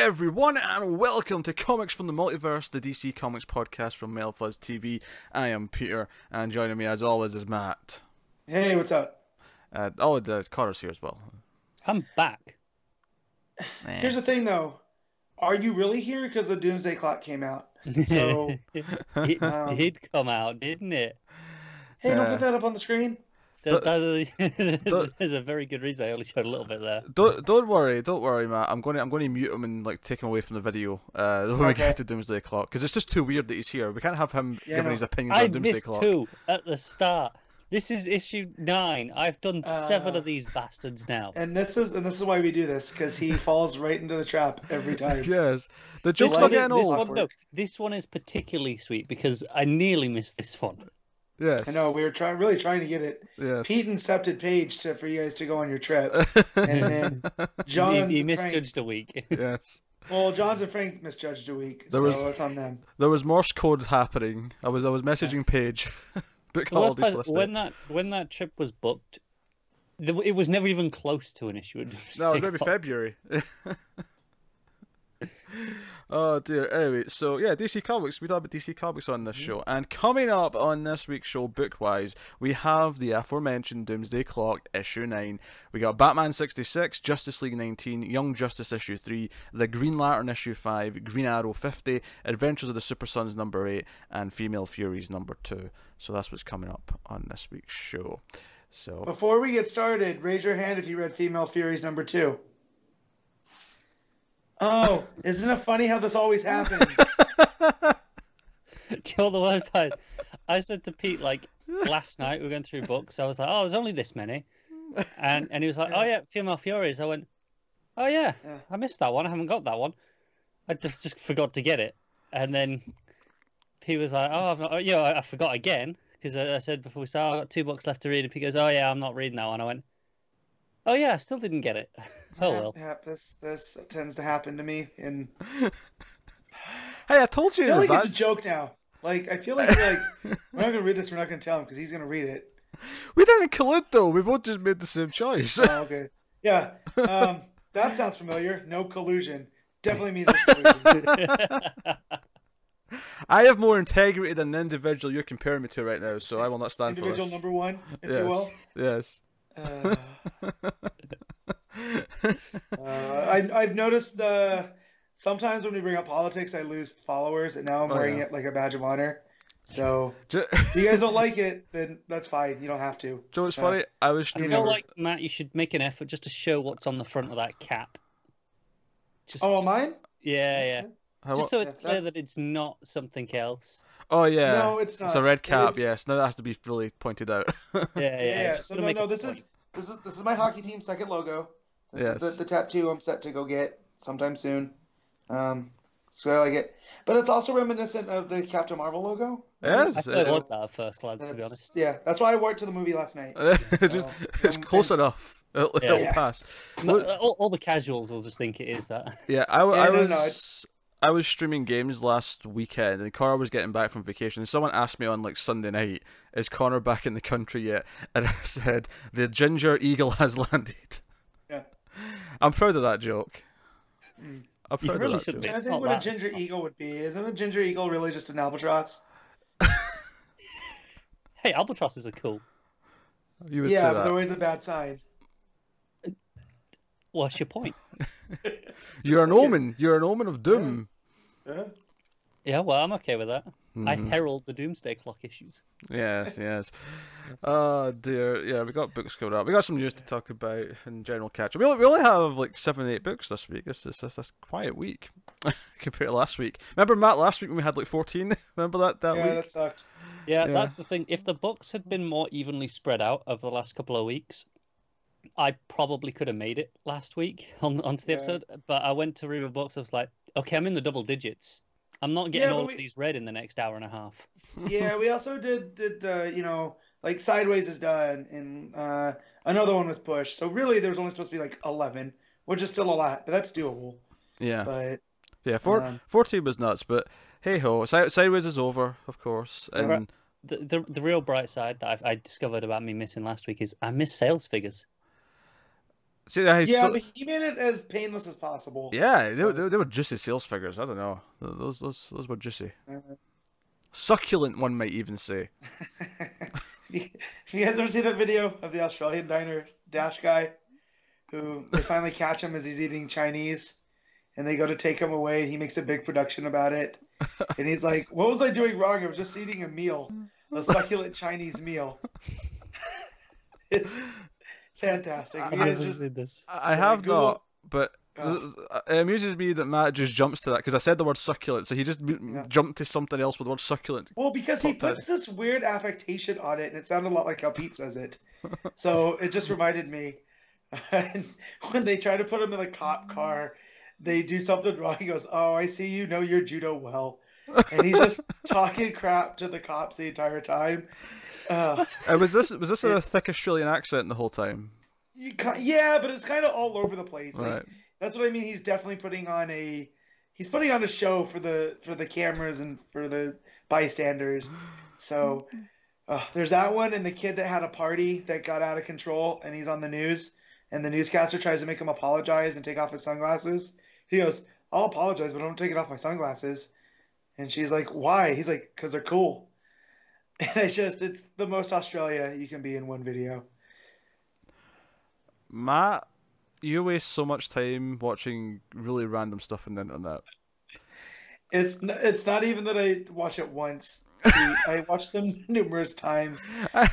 everyone, and welcome to Comics from the Multiverse, the DC Comics podcast from Mel Fuzz TV. I am Peter, and joining me as always is Matt. Hey, what's up? Connor's here as well. I'm back. Here's the thing, though. Are you really here? Because the Doomsday Clock came out. So it did come out, didn't it? Hey, don't put that up on the screen. There's a very good reason. I only showed a little bit there. Don't worry, Matt. I'm going to mute him and take him away from the video when we get to Doomsday Clock, because it's just too weird that he's here. We can't have him giving his opinions on Doomsday Clock. I missed 2 at the start. This is issue 9. I've done 7 of these bastards now. And this is why we do this, because he falls right into the trap every time. Yes, the joke's not getting old. This one is particularly sweet because I nearly missed this one. Yes. I know, we were really trying to get it. Yes. Pete incepted Paige for you guys to go on your trip. And then John he misjudged a week. Yes. Well, Johns and Frank misjudged a week, so it's on them. There was Morse code happening. I was messaging Paige. Book holidays list. When that trip was booked, it was never even close to an issue. No, it was maybe February. Oh dear. Anyway, so yeah, DC Comics. We talk about DC Comics on this show, and coming up on this week's show, book-wise, we have the aforementioned Doomsday Clock issue 9. We got Batman 66, Justice League 19, Young Justice issue 3, The Green Lantern issue 5, Green Arrow 50, Adventures of the Super Sons number 8, and Female Furies number 2. So that's what's coming up on this week's show. So before we get started, raise your hand if you read Female Furies number 2. Oh, isn't it funny how this always happens? Do you know the worst part? I said to Pete, like, last night we were going through books. I was like, oh, there's only this many. And he was like, oh, yeah, Female Furies. I went, oh, yeah, I missed that one. I haven't got that one. I just forgot to get it. And then he was like, oh, I forgot again. Because I said before we started, I've got 2 books left to read. And he goes, oh, yeah, I'm not reading that one. I went, oh, yeah, I still didn't get it. Oh, well. Yeah, this tends to happen to me. And hey, I told you. I feel like it's a joke now. Like, I feel like we're not going to read this. We're not going to tell him because he's going to read it. We didn't collude, though. We both just made the same choice. Oh, okay. Yeah. That sounds familiar. No collusion. Definitely means there's collusion. I have more integrity than the individual you're comparing me to right now, so I will not stand for this. Individual number 1, if you will. Yes. I've noticed sometimes when we bring up politics, I lose followers, and now I'm wearing it like a badge of honor. So if you guys don't like it, then that's fine. You don't have to. Joe, it's funny. I feel like, Matt, you should make an effort just to show what's on the front of that cap. Mine? Yeah. Just so it's clear that it's not something else. Oh yeah. No, it's not. It's a red cap. Yes. No, that has to be really pointed out. Yeah. So no. This is my hockey team's second logo. This is the tattoo I'm set to go get sometime soon. So I like it, but it's also reminiscent of the Captain Marvel logo. Yes, I thought it was that at first glance, to be honest. Yeah, that's why I wore it to the movie last night. It's close enough. It'll pass. All the casuals will just think it is that. Yeah, I was streaming games last weekend, and Connor was getting back from vacation, and someone asked me on like Sunday night, is Connor back in the country yet? And I said, the ginger eagle has landed. Yeah. I'm proud of that joke. I'm proud really of that joke. I think what a ginger eagle would be. Isn't a ginger eagle really just an albatross? Hey, albatrosses are cool. You would say that. But they're always a bad sign. What's your point? You're an omen. You're an omen of doom. Yeah, well, I'm okay with that. I herald the Doomsday Clock issues. Yes. Oh dear. Yeah, we got books coming up. We got some news to talk about in general catch. We only have like 7, 8 books this week. This is a quiet week compared to last week. Remember, Matt, last week when we had like 14? Remember that week? Yeah, that sucked. Yeah, that's the thing. If the books had been more evenly spread out over the last couple of weeks, I probably could have made it last week onto the episode. But I went to read the books. I was like, okay, I'm in the double digits. I'm not getting all of these read in the next hour and a half. Yeah, we also did the, like Sideways is done, and another one was pushed. So really, there was only supposed to be like 11, which is still a lot, but that's doable. Yeah. But yeah, 14 was nuts, but hey ho, Sideways is over, of course. And the real bright side that I discovered about me missing last week is I miss sales figures. See, but he made it as painless as possible. Yeah, so. they were juicy sales figures. I don't know. Those were juicy. Succulent, one might even say. You guys ever see that video of the Australian diner dash guy who they finally catch him as he's eating Chinese and they go to take him away and he makes a big production about it and he's like, what was I doing wrong? I was just eating a meal, a succulent Chinese meal. It's fantastic. I have not, but it amuses me that Matt just jumps to that because I said the word succulent, so he just jumped to something else with the word succulent. Well, because he puts this weird affectation on it, and it sounded a lot like how Pete says it. So it just reminded me. When they try to put him in a cop car, they do something wrong. He goes, "Oh, I see you know your judo well," and he's just talking crap to the cops the entire time. Was this in a thick Australian accent the whole time? Yeah, but it's kind of all over the place. Right. Like, that's what I mean. He's definitely putting on a show for the cameras and for the bystanders. So there's that one, and the kid that had a party that got out of control, and he's on the news, and the newscaster tries to make him apologize and take off his sunglasses. He goes, "I'll apologize, but I'm taking off my sunglasses." And she's like, "Why?" He's like, "'Cause they're cool." And it's the most Australia you can be in one video. Matt, you waste so much time watching really random stuff on the internet. It's not even that I watch it once. I watch them numerous times. I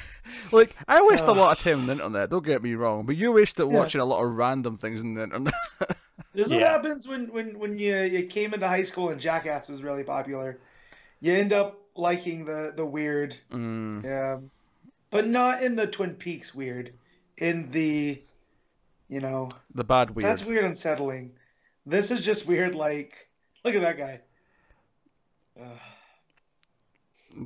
waste a lot of time on the internet, don't get me wrong, but you waste it watching a lot of random things on the internet. This is what happens when you came into high school and Jackass was really popular. You end up liking the weird. But not in the Twin Peaks weird. In the, the bad weird. That's weird unsettling. This is just weird, like, look at that guy.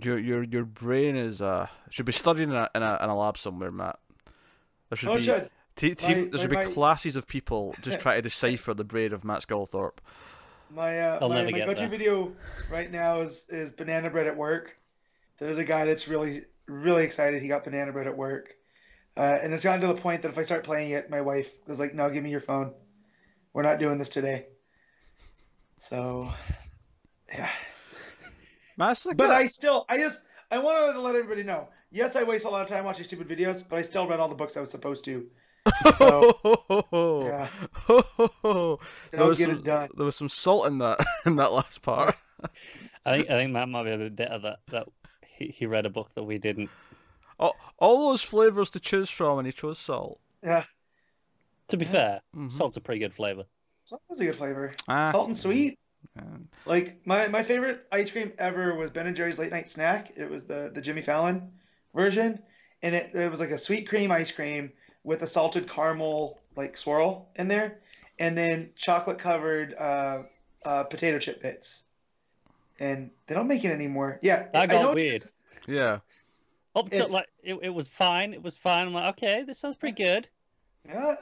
Your brain is should be studying in a lab somewhere, Matt. There should be classes of people just trying to decipher the brain of Matt Sculthorpe. My go-to video right now is banana bread at work. There's a guy that's really, really excited he got banana bread at work. And it's gotten to the point that if I start playing it, my wife is like, "No, give me your phone. We're not doing this today." So, yeah. But I wanted to let everybody know. Yes, I waste a lot of time watching stupid videos, but I still read all the books I was supposed to. So, yeah. It done. There was some salt in that last part. I think Matt might be a bit of that he read a book that we didn't. All those flavors to choose from, and he chose salt. Yeah. To be fair, salt's a pretty good flavor. Salt is a good flavor. Salt and sweet. Like my favorite ice cream ever was Ben & Jerry's Late Night Snack. It was the Jimmy Fallon version, and it was like a sweet cream ice cream with a salted caramel like swirl in there, and then chocolate covered potato chip bits. And they don't make it anymore. Yeah, that got weird. Yeah. Up to like it was fine. It was fine. I'm like, okay, this sounds pretty good. Yeah.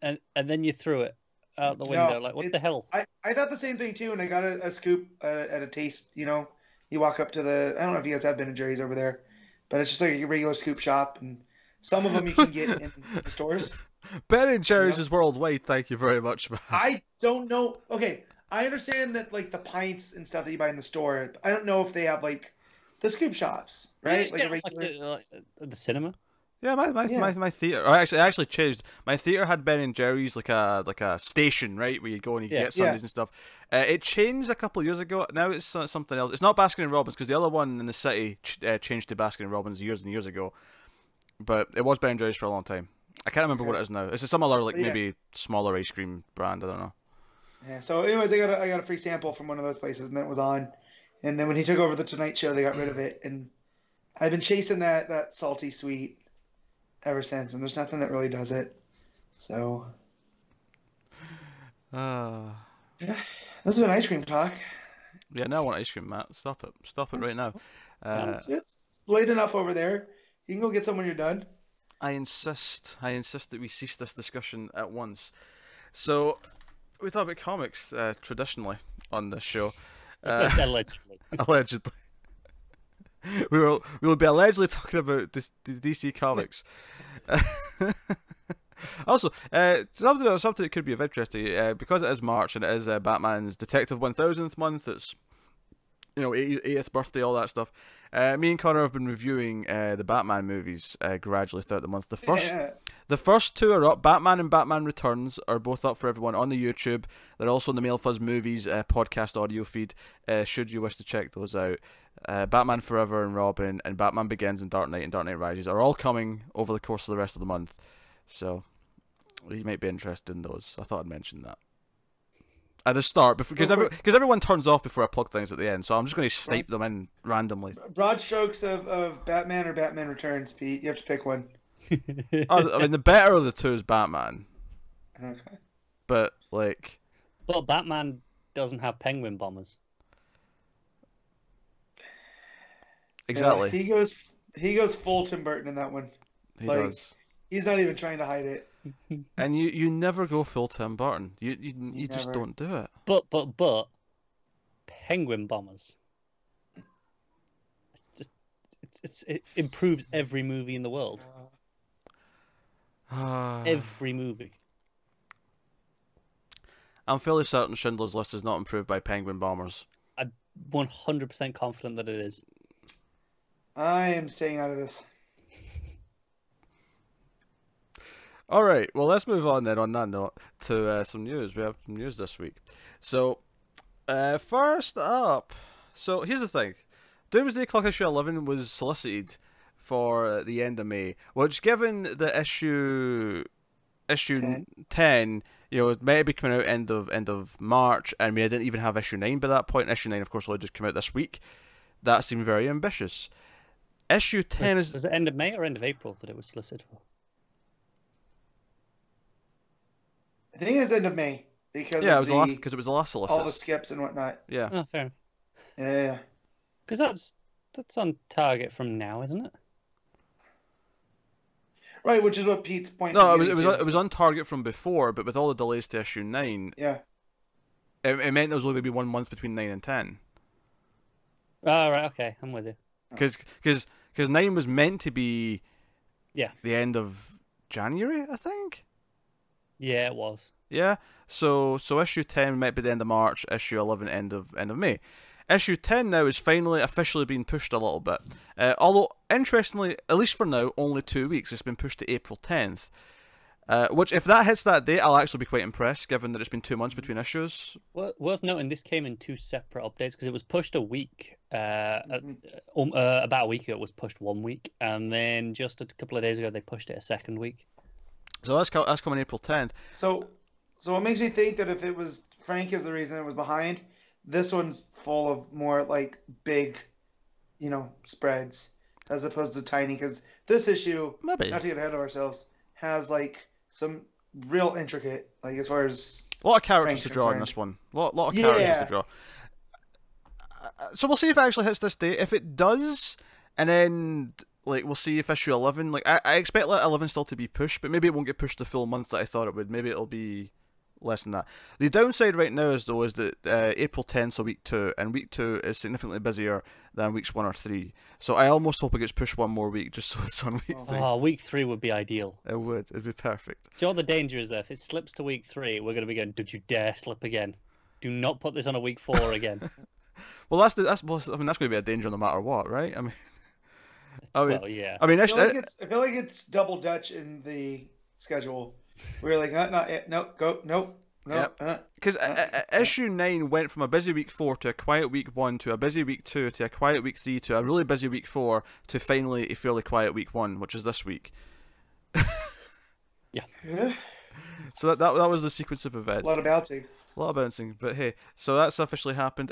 And then you threw it out the window. Like, what the hell? I thought the same thing too, and I got a scoop at a taste. You walk up to I don't know if you guys have Ben & Jerry's over there, but it's just like a regular scoop shop, and some of them you can get in the stores. Ben & Jerry's is worldwide. Thank you very much, man. I don't know. Okay, I understand that like the pints and stuff that you buy in the store. I don't know if they have like the scoop shops, right? Yeah, like the cinema. Yeah, my theater. I actually changed. My theater had Ben & Jerry's like a station, right, where you go and you get Sundays and stuff. It changed a couple of years ago. Now it's something else. It's not Baskin & Robbins because the other one in the city changed to Baskin & Robbins years and years ago. But it was Ben & Jerry's for a long time. I can't remember what it is now. It's some other maybe smaller ice cream brand. I don't know. Yeah. So, anyways, I got a free sample from one of those places, and then it was on. And then when he took over the Tonight Show, they got rid of it, and I've been chasing that salty sweet ever since, and there's nothing that really does it. So, yeah, this is an ice cream talk. Yeah, now I want ice cream, Matt. Stop it right now. It's late enough over there. You can go get some when you're done. I insist that we cease this discussion at once. So, we talk about comics traditionally on this show. Allegedly. Allegedly. we will be allegedly talking about this, the DC Comics. Also, something that could be of interest to you, because it is March and it is Batman's Detective 1000th month. It's 80th birthday, all that stuff. Me and Connor have been reviewing the Batman movies gradually throughout the month. The first two are up. Batman and Batman Returns are both up for everyone on the YouTube. They're also in the Mail Fuzz Movies podcast audio feed, should you wish to check those out. Batman Forever and Robin and Batman Begins and Dark Knight Rises are all coming over the course of the rest of the month. So you might be interested in those. I thought I'd mention that at the start, because everyone turns off before I plug things at the end, so I'm just going to snipe them in randomly. Broad strokes of Batman or Batman Returns, Pete. You have to pick one. I mean, the better of the two is Batman. Okay. But Batman doesn't have penguin bombers. Exactly. Yeah, he goes full Tim Burton in that one. He does. He's not even trying to hide it. And you never go full Tim Burton. You just don't do it. But penguin bombers. It improves every movie in the world. Every movie. I'm fairly certain Schindler's List is not improved by penguin bombers. I'm 100% confident that it is. I am staying out of this. All right, well, let's move on then, on that note, to some news. We have some news this week. So, first up, so here's the thing. Doomsday Clock issue 11 was solicited for the end of May, which, given the issue 10, it may be coming out end of March, and we didn't even have issue 9 by that point. Issue 9, of course, will just come out this week. That seemed very ambitious. Issue 10 was it end of May or end of April that it was solicited for? I think it was end of May because it was the last solicit. All the skips and whatnot. Yeah. Oh, fair. Yeah. Because that's on target from now, isn't it? Right, which is what Pete's point. No, it was on target from before, but with all the delays to issue 9, yeah, it meant there was only going to be 1 month between 9 and 10. Oh, right, okay, I'm with you. Because 9 was meant to be the end of January, I think. Yeah, it was. Yeah, so issue 10 might be the end of March, issue 11 end of May. Issue 10 now is finally officially being pushed a little bit. Although, interestingly, at least for now, only 2 weeks. It's been pushed to April 10th. Which, if that hits that date, I'll actually be quite impressed, given that it's been 2 months between issues. Well, worth noting, this came in 2 separate updates, because it was pushed a week. About a week ago, it was pushed 1 week. And then just a couple of days ago, they pushed it a second week. So that's coming April 10th. So what makes me think that if it was Frank is the reason it was behind, this one's full of more like big, spreads as opposed to tiny. Because this issue, maybe, not to get ahead of ourselves, has like some real intricate, like as far as a lot of characters to draw in this one. A lot of characters to draw. So we'll see if it actually hits this date. If it does, and then we'll see if issue 11. I expect 11 still to be pushed, but maybe it won't get pushed the full month that I thought it would. Maybe it'll be less than that. The downside right now is that April 10th, so week 2, and week 2 is significantly busier than weeks 1 or 3. So I almost hope it gets pushed 1 more week, just so it's on week 3. Oh, week 3 would be ideal. It would. It'd be perfect. Do you know what the danger is, though? If it slips to week 3, we're going to be going, "Don't you dare slip again. Do not put this on a week 4 again." Well, that's going to be a danger no matter what, right? Yeah. I mean, I feel like it's double Dutch in the schedule. We're like, not yet. Nope, go, nope. Because issue 9 went from a busy week 4 to a quiet week 1 to a busy week 2 to a quiet week 3 to a really busy week 4 to finally a fairly quiet week 1, which is this week. Yeah. So that was the sequence of events. A lot of bouncing. But hey, so that's officially happened.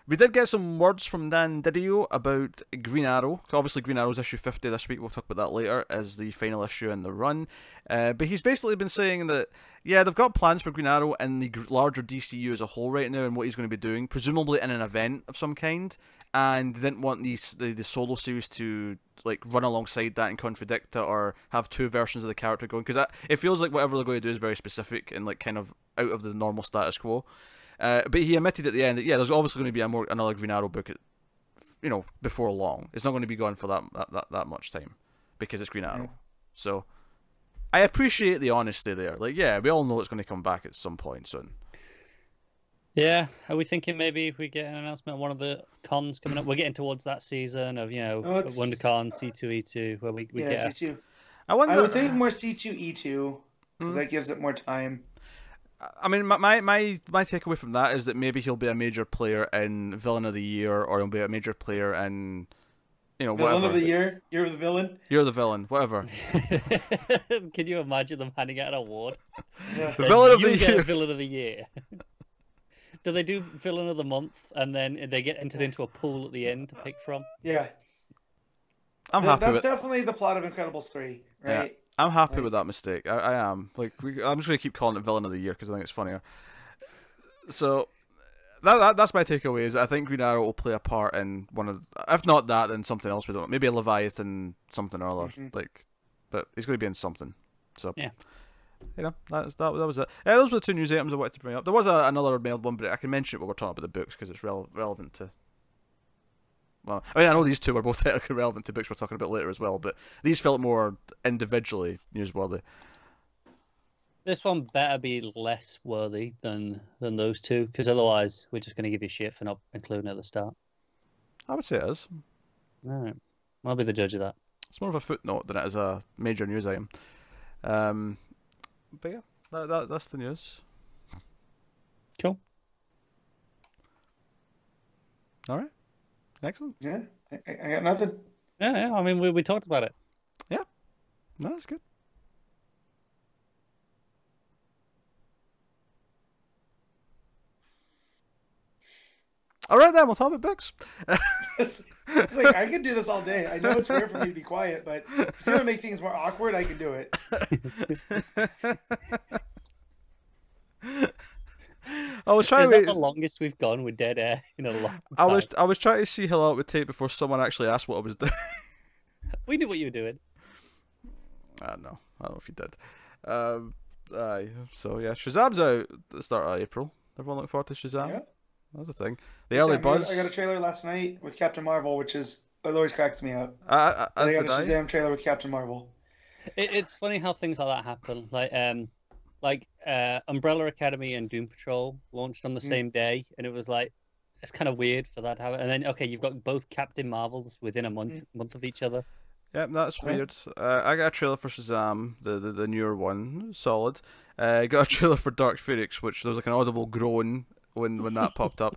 We did get some words from Dan Didio about Green Arrow. Obviously, Green Arrow's issue 50 this week. We'll talk about that later as the final issue in the run. But he's basically been saying that, they've got plans for Green Arrow and the larger DCU as a whole right now and what he's going to be doing, presumably in an event of some kind. And they didn't want the solo series to run alongside that and contradict it or have 2 versions of the character going. Because it feels like whatever they're going to do is very specific and kind of out of the normal status quo. But he admitted at the end that there's obviously going to be another Green Arrow book before long. It's not going to be gone for that much time because it's Green Arrow. So I appreciate the honesty there. Like, yeah, we all know it's going to come back at some point soon. Yeah, are we thinking maybe if we get an announcement on one of the cons coming up? We're getting towards that season of WonderCon, C2E2, where we get C2. I would think more C2E2 because that gives it more time. I mean, my takeaway from that is that maybe he'll be a major player in Villain of the Year, or he'll be a major player in, Villain whatever. of the Year. You're the villain. You're the villain. Whatever. Can you imagine them handing out an award? Yeah. The Villain of the Year. Year. Villain of the Year. Do they do Villain of the Month, and then they get entered into a pool at the end to pick from? Yeah. I'm happy That's with definitely the plot of Incredibles 3, right? Yeah. I'm happy with that mistake. I am. Like, I'm just going to keep calling it Villain of the Year because I think it's funnier. So, that's my takeaway. Is I think Green Arrow will play a part in one of, if not that, then something else. We don't. Maybe a Leviathan, something or other. But he's going to be in something. So yeah. That was it. Those were the two news items I wanted to bring up. There was another mailed one, but I can mention it when we're talking about the books because it's relevant to. Well, I mean, I know these two are both technically relevant to books we're talking about later as well, but these felt more individually newsworthy. This one better be less worthy than those two, because otherwise we're just going to give you shit for not including it at the start. I would say it is. All right, I'll be the judge of that. It's more of a footnote than it is a major news item. But yeah, that's the news. Cool. All right. Excellent. Yeah, I got nothing. Yeah. I mean, we talked about it. Yeah. No, that's good. All right, then we'll talk about books. It's like I could do this all day. I know it's rare for me to be quiet, but if you want to make things more awkward, I can do it. I was trying. Is that the longest we've gone with dead air in a long time? I was trying to see how long it would take before someone actually asked what I was doing. We knew what you were doing. I don't know if you did. So yeah, Shazam's out at the start of April. Everyone looking forward to Shazam. Yeah. That's the thing. The early buzz. I got a trailer last night with Captain Marvel, which it always cracks me up. I got a Shazam trailer with Captain Marvel. It's funny how things like that happen. Like Umbrella Academy and Doom Patrol launched on the same day, and it was like, it's kind of weird for that to happen. And then you've got both Captain Marvels within a month of each other. Yeah, that's weird. I got a trailer for Shazam, the newer one, solid. I got a trailer for Dark Phoenix, which there was like an audible groan when that popped up.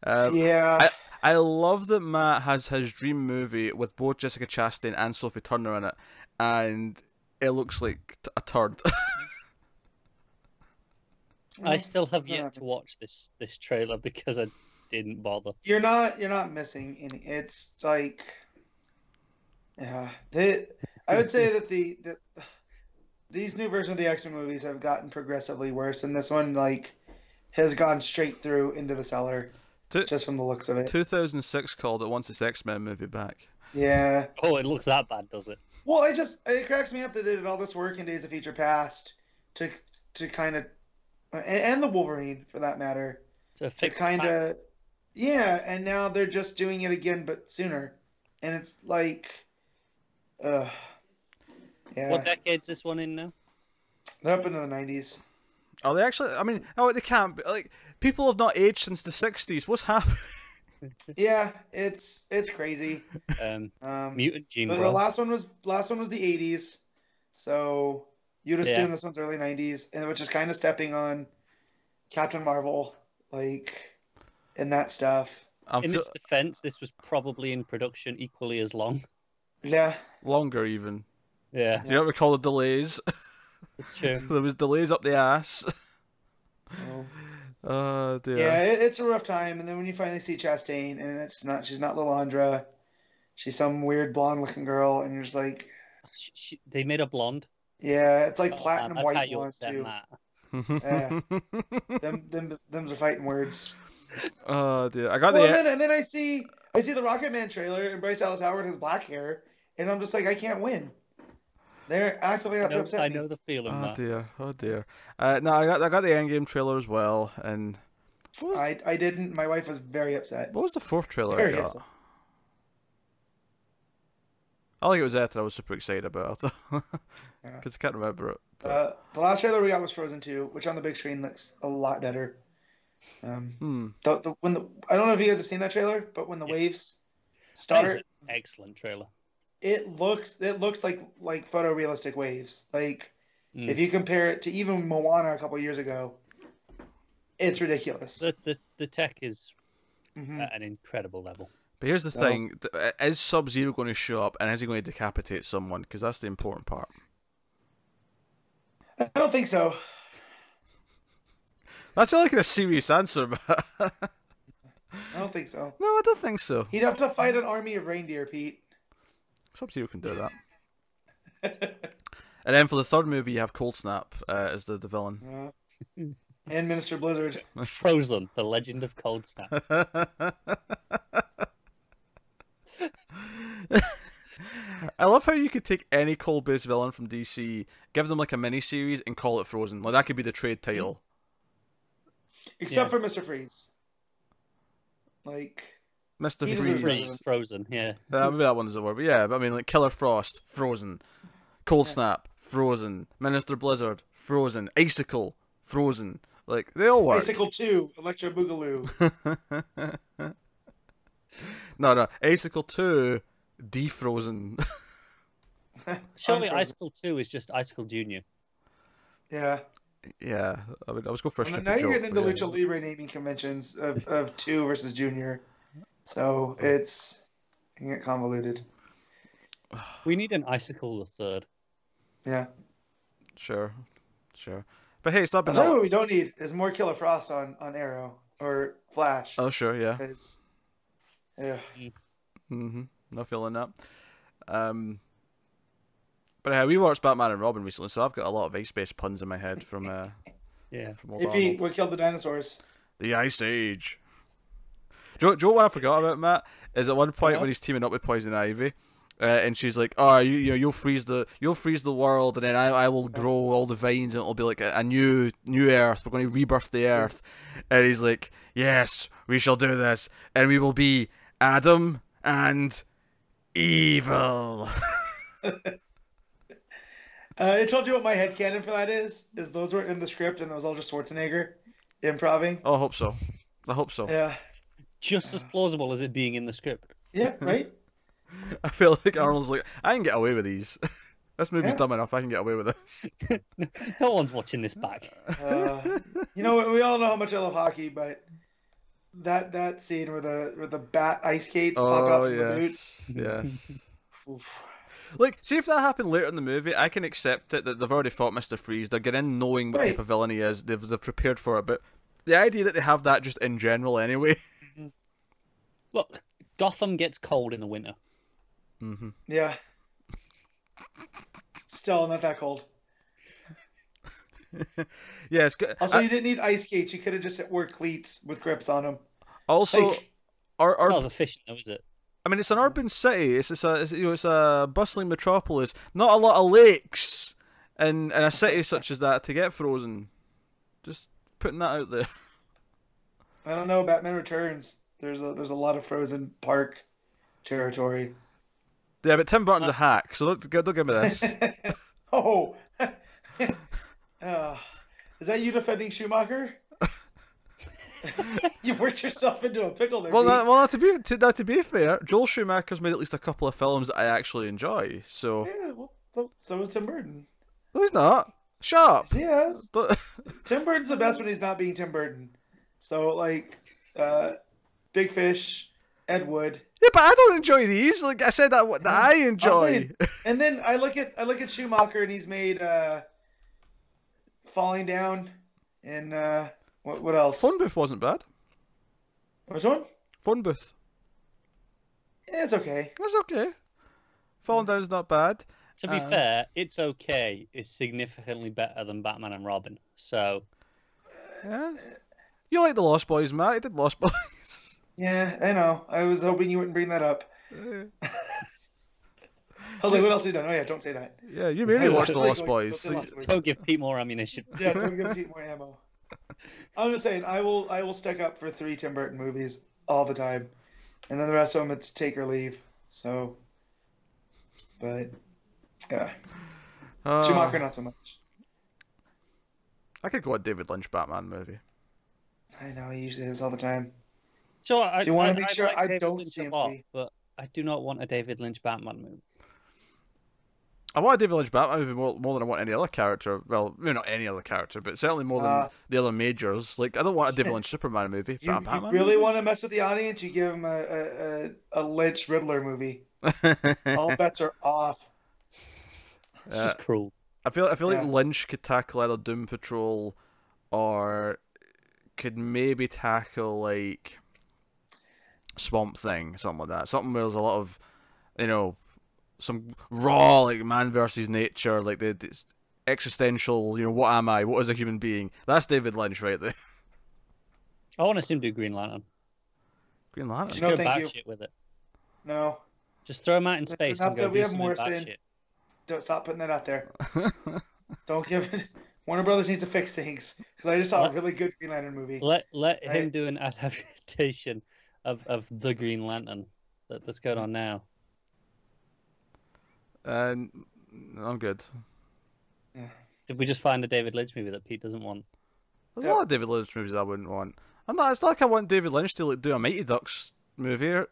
Yeah. I love that Matt has his dream movie with both Jessica Chastain and Sophie Turner in it, and it looks like a turd. I still have yet to watch this trailer because I didn't bother. You're not missing any. It's like, yeah, I would say that these new versions of the X-Men movies have gotten progressively worse, and this one has gone straight through into the cellar, just from the looks of it. 2006 called it once its X-Men movie back. Yeah. Oh, it looks that bad, does it? Well, it cracks me up that they did all this work in Days of Future Past to kind of, and the Wolverine for that matter, to fix kind of, yeah. And now they're just doing it again, but sooner, and it's like, yeah. What decade's this one in now? They're up into the 90s. Are they actually? I mean, they can't. Like, people have not aged since the 60s. What's happening? Yeah, it's crazy. Mutant Gene. The last one was the 80s, so you'd assume this one's early 90s, and which is kind of stepping on Captain Marvel, in that stuff. In its defense, this was probably in production equally as long. Yeah. Longer even. Yeah. Do you not recall the delays? It's true. There was delays up the ass. Dear. Yeah, it's a rough time, and then when you finally see Chastain, and she's not Lilandra, she's some weird blonde-looking girl, and you're just like, they made her blonde. Yeah, it's like platinum that's white blonde too. Yeah, them's are fighting words. Oh dear, and then I see the Rocket Man trailer, and Bryce Dallas Howard has black hair, and I'm just like, I can't win. They're actively out to upset me. I know the feeling. Oh dear. No, I got the Endgame trailer as well, and I didn't. My wife was very upset. What was the fourth trailer very I got? upset. I think it was that I was super excited about because I can't remember it. The last trailer we got was Frozen 2, which on the big screen looks a lot better. I don't know if you guys have seen that trailer, but when the waves start, excellent trailer. It looks like photorealistic waves. Like if you compare it to even Moana a couple years ago, it's ridiculous. The tech is at an incredible level. But here's the thing: is Sub-Zero going to show up, and is he going to decapitate someone? Because that's the important part. I don't think so. That's like a serious answer, but I don't think so. No, I don't think so. He'd have to fight an army of reindeer, Pete. Sub-Zero can do that. And then for the third movie, you have Cold Snap as the villain. And Minister Blizzard. Frozen, the Legend of Cold Snap. I love how you could take any cold-based villain from DC, give them like a mini-series, and call it Frozen. Like that could be the trade title. Except for Mr. Freeze. Like Mr. Freeze. Frozen, yeah. Maybe that one is a word, but yeah, I mean like Killer Frost, Frozen. Cold Snap, Frozen. Minister Blizzard, Frozen. Icicle, Frozen. Like they all work. Icicle 2, Electro Boogaloo. No, Icicle 2, defrozen. Surely Icicle 2 is just Icicle Junior. Yeah. Yeah, I was going for a now you're getting into Lucha Libre naming conventions of 2 versus Junior. So it's get convoluted. We need an Icicle the third. Yeah. Sure. But hey, stop it. What we don't need is more Killer Frost on Arrow or Flash. Oh, sure, yeah. Yeah. No feeling that. But yeah, we watched Batman and Robin recently, so I've got a lot of ice-based puns in my head from from what killed the dinosaurs? The Ice Age. Do you know what I forgot about, Matt? Is at one point when he's teaming up with Poison Ivy, and she's like, "Oh, you'll freeze the world, and then I will grow all the vines, and it'll be like a new Earth. We're going to rebirth the Earth." And he's like, "Yes, we shall do this, and we will be Adam and evil." I told you what my headcanon for that is those were in the script and that was all just Schwarzenegger improvising. Oh, I hope so. Yeah. Just as plausible as it being in the script. Yeah, right? I feel like Arnold's like, I can get away with these. This movie's dumb enough, I can get away with this. No one's watching this back. We all know how much I love hockey, but that scene where the bat ice skates pop out from the boots. Yes. Like, see if that happened later in the movie, I can accept it that they've already fought Mr. Freeze. They're getting in knowing what type of villain he is. They've prepared for it. But the idea that they have that just in general anyway. Look, Gotham gets cold in the winter. Yeah. Still not that cold. Yeah, it's good. Also, you didn't need ice skates. You could have just wore cleats with grips on them. Also, it's not as efficient, though, is it? I mean, it's an urban city. It's a bustling metropolis. Not a lot of lakes in a city such as that to get frozen. Just putting that out there. I don't know. Batman Returns. There's a lot of frozen park territory. Yeah, but Tim Burton's a hack, so don't give me this. Oh, is that you defending Schumacher? You worked yourself into a pickle there. Well, to be fair, Joel Schumacher's made at least a couple of films that I actually enjoy. So yeah, well, so is Tim Burton. No, he's not. Shut up. Yes, he has. Tim Burton's the best when he's not being Tim Burton. So like, Big Fish, Ed Wood. Yeah, but I don't enjoy these. Like I said, that I enjoy. And then I look at Schumacher, and he's made Falling Down, and what else? Phone Booth wasn't bad. Which one? Phone Booth. Yeah, it's okay. It's okay. Falling Down's not bad. To be fair, It's Okay is significantly better than Batman and Robin. So. Yeah. You like the Lost Boys, Matt? You did Lost Boys. Yeah, I know. I was hoping you wouldn't bring that up. I was like, what else have you done? Oh yeah, don't say that. Yeah, you made me watch the Lost Boys. Don't give Pete more ammunition. Yeah, don't give Pete more ammo. I'm just saying, I will stick up for 3 Tim Burton movies all the time, and then the rest of them it's take or leave. So but yeah, Schumacher not so much. I could go a David Lynch Batman movie. I know he usually is all the time. So do you want to make sure like I don't see him? But I do not want a David Lynch Batman movie. I want a David Lynch Batman movie more than I want any other character. Well, maybe not any other character, but certainly more than the other majors. Like, I don't want a David Lynch Superman movie. You really want to mess with the audience? You give him a Lynch Riddler movie. All bets are off. It's just cruel. I feel like Lynch could tackle either Doom Patrol, or could maybe tackle like Swamp Thing, something like that. Something where there's a lot of, some raw, like, man versus nature, like the existential, what am I? What is a human being? That's David Lynch right there. I want to see him do Green Lantern. Green Lantern? Just go batshit with it. No. Just throw him out in space and go do some Morrison. Don't stop putting that out there. Don't give it. Warner Brothers needs to fix things, because I just saw a really good Green Lantern movie. Let him do an adaptation of the Green Lantern that's going on now. I'm good. Yeah. Did we just find a David Lynch movie that Pete doesn't want? There's a lot of David Lynch movies I wouldn't want. It's not like I want David Lynch to do a Mighty Ducks movie.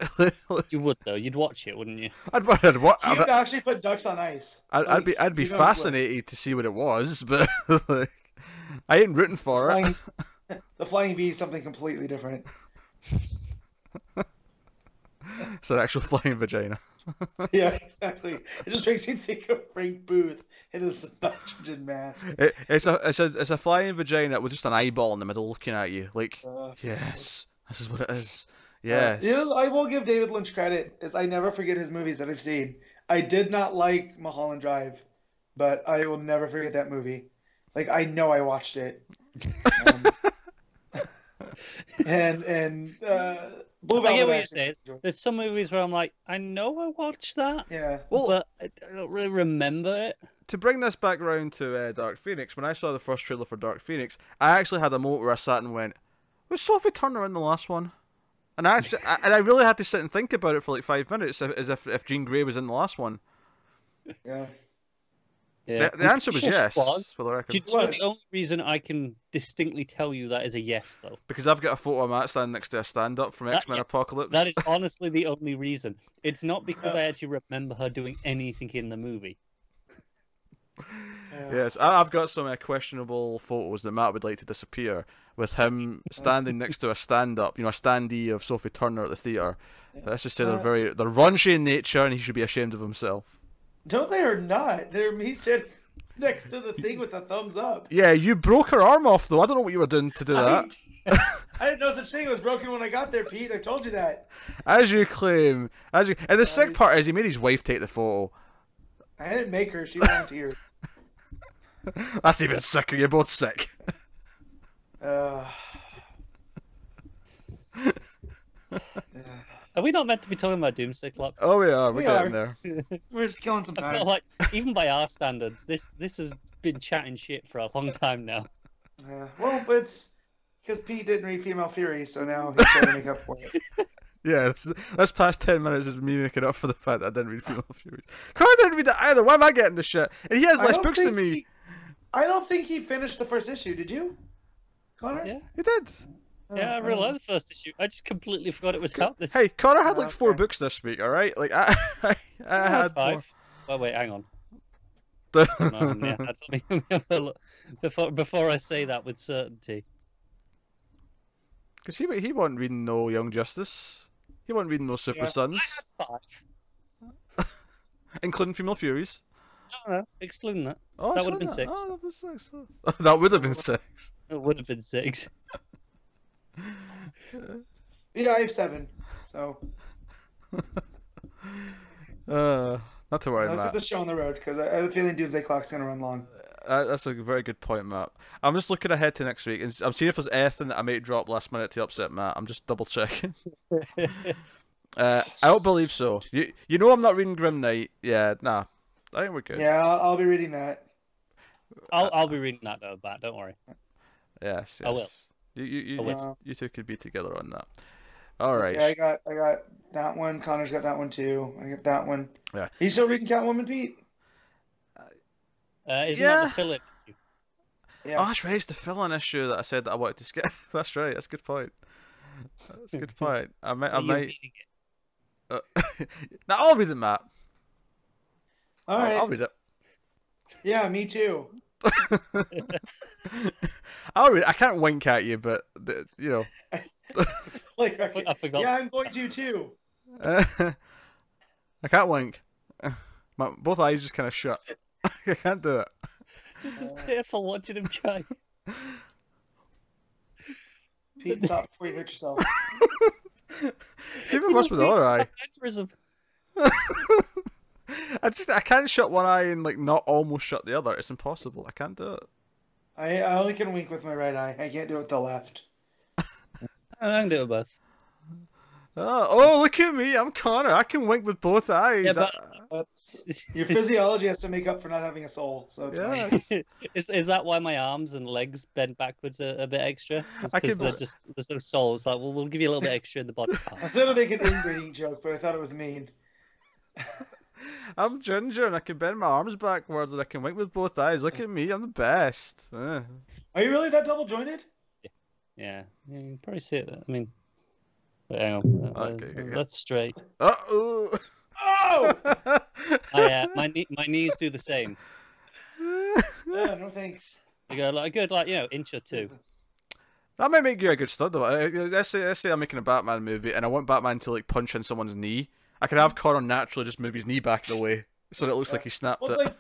You would though. You'd watch it, wouldn't you? You'd actually put Ducks on Ice. I'd be fascinated to see what it was, but like, I ain't rooting for it. The Flying Bee is something completely different. It's an actual flying vagina. Yeah, exactly. It just makes me think of Frank Booth in his nitrogen mask. It's a flying vagina with just an eyeball in the middle looking at you. Like, yes, this is what it is. Yes. I will give David Lynch credit, as I never forget his movies that I've seen. I did not like Mulholland Drive, but I will never forget that movie. Like, I know I watched it. I get what you're saying. There's some movies where I'm like, I know I watched that, but I don't really remember it. To bring this back around to Dark Phoenix, when I saw the first trailer for Dark Phoenix, I actually had a moment where I sat and went, was Sophie Turner in the last one? And I really had to sit and think about it for like 5 minutes, as if Jean Grey was in the last one. Yeah. Yeah. The answer was yes, for the record. Do you know the only reason I can distinctly tell you that is a yes, though? Because I've got a photo of Matt standing next to a stand-up from X-Men Apocalypse. That is honestly the only reason. It's not because I actually remember her doing anything in the movie. Yes, I've got some questionable photos that Matt would like to disappear, with him standing next to a stand-up, a standee of Sophie Turner at the theatre. Let's just say they're raunchy in nature, and he should be ashamed of himself. No, they are not. He said next to the thing with the thumbs up. Yeah, you broke her arm off, though. I don't know what you were doing to do that. I didn't know such thing was broken when I got there, Pete. I told you that. As you claim. And the sick part is he made his wife take the photo. I didn't make her. She volunteered. That's even sicker. You're both sick. Are we not meant to be talking about Doomsday Clock? Oh, we are. We're getting there. We're just killing some time. I feel like, even by our standards, this has been chatting shit for a long time now. Well, but it's because Pete didn't read Female Furies, so now he's trying to make up for it. Yeah, this past 10 minutes is me making up for the fact that I didn't read Female Furies. Connor didn't read that either. Why am I getting this shit? And he has less books than me. I don't think he finished the first issue. Did you, Connor? Yeah, he did. Yeah, I really liked the first issue. I just completely forgot it was out this. Hey, Connor had like 4 books this week. All right, like I had 5. Oh wait, hang on. Yeah, before I say that with certainty. Because he wasn't reading no Young Justice. He wasn't reading no Super Sons. I had 5. Including Female Furies. No, excluding that. Oh, that would have been 6. Oh, that was 6. That would have been 6. It would have been 6. Yeah, I have 7. So. Not to worry, Let's Matt. get the show on the road, because I have a feeling Doomsday Clock's going to run long. That's a very good point, Matt. I'm just looking ahead to next week, and I'm seeing if there's anything that I might drop last minute to upset Matt. I'm just double checking. I don't believe so. You know I'm not reading Grim Knight. Yeah, nah. I think we're good. Yeah, I'll be reading that. I'll be reading that though, Matt. Don't worry. Yes. I will. You two could be together on that. All right. I got that one. Connor's got that one too. I got that one. Yeah. Are you still reading Catwoman, Pete? Isn't that the fill-in issue? Yeah. Oh, that's right. It's the fill-in issue that I said that I wanted to skip. That's right. That's a good point. That's a good point. I might. Now I'll read it, Matt. All right. I'll read it. Yeah, me too. I'll read it. I can't wink at you, but you know. Like, I forgot. Yeah, I'm going to too. I can't wink. Both eyes just kind of shut. I can't do it. This is pitiful watching him try. Pete, stop before you hurt yourself. It's even worse with the other eye. I can't shut one eye and like not almost shut the other. It's impossible. I can't do it. I only can wink with my right eye. I can't do it with the left. I can do it both. Oh, look at me! I'm Connor. I can wink with both eyes. Yeah, but your physiology has to make up for not having a soul. So it's fine. Is that why my arms and legs bend backwards a bit extra? Because there's no souls. Like, we'll give you a little bit extra in the body part. I was going to make an inbreeding joke, but I thought it was mean. I'm ginger and I can bend my arms backwards and I can wink with both eyes. Look at me, I'm the best. Are you really that double jointed? Yeah, you can probably see it. I mean, but hang on. Okay. That's straight. Oh! Yeah, my knees do the same. Yeah, no thanks. You go like a good, like, inch or two. That might make you a good stud though. Let's say I'm making a Batman movie and I want Batman to like punch in someone's knee. I could have Connor naturally just move his knee back the way so that it looks like he snapped it.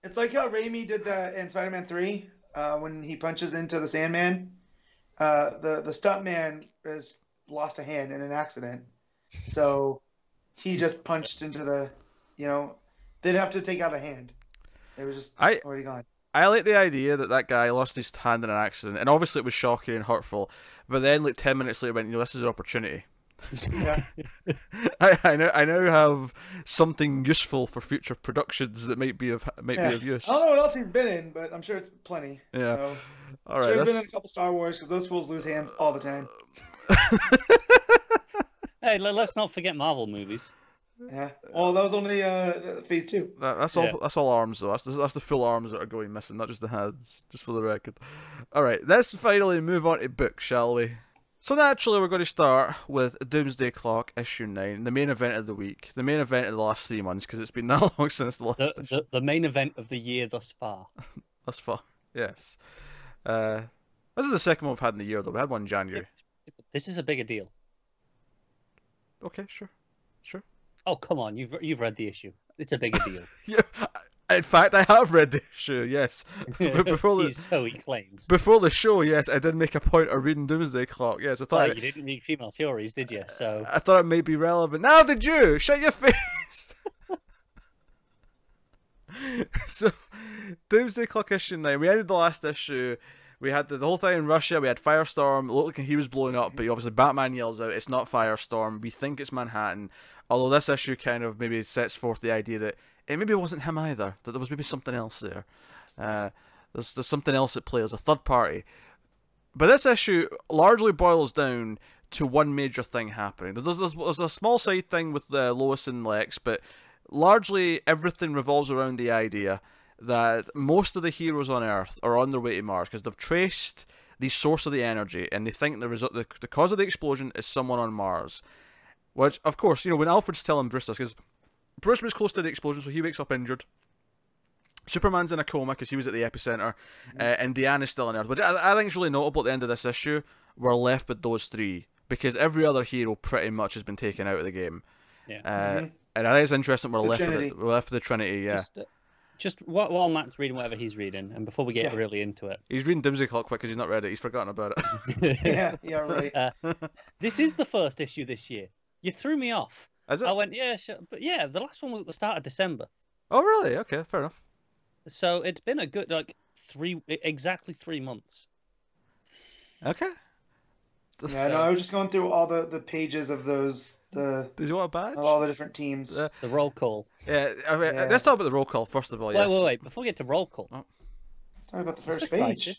It's like how Raimi did that in Spider-Man 3 when he punches into the Sandman. The stuntman has lost a hand in an accident, so he just punched into the, they'd have to take out a hand. It was just already gone. I like the idea that guy lost his hand in an accident, and obviously it was shocking and hurtful, but then like 10 minutes later went, this is an opportunity. Yeah. I now have something useful for future productions that might be of use. I don't know what else he's been in, but I'm sure it's plenty. Yeah. So, all right. He's been in a couple Star Wars because those fools lose hands all the time. Hey, let's not forget Marvel movies. Yeah. Well, that was only phase 2. That's all. That's all arms though. That's the full arms that are going missing, not just the heads. Just for the record. All right. Let's finally move on to books, shall we? So naturally, we're going to start with Doomsday Clock issue 9, the main event of the week, the main event of the last 3 months, because it's been that long since the last issue. The main event of the year thus far. Thus far, yes. This is the second one we've had in the year, though. We had one in January. This is a bigger deal. Okay, sure. Oh, come on, you've read the issue. It's a bigger deal. Yeah, in fact, I have read the issue, yes. So he claims. Before the show, yes, I did make a point of reading Doomsday Clock. Yes, I thought you didn't read Female Furies, did you? So I thought it may be relevant. Now did you? Shut your face. So, Doomsday Clock issue 9. We ended the last issue. We had the whole thing in Russia. We had Firestorm. It looked like he was blowing up, but obviously Batman yells out, "It's not Firestorm. We think it's Manhattan." Although this issue kind of maybe sets forth the idea that it maybe wasn't him either. That there was maybe something else there. There's something else at play. There's a third party. But this issue largely boils down to one major thing happening. There's a small side thing with Lois and Lex, but largely everything revolves around the idea that most of the heroes on Earth are on their way to Mars because they've traced the source of the energy and they think the cause of the explosion is someone on Mars. Which, of course, when Alfred's telling Bruce this, because Bruce was close to the explosion, so he wakes up injured. Superman's in a coma because he was at the epicenter, and Diana's still in there. But I think it's really notable at the end of this issue, we're left with those three, because every other hero pretty much has been taken out of the game. Yeah. And I think it's interesting we're left with the Trinity, yeah. Just while Matt's reading whatever he's reading, and before we get really into it. He's reading Doomsday Clock quick because he's not read it. He's forgotten about it. Yeah, right. This is the first issue this year. You threw me off. Is it? I went, yeah, sure. But yeah, the last one was at the start of December. Oh, really? Okay, fair enough. So it's been a good, exactly 3 months. Okay. Yeah, no, I was just going through all the pages of those. Did you want a badge? Of all the different teams. The roll call. Yeah, let's talk about the roll call first of all. Yes. Wait. Before we get to roll call. Sorry about the first page.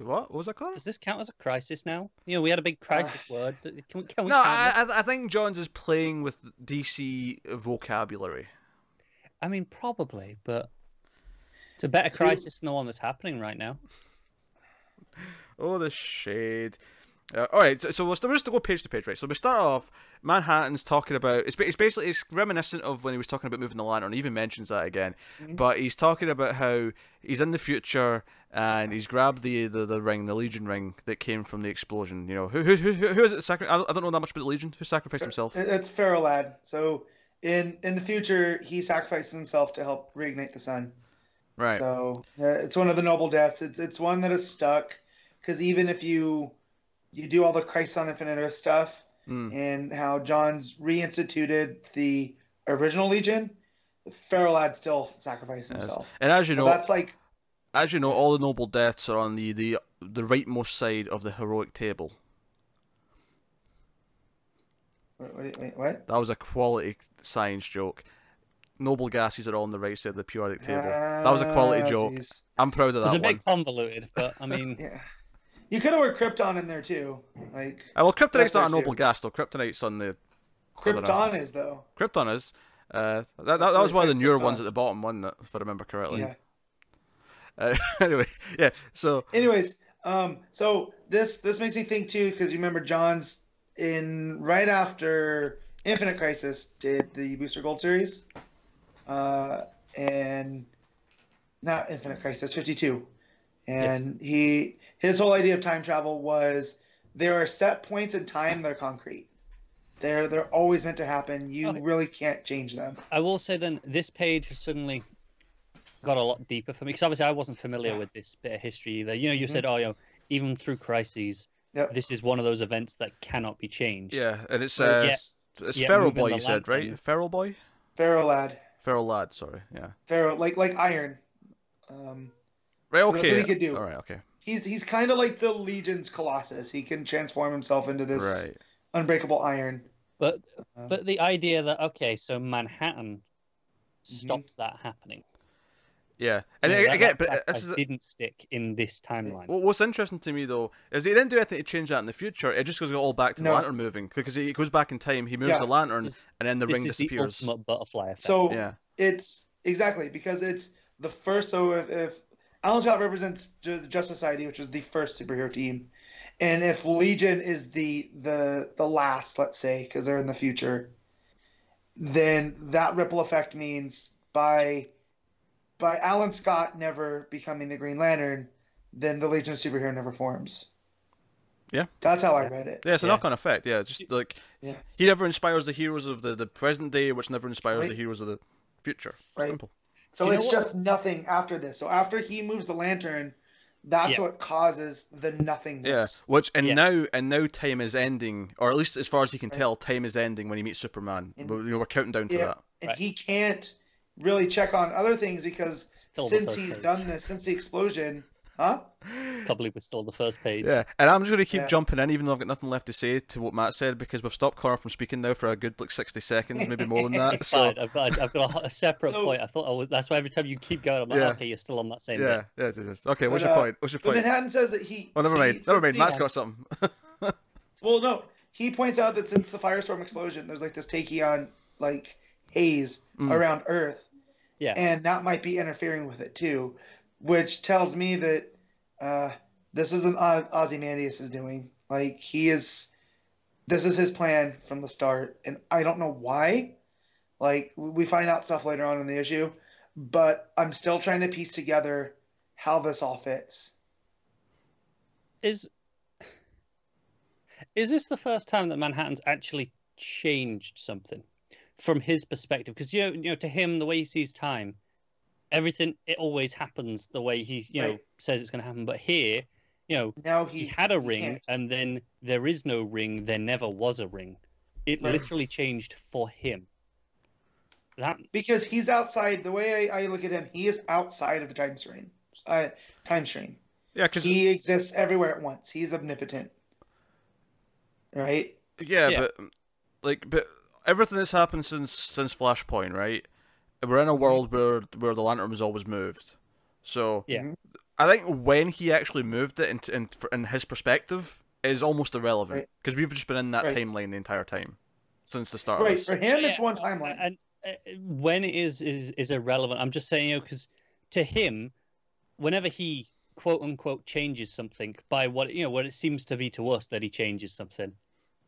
What was that called? Does this count as a crisis now? You know, we had a big crisis word. Can we no, count this? I think Johns is playing with DC vocabulary. I mean, probably, but it's a better crisis than the one that's happening right now. Oh, the shade. All right, so we'll just go page to page, right? So we start off. Manhattan's talking about it's reminiscent of when he was talking about moving the lantern. He even mentions that again, but he's talking about how he's in the future and he's grabbed the ring, the Legion ring that came from the explosion. You know, who is it? I don't know that much about the Legion. Who sacrificed himself? It's Ferrolad. So in the future, he sacrifices himself to help reignite the sun. Right. So it's one of the noble deaths. It's one that is stuck because even if you do all the Christ on Infinite Earth stuff and how John's reinstituted the original Legion, Ferrolad still sacrificed himself. And as you know, that's like, as you know, all the noble deaths are on the rightmost side of the heroic table. Wait, what? That was a quality science joke. Noble gases are all on the right side of the periodic table. That was a quality joke. Geez. I'm proud of that one. It was a bit convoluted, but I mean... Yeah. You could have worked Krypton in there too. Like. Well, Kryptonite's not a noble gas though. Kryptonite's on the. Krypton is though. Krypton is. That was one of the newer ones at the bottom, wasn't it? If I remember correctly. Yeah. Anyway, yeah. So. Anyways, so this makes me think too, because you remember John's right after Infinite Crisis did the Booster Gold series, and not Infinite Crisis 52. And his whole idea of time travel was there are set points in time that are concrete. They're always meant to happen. You really can't change them. I will say then, this page has suddenly got a lot deeper for me, because obviously I wasn't familiar with this bit of history either. You know, you said, even through crises, this is one of those events that cannot be changed. Yeah, and it's Feral Boy, you said, right? Feral Boy? Feral Lad. Feral Lad, sorry, yeah. Feral, like Iron. Right, okay. That's what he could do. All right, okay. He's kind of like the Legion's Colossus. He can transform himself into this unbreakable iron. But the idea that, so Manhattan stopped that happening. Yeah, and again, but this didn't stick in this timeline. What's interesting to me though is he didn't do anything to change that in the future. It just goes all back to the lantern moving, because he goes back in time. He moves the lantern, and then the ring disappears. The ultimate butterfly effect. So it's exactly because it's the first. So if Alan Scott represents the Justice Society, which was the first superhero team, and if Legion is the last, let's say, because they're in the future, then that ripple effect means by Alan Scott never becoming the Green Lantern, then the Legion of Superhero never forms. Yeah. That's how I read it. Yeah, it's a knock-on effect. Yeah, it's just like he never inspires the heroes of the present day, which never inspires the heroes of the future. Simple. So it's just nothing after this. So after he moves the lantern, that's what causes the nothingness. Yeah, which now time is ending, or at least as far as he can tell, time is ending when he meets Superman. We're counting down to that. And he can't really check on other things because since he's done this, since the explosion, I can't believe we're still the first page. Yeah, and I'm just going to keep jumping in, even though I've got nothing left to say to what Matt said, because we've stopped Connor from speaking now for a good 60 seconds, maybe more than that. Fine. I've got a separate point. I thought that's why every time you keep going, I'm like, okay, you're still on that same bit. Yeah, it is. Okay, what's your point? What's your point? Manhattan says that he. Oh, never mind. Matt's got something. Well, no, he points out that since the firestorm explosion, there's like this tachyon like haze around Earth. Yeah. And that might be interfering with it too, which tells me that this isn't Ozymandias is doing. Like this is his plan from the start, and I don't know why. Like we find out stuff later on in the issue, but I'm still trying to piece together how this all fits. Is this the first time that Manhattan's actually changed something from his perspective? Because you know, to him, the way he sees time, everything, it always happens the way he says it's going to happen. But here, now he had a ring, and then there is no ring. There never was a ring. It literally changed for him. Because he's outside. The way I look at him, he is outside of the time stream. Yeah, because he exists everywhere at once. He's omnipotent. Right? Yeah, but everything that's happened since Flashpoint, right? We're in a world where the lantern was always moved. So I think when he actually moved it in his perspective is almost irrelevant because we've just been in that timeline the entire time since the start. Right, of this. for him, it's one timeline. And when it is irrelevant. I'm just saying, because to him, whenever he quote unquote changes something by what it seems to be to us that he changes something.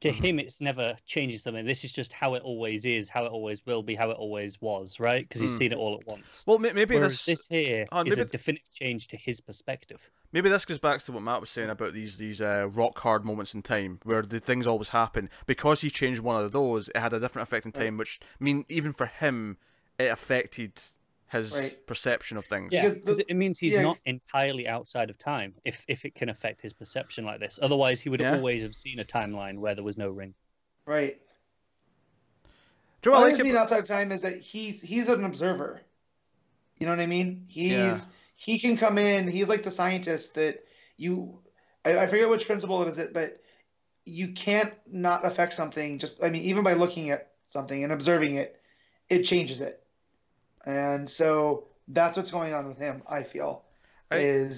To him, it's never changes something. This is just how it always is, how it always will be, how it always was, right? Because he's seen it all at once. Well, maybe this here is a definitive change to his perspective. Maybe this goes back to what Matt was saying about these rock hard moments in time where the things always happen. Because he changed one of those, it had a different effect in time, which even for him, it affected his perception of things. Yeah, because it means he's not entirely outside of time if it can affect his perception like this. Otherwise, he would always have seen a timeline where there was no ring. Right. What I mean outside of time is that he's an observer. You know what I mean? He can come in. He's like the scientist that I forget which principle it is, but you can't not affect something. Even by looking at something and observing it, it changes it. And so that's what's going on with him, I feel. Do you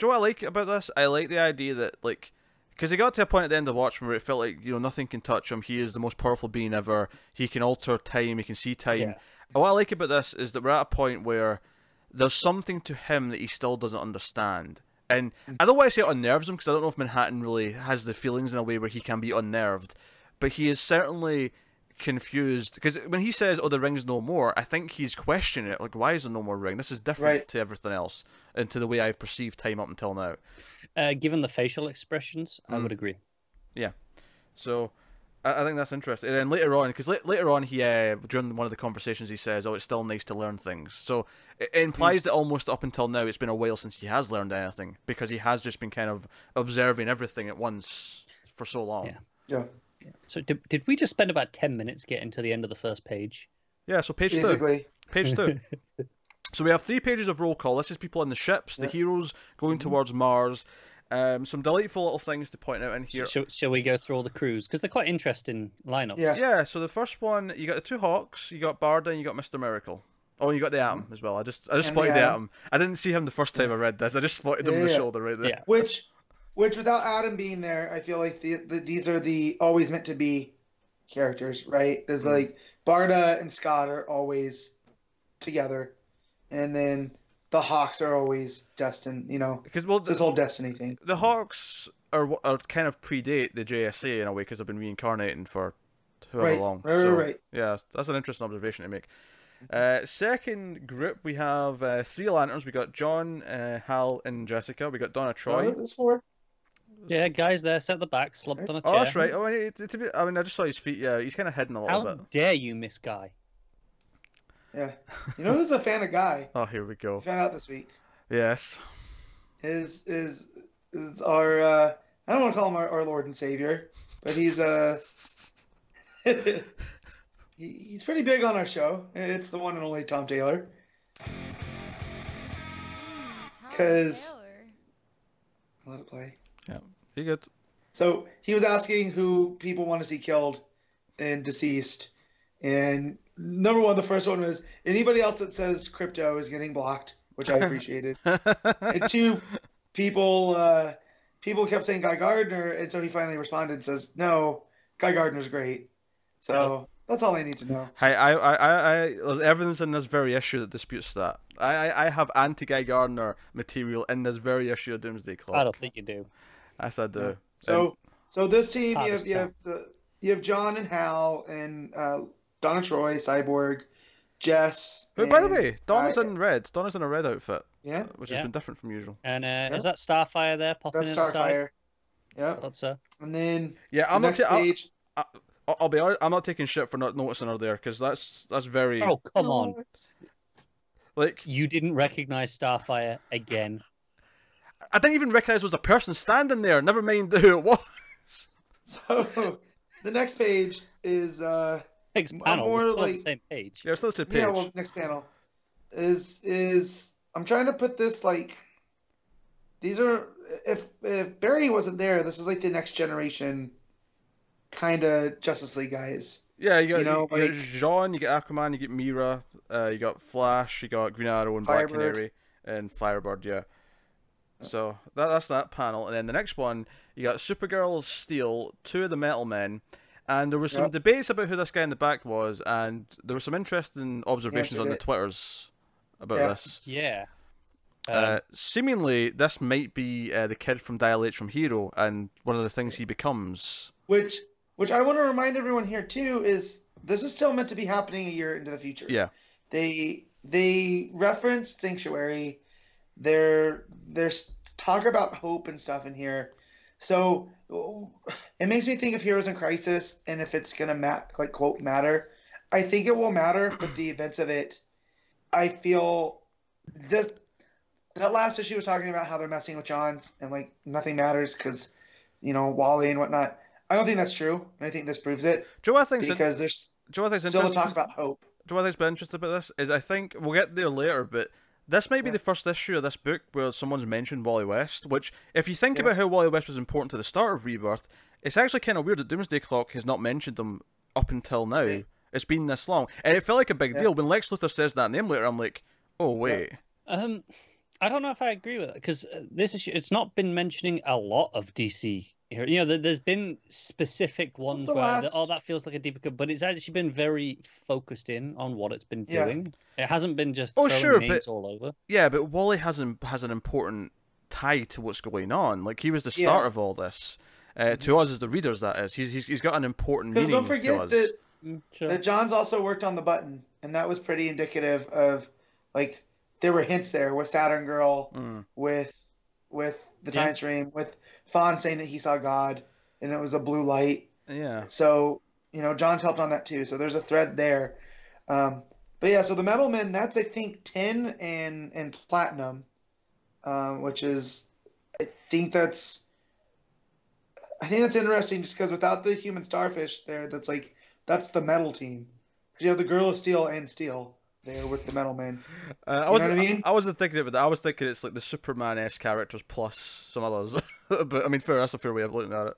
know what I like about this? I like the idea that, like, because he got to a point at the end of Watchmen where it felt like, nothing can touch him. He is the most powerful being ever. He can alter time. He can see time. Yeah. What I like about this is that we're at a point where there's something to him that he still doesn't understand. And I don't want to say it unnerves him, because I don't know if Manhattan really has the feelings in a way where he can be unnerved. But he is certainly confused, because when he says, "Oh, the ring's no more," I think he's questioning it, like, why is there no more ring? This is different to everything else and to the way I've perceived time up until now. Given the facial expressions, I would agree. Yeah, so I think that's interesting. And then later on, because later on he during one of the conversations he says, "Oh, it's still nice to learn things," so it implies that almost up until now it's been a while since he has learned anything, because he has just been kind of observing everything at once for so long. Yeah. So did we just spend about 10 minutes getting to the end of the first page? Yeah, so page 2. Page 2. So we have 3 pages of roll call. This is people on the ships, the heroes going towards Mars. Some delightful little things to point out in here. Shall we go through all the crews? Because they're quite interesting lineups. Yeah, so the first one, you got the 2 Hawks, you got Barda, and you got Mr. Miracle. Oh, and you got the Atom as well. I just spotted the Atom. I didn't see him the first time I read this. I just spotted him on the shoulder right there. Yeah. Which without Adam being there, I feel like these are the always meant to be characters, right? There's like Barda and Scott are always together, and then the Hawks are always destined. Because this whole destiny thing. The Hawks are kind of predate the JSA in a way, because they've been reincarnating for however long. Right. Yeah, that's an interesting observation to make. Second group, we have 3 Lanterns. We got John, Hal, and Jessica. We got Donna Troy. There's 4. Yeah, guys there, set the back, slumped on a chair. Oh, that's right. Oh, I just saw his feet. Yeah, he's kind of hidden a little bit. How dare you miss Guy? Yeah. You know who's a fan of Guy? Oh, here we go. Found out this week. Yes. Is our I don't want to call him our Lord and Savior, but he's he's pretty big on our show. It's the one and only Tom Taylor. Because I'll let it play. Yeah, you good. So he was asking who people want to see killed and deceased, and number 1, the first one was anybody else that says crypto is getting blocked, which I appreciated. And 2, people kept saying Guy Gardner, and so he finally responded and says, "No, Guy Gardner's great." So that's all I need to know. There's evidence in this very issue that disputes that. I have anti-Guy Gardner material in this very issue of Doomsday Clock. I don't think you do. Yes, I do. So this team, you have John and Hal and Donna Troy, Cyborg, Jess. Who, by the way, Donna's in red. Donna's in a red outfit. Yeah. Which has been different from usual. And is that Starfire there popping in the side? Yeah. Thought so. And then I'm next page. I'll be honest, I'm not taking shit for not noticing her there, because that's very. Oh, come on! Like, you didn't recognize Starfire again. I didn't even recognize there was a person standing there. Never mind who it was. So the next page is next panel. We're still on the same page. Yeah, it's still the same page. Yeah, well, next panel is I'm trying to put this like these are if Barry wasn't there, this is like the next generation kind of Justice League guys. Yeah, you got Jean, you got Aquaman, you get Mira, you got Flash, you got Green Arrow and Black Canary and Firebird. Yeah. So that's that panel, and then the next one you got Supergirl, Steel, two of the Metal Men, and there was some debates about who this guy in the back was, and there were some interesting observations on the Twitters about this. Yeah. Seemingly, this might be the kid from Dial H from Hero, and one of the things he becomes. Which I want to remind everyone here too is this is still meant to be happening a year into the future. Yeah. They reference Sanctuary. There's talk about hope and stuff in here, so it makes me think of Heroes in Crisis and if it's gonna quote matter. I think it will matter, but the events of it, I feel that last issue was talking about how they're messing with Johns and like nothing matters because Wally and whatnot. I don't think that's true, and I think this proves it. Do you know what I think? Because there's still talk about hope. Do you know what I think's been interesting about this? Is I think we'll get there later, but this might be the first issue of this book where someone's mentioned Wally West, which, if you think about how Wally West was important to the start of Rebirth, it's actually kind of weird that Doomsday Clock has not mentioned him up until now. Right. It's been this long. And it felt like a big deal. When Lex Luthor says that name later, I'm like, oh, wait. I don't know if I agree with it, because this issue, it's not been mentioning a lot of DC here. There's been specific ones where, that feels like a deeper cut, but it's actually been very focused in on what it's been doing. It hasn't been just throwing names all over. Yeah, but Wally has an important tie to what's going on. Like, he was the start of all this. To us as the readers, that is. He's got an important meaning to us. Because don't forget that Johns also worked on the button, and that was pretty indicative of, like, there were hints there with Saturn Girl, with the Time Stream, with Fawn saying that he saw God, and it was a blue light. Yeah. So, Johns helped on that too. So there's a thread there. But yeah, so the Metal Men, that's I think 10 and Platinum, which is I think that's interesting just because without the human starfish there, that's the Metal team. Because you have the Girl of Steel and Steel there with the Metal Men. I wasn't thinking of it. I was thinking it's like the Superman-esque characters plus some others. But I mean, that's a fair way of looking at it.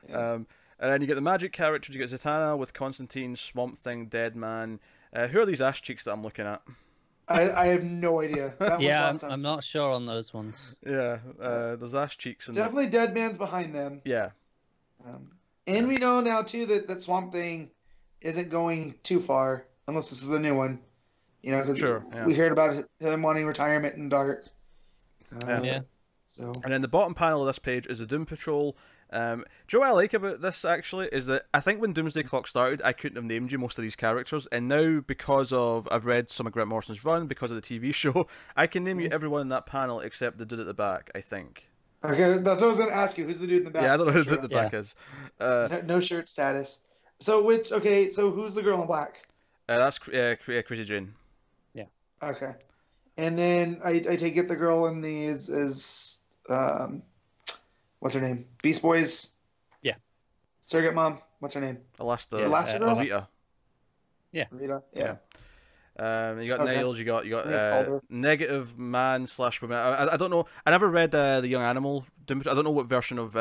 Yeah. And then you get the magic characters. You get Zatanna with Constantine, Swamp Thing, Deadman. Who are these ass cheeks that I'm looking at? I have no idea. I'm not sure on those ones. Yeah, there's ass cheeks. Definitely Deadman's behind them. Yeah. And we know now too that Swamp Thing isn't going too far unless this is a new one. Because we heard about him wanting retirement in Dark. So. And then the bottom panel of this page is the Doom Patrol. Do you know what I like about this, actually, is that I think when Doomsday Clock started, I couldn't have named you most of these characters, and now, because I've read some of Grant Morrison's run, because of the TV show, I can name you everyone in that panel except the dude at the back, I think. Okay, that's what I was going to ask you. Who's the dude in the back? Yeah, I don't know who the dude at the back is. No shirt status. So who's the girl in black? That's Crazy Jane. Yeah. Okay. And then I take it the girl in the is what's her name? Beast Boys? Yeah. Surrogate mom? What's her name? Rita. Yeah. Rita? Yeah. You got Nails, you got Negative Man / woman. I don't know. I never read the Young Animal. I don't know what version of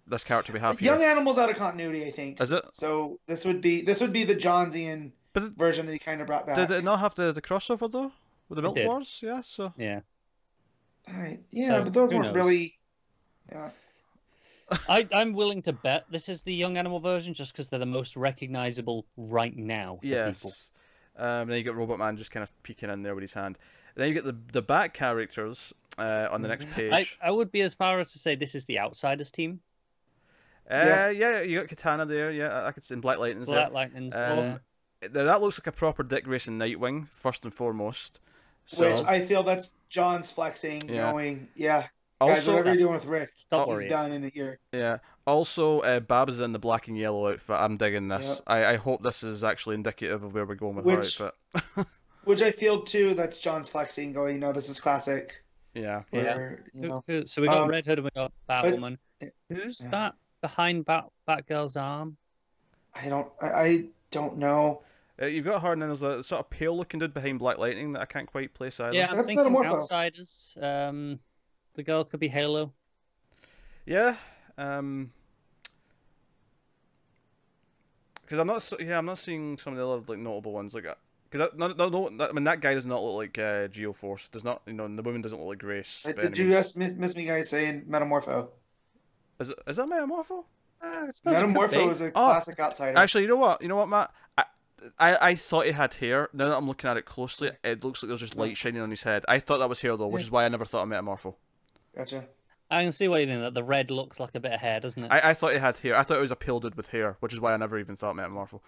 this character we have here. Young Animal's out of continuity, I think. Is it? So this would be the Johnsian version that he kind of brought back. Did it not have the crossover though with the Milk Wars? Yeah. So. Yeah. Yeah, so, but those weren't really. Yeah. I'm willing to bet this is the Young Animal version just because they're the most recognizable right now to people. Then you get Robot Man just kind of peeking in there with his hand. Then you get the back characters on the next page. I would be as far as to say this is the Outsiders team. Yeah, you got Katana there. Yeah, I could see Black Lightning's there. Lightning's that looks like a proper Dick Grayson Nightwing, first and foremost. So, which I feel that's John's flexing, knowing, guys, also, whatever you're doing with Rick, he's done in a year. Yeah. Also, Babs is in the black and yellow outfit. I'm digging this. Yep. I hope this is actually indicative of where we're going with her outfit. Which I feel, too, that's John's flexing, going, this is classic. Yeah. So we got Red Hood and we got Batwoman. Who's that behind Batgirl's arm? I don't know. You've got her, and then there's a sort of pale-looking dude behind Black Lightning that I can't quite place either. Yeah, I'm thinking Outsiders. The girl could be Halo. Yeah. Because I'm not seeing some of the other notable ones. Like Because I mean that guy does not look like Geoforce. Does not, the woman doesn't look like Grace. Did you just miss me guys saying Metamorpho? Is that Metamorpho? Metamorpho is a classic outsider. Actually, you know what, Matt? I thought he had hair. Now that I'm looking at it closely, it looks like there's just light shining on his head. I thought that was hair though, which is why I never thought of Metamorpho. Gotcha. I can see why you think that. The red looks like a bit of hair, doesn't it? I thought he had hair. I thought it was a pale dude with hair, which is why I never even thought Metamorpho.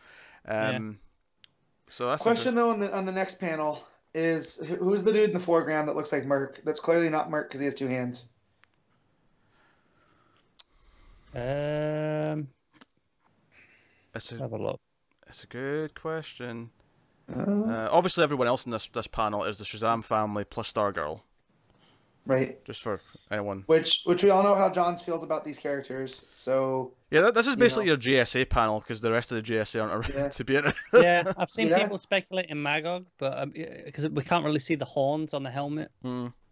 So that's question though on the next panel is who's the dude in the foreground that looks like Merc? That's clearly not Merc because he has two hands. Have a look. It's a good question. Obviously, everyone else in this panel is the Shazam family plus Stargirl. Right. Just for anyone. Which we all know how Johns feels about these characters. So yeah, this is basically your GSA panel because the rest of the GSA aren't around to be in it. Yeah, I've seen people speculate in Magog, but because we can't really see the horns on the helmet.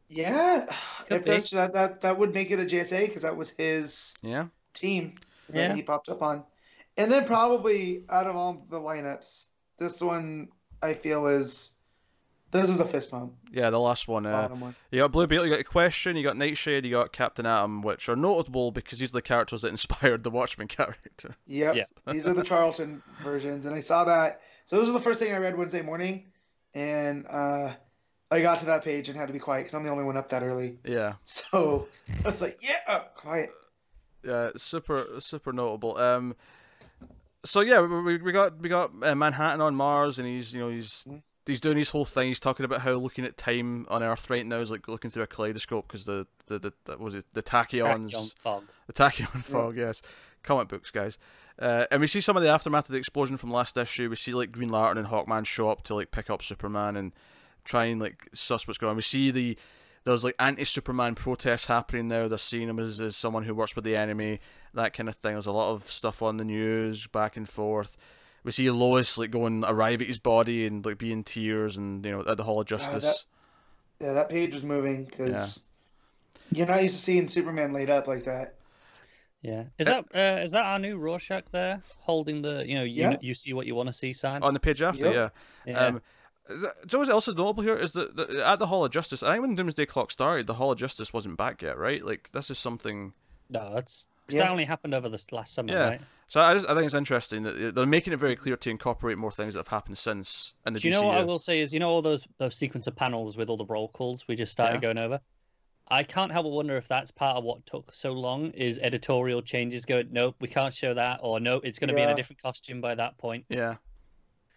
Yeah, if that would make it a GSA because that was his team that he popped up on. And then probably out of all the lineups, this one I feel is a fist pump. Yeah, the last one. One. You got Blue Beetle, you got Question, you got Nightshade, you got Captain Atom, which are notable because these are the characters that inspired the Watchmen character. Yep. Yeah. These are the Charlton versions, and I saw that. So those are the first thing I read Wednesday morning, and I got to that page and had to be quiet because I'm the only one up that early. Yeah. So I was like, quiet. Yeah, super notable. So yeah, we got Manhattan on Mars, and he's doing his whole thing. He's talking about how looking at time on Earth right now is like looking through a kaleidoscope because the tachyons, the tachyon fog. Yes, comic books, guys. And we see some of the aftermath of the explosion from last issue. We see like Green Lantern and Hawkman show up to like pick up Superman and try and like suss what's going on. We see there's like anti-Superman protests happening now. They're seeing him as someone who works with the enemy, that kind of thing. There's a lot of stuff on the news, back and forth. We see Lois like arrive at his body and like be in tears, and at the Hall of Justice. That page was moving because you're not used to seeing Superman laid up like that. Yeah, is that our new Rorschach there holding the you see what you want to see sign on the page after? Yeah. So what's also notable here is that at the Hall of Justice, I think when Doomsday Clock started, the Hall of Justice wasn't back yet, right? Like this is something. No, that only happened over this last summer, right? So I think it's interesting that they're making it very clear to incorporate more things that have happened since. In the Do you know what I will say is, all those sequence of panels with all the roll calls we just started going over? I can't help but wonder if that's part of what took so long is editorial changes going, nope, we can't show that, or no, it's going to be in a different costume by that point. Yeah,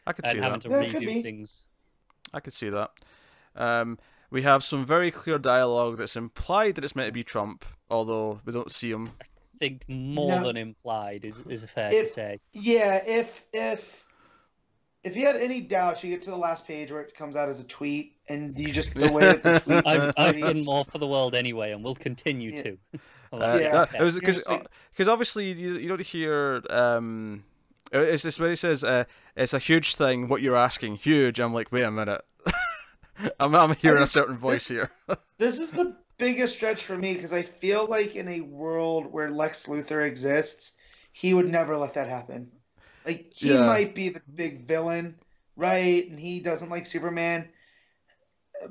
I could see that. And having to redo things. I could see that. We have some very clear dialogue that's implied that it's meant to be Trump, although we don't see him. I think more than implied is fair to say. Yeah, if you had any doubts, you get to the last page where it comes out as a tweet, and you just the way that the tweet. I've done more for the world anyway, and will continue to. Because obviously you don't hear. It's this where he says, "It's a huge thing. What you're asking, huge." I'm like, wait a minute. I'm hearing a certain voice here. This is the biggest stretch for me because I feel like in a world where Lex Luthor exists, he would never let that happen. Like he might be the big villain, right? And he doesn't like Superman,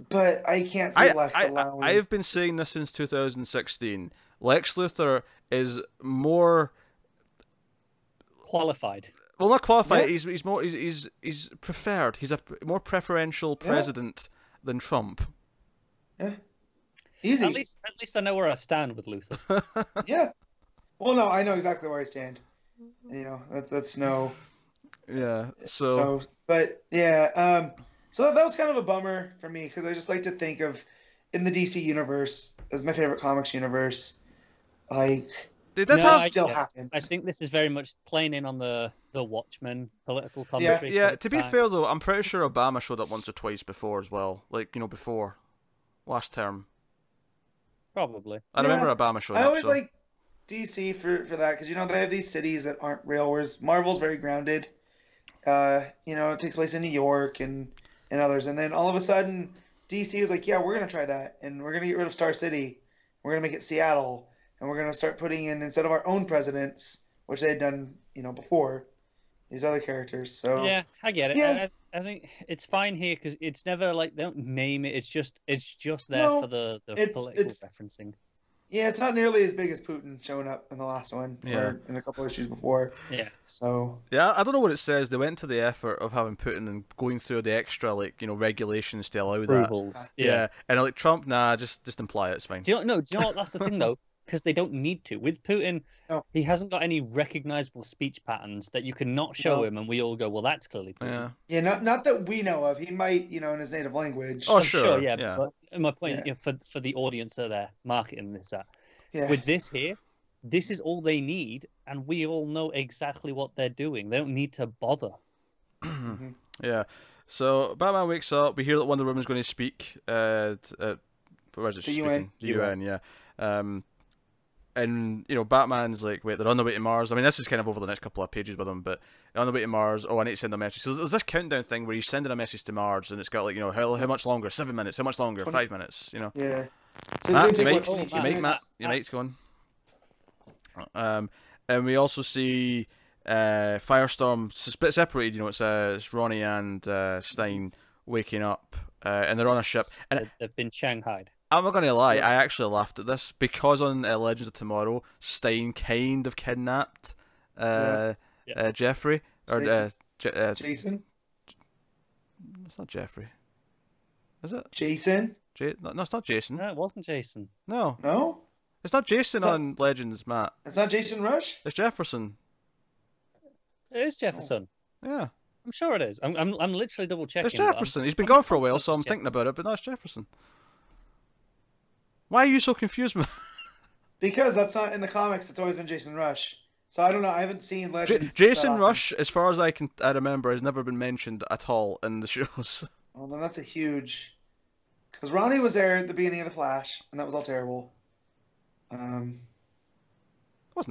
but I can't see Lex allowing. I have been saying this since 2016. Lex Luthor is more qualified. Well, not qualified. Yeah. He's preferred. He's a more preferential president than Trump. Yeah. Easy. At least I know where I stand with Luthor. Yeah. Well, no, I know exactly where I stand. That's no. Yeah. So that was kind of a bummer for me because I just like to think of in the DC universe as my favorite comics universe, like. Still happens. I think this is very much playing in on the Watchmen political commentary. Yeah. To be fair though, I'm pretty sure Obama showed up once or twice before as well. Like before last term. Probably. I remember Obama showed up. I always like DC for that because they have these cities that aren't real, whereas Marvel's very grounded. It takes place in New York and others, and then all of a sudden DC was like, yeah, we're gonna try that, and we're gonna get rid of Star City, we're gonna make it Seattle. And we're going to start putting in, instead of our own presidents, which they had done, before, these other characters. So yeah, I get it. Yeah. I think it's fine here because it's never like they don't name it. It's just there No, for the political it's referencing. yeah, it's not nearly as big as Putin showing up in the last one, or in a couple issues before. Yeah. So yeah, I don't know what it says. They went to the effort of having Putin and going through the extra regulations to allow Approvals. that. Yeah. And like Trump, nah, just imply it, it's fine. Do you know what? That's the thing though, because they don't need to. With Putin, he hasn't got any recognizable speech patterns that you can not show him, and we all go, "Well, that's clearly Putin." Yeah. Not that we know of. He might, in his native language. Oh, I'm sure. Yeah. But my point is, for the audience that they're marketing this at, with this here, this is all they need, and we all know exactly what they're doing. They don't need to bother. Yeah. So Batman wakes up. We hear that Wonder Woman's going to speak. Where is it? The UN. The UN. Yeah. And Batman's like, wait, they're on the way to Mars. I mean, this is kind of over the next couple of pages with them, but they're on the way to Mars. Oh, I need to send a message. So there's this countdown thing where he's sending a message to Mars, and it's got like, how much longer? 7 minutes. How much longer? 5 minutes. Yeah. So Matt, your mic's gone. And we also see Firestorm separated. It's Ronnie and Stein waking up, and they're on a ship. And They've been shanghaied. I'm not gonna lie, I actually laughed at this because on Legends of Tomorrow, Stein kind of kidnapped Jeffrey or Jason. It's not Jeffrey, is it? Jason. No, it's not Jason. No, it wasn't Jason. No. It's not Jason on Legends, Matt. It's not Jason Rush. It's Jefferson. It is Jefferson. Yeah. I'm sure it is. I'm literally double checking. It's Jefferson. He's been gone for a while, so I'm thinking about it, but that's Jefferson. Why are you so confused, man? Because that's not in the comics. It's always been Jason Rush. So I don't know. I haven't seen Legends. Jason Rush, as far as I remember, has never been mentioned at all in the shows. Well, then that's a huge. Because Ronnie was there at the beginning of the Flash, and that was all terrible. Wasn't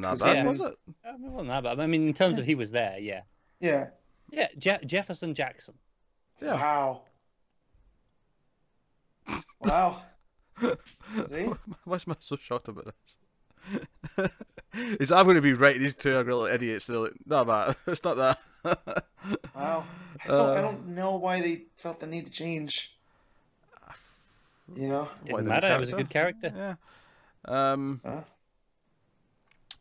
that bad, was it? It wasn't that bad. I mean, in terms of he was there, yeah. Yeah. Yeah, Jefferson Jackson. Yeah. Wow. Wow. See? Why am I so shocked about this? I'm going to be right. These two are little idiots. They're like, no, Matt, it's not that. Wow. I don't know why they felt the need to change. Didn't matter. It was a good character. Yeah.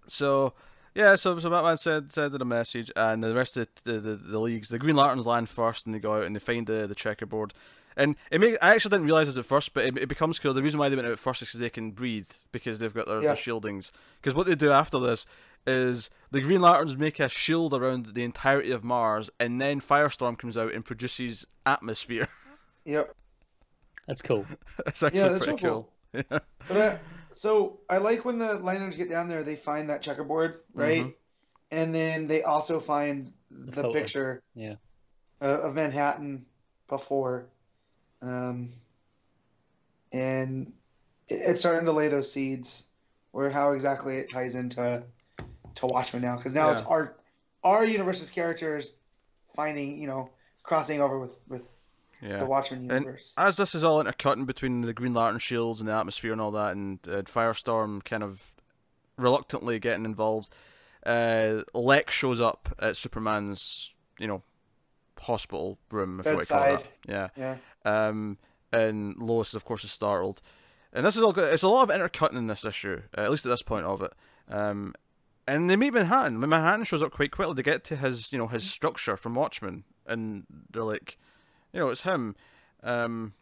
So Batman sent a message, and the rest of the leagues, the Green Lanterns land first, and they go out and they find the checkerboard. And I actually didn't realize this at first, but it becomes cool. The reason why they went out first is because they can breathe, because they've got their shieldings. Because what they do after this is the Green Lanterns make a shield around the entirety of Mars, and then Firestorm comes out and produces atmosphere. Yep. That's cool. It's actually pretty cool. Yeah. But so I like when the Lanterns get down there, they find that checkerboard, right? Mm-hmm. And then they also find the picture of Manhattan before. And it's starting to lay those seeds where how exactly it ties into Watchmen now, because now it's our universe's characters finding, crossing over with the Watchmen universe. And as this is all intercutting between the Green Lantern shields and the atmosphere and all that, and Firestorm kind of reluctantly getting involved, Lex shows up at Superman's, hospital room, if you want to call it that. Yeah. And Lois, of course, is startled. And this is all good. It's a lot of intercutting in this issue, at least at this point of it. And they meet Manhattan. Manhattan shows up quite quickly to get to his, his structure from Watchmen, and they're like, it's him. And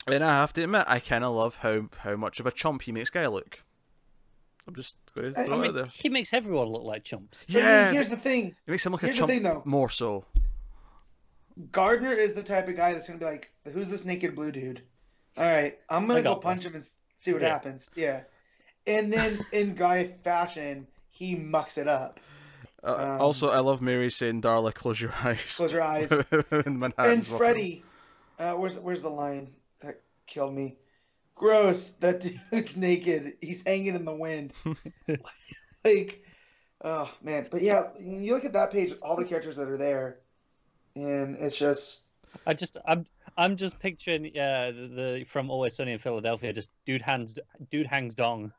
I have to admit, I kind of love how much of a chump he makes Guy look. I'm just going to throw it there. He makes everyone look like chumps. Yeah. Here's the thing. He makes him look a chump more so. Gardner is the type of guy that's going to be like, who's this naked blue dude? All right, I'm going to go punch him and see what happens. Yeah. And then in Guy fashion, he mucks it up. Also, I love Mary saying, Darla, close your eyes. Close your eyes. And Freddy, where's the line that killed me? Gross, that dude's naked. He's hanging in the wind. Oh, man. But yeah, you look at that page, all the characters that are there, and it's just... I'm just picturing the from Always Sunny in Philadelphia, just dude hangs dong.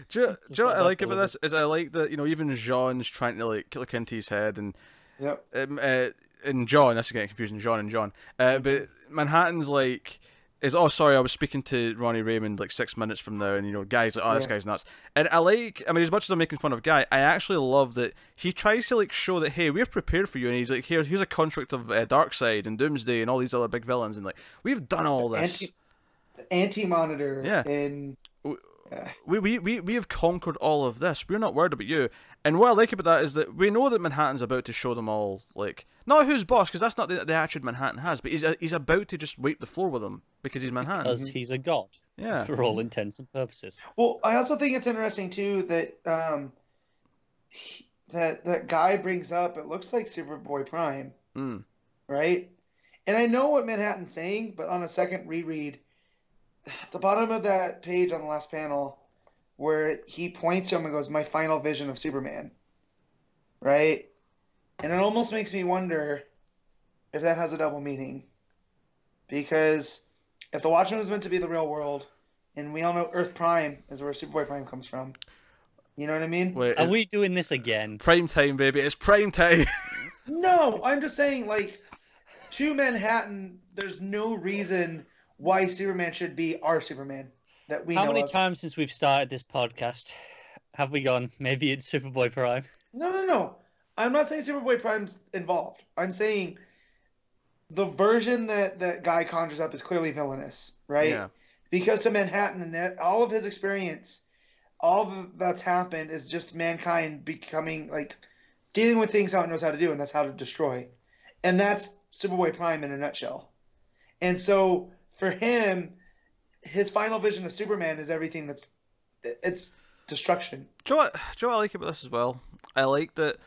Do you know what I like about this? Is I like that, you know, even Jean's trying to like look into his head, and and John, that's getting confusing, Jean and John. But Manhattan's like, oh sorry, I was speaking to Ronnie Raymond like 6 minutes from now, and you know, Guy's like, oh, this guy's nuts. And I mean, as much as I'm making fun of Guy, I actually love that he tries to like show that, hey, we're prepared for you, and he's like, here's a construct of Darkseid and Doomsday and all these other big villains, and like, we've done all this. Anti-Monitor. And we have conquered all of this. We're not worried about you. And what I like about that is that we know that Manhattan's about to show them all, like, not who's boss, because that's not the attitude Manhattan has, but he's about to just wipe the floor with them because he's Manhattan. Because he's a god. Yeah. For all intents and purposes. Well, I also think it's interesting too that that Guy brings up, it looks like Superboy Prime, right? And I know what Manhattan's saying, but on a second reread, at the bottom of that page on the last panel, where he points to him and goes, "My final vision of Superman," right? And it almost makes me wonder if that has a double meaning, because if the Watchmen was meant to be the real world, and we all know Earth Prime is where Superboy Prime comes from, you know what I mean? Wait, are we doing this again? Prime time, baby! It's prime time. No, I'm just saying, like, to Manhattan, there's no reason why Superman should be our Superman that we know of. How many times since we've started this podcast have we gone, maybe it's Superboy Prime? No. I'm not saying Superboy Prime's involved. I'm saying the version that Guy conjures up is clearly villainous, right? Yeah. Because to Manhattan and all of his experience, all that's happened is just mankind becoming, like, dealing with things how it knows how to do, and that's how to destroy. And that's Superboy Prime in a nutshell. And so for him, his final vision of Superman is everything it's destruction. Do you know what I like about this as well? I like that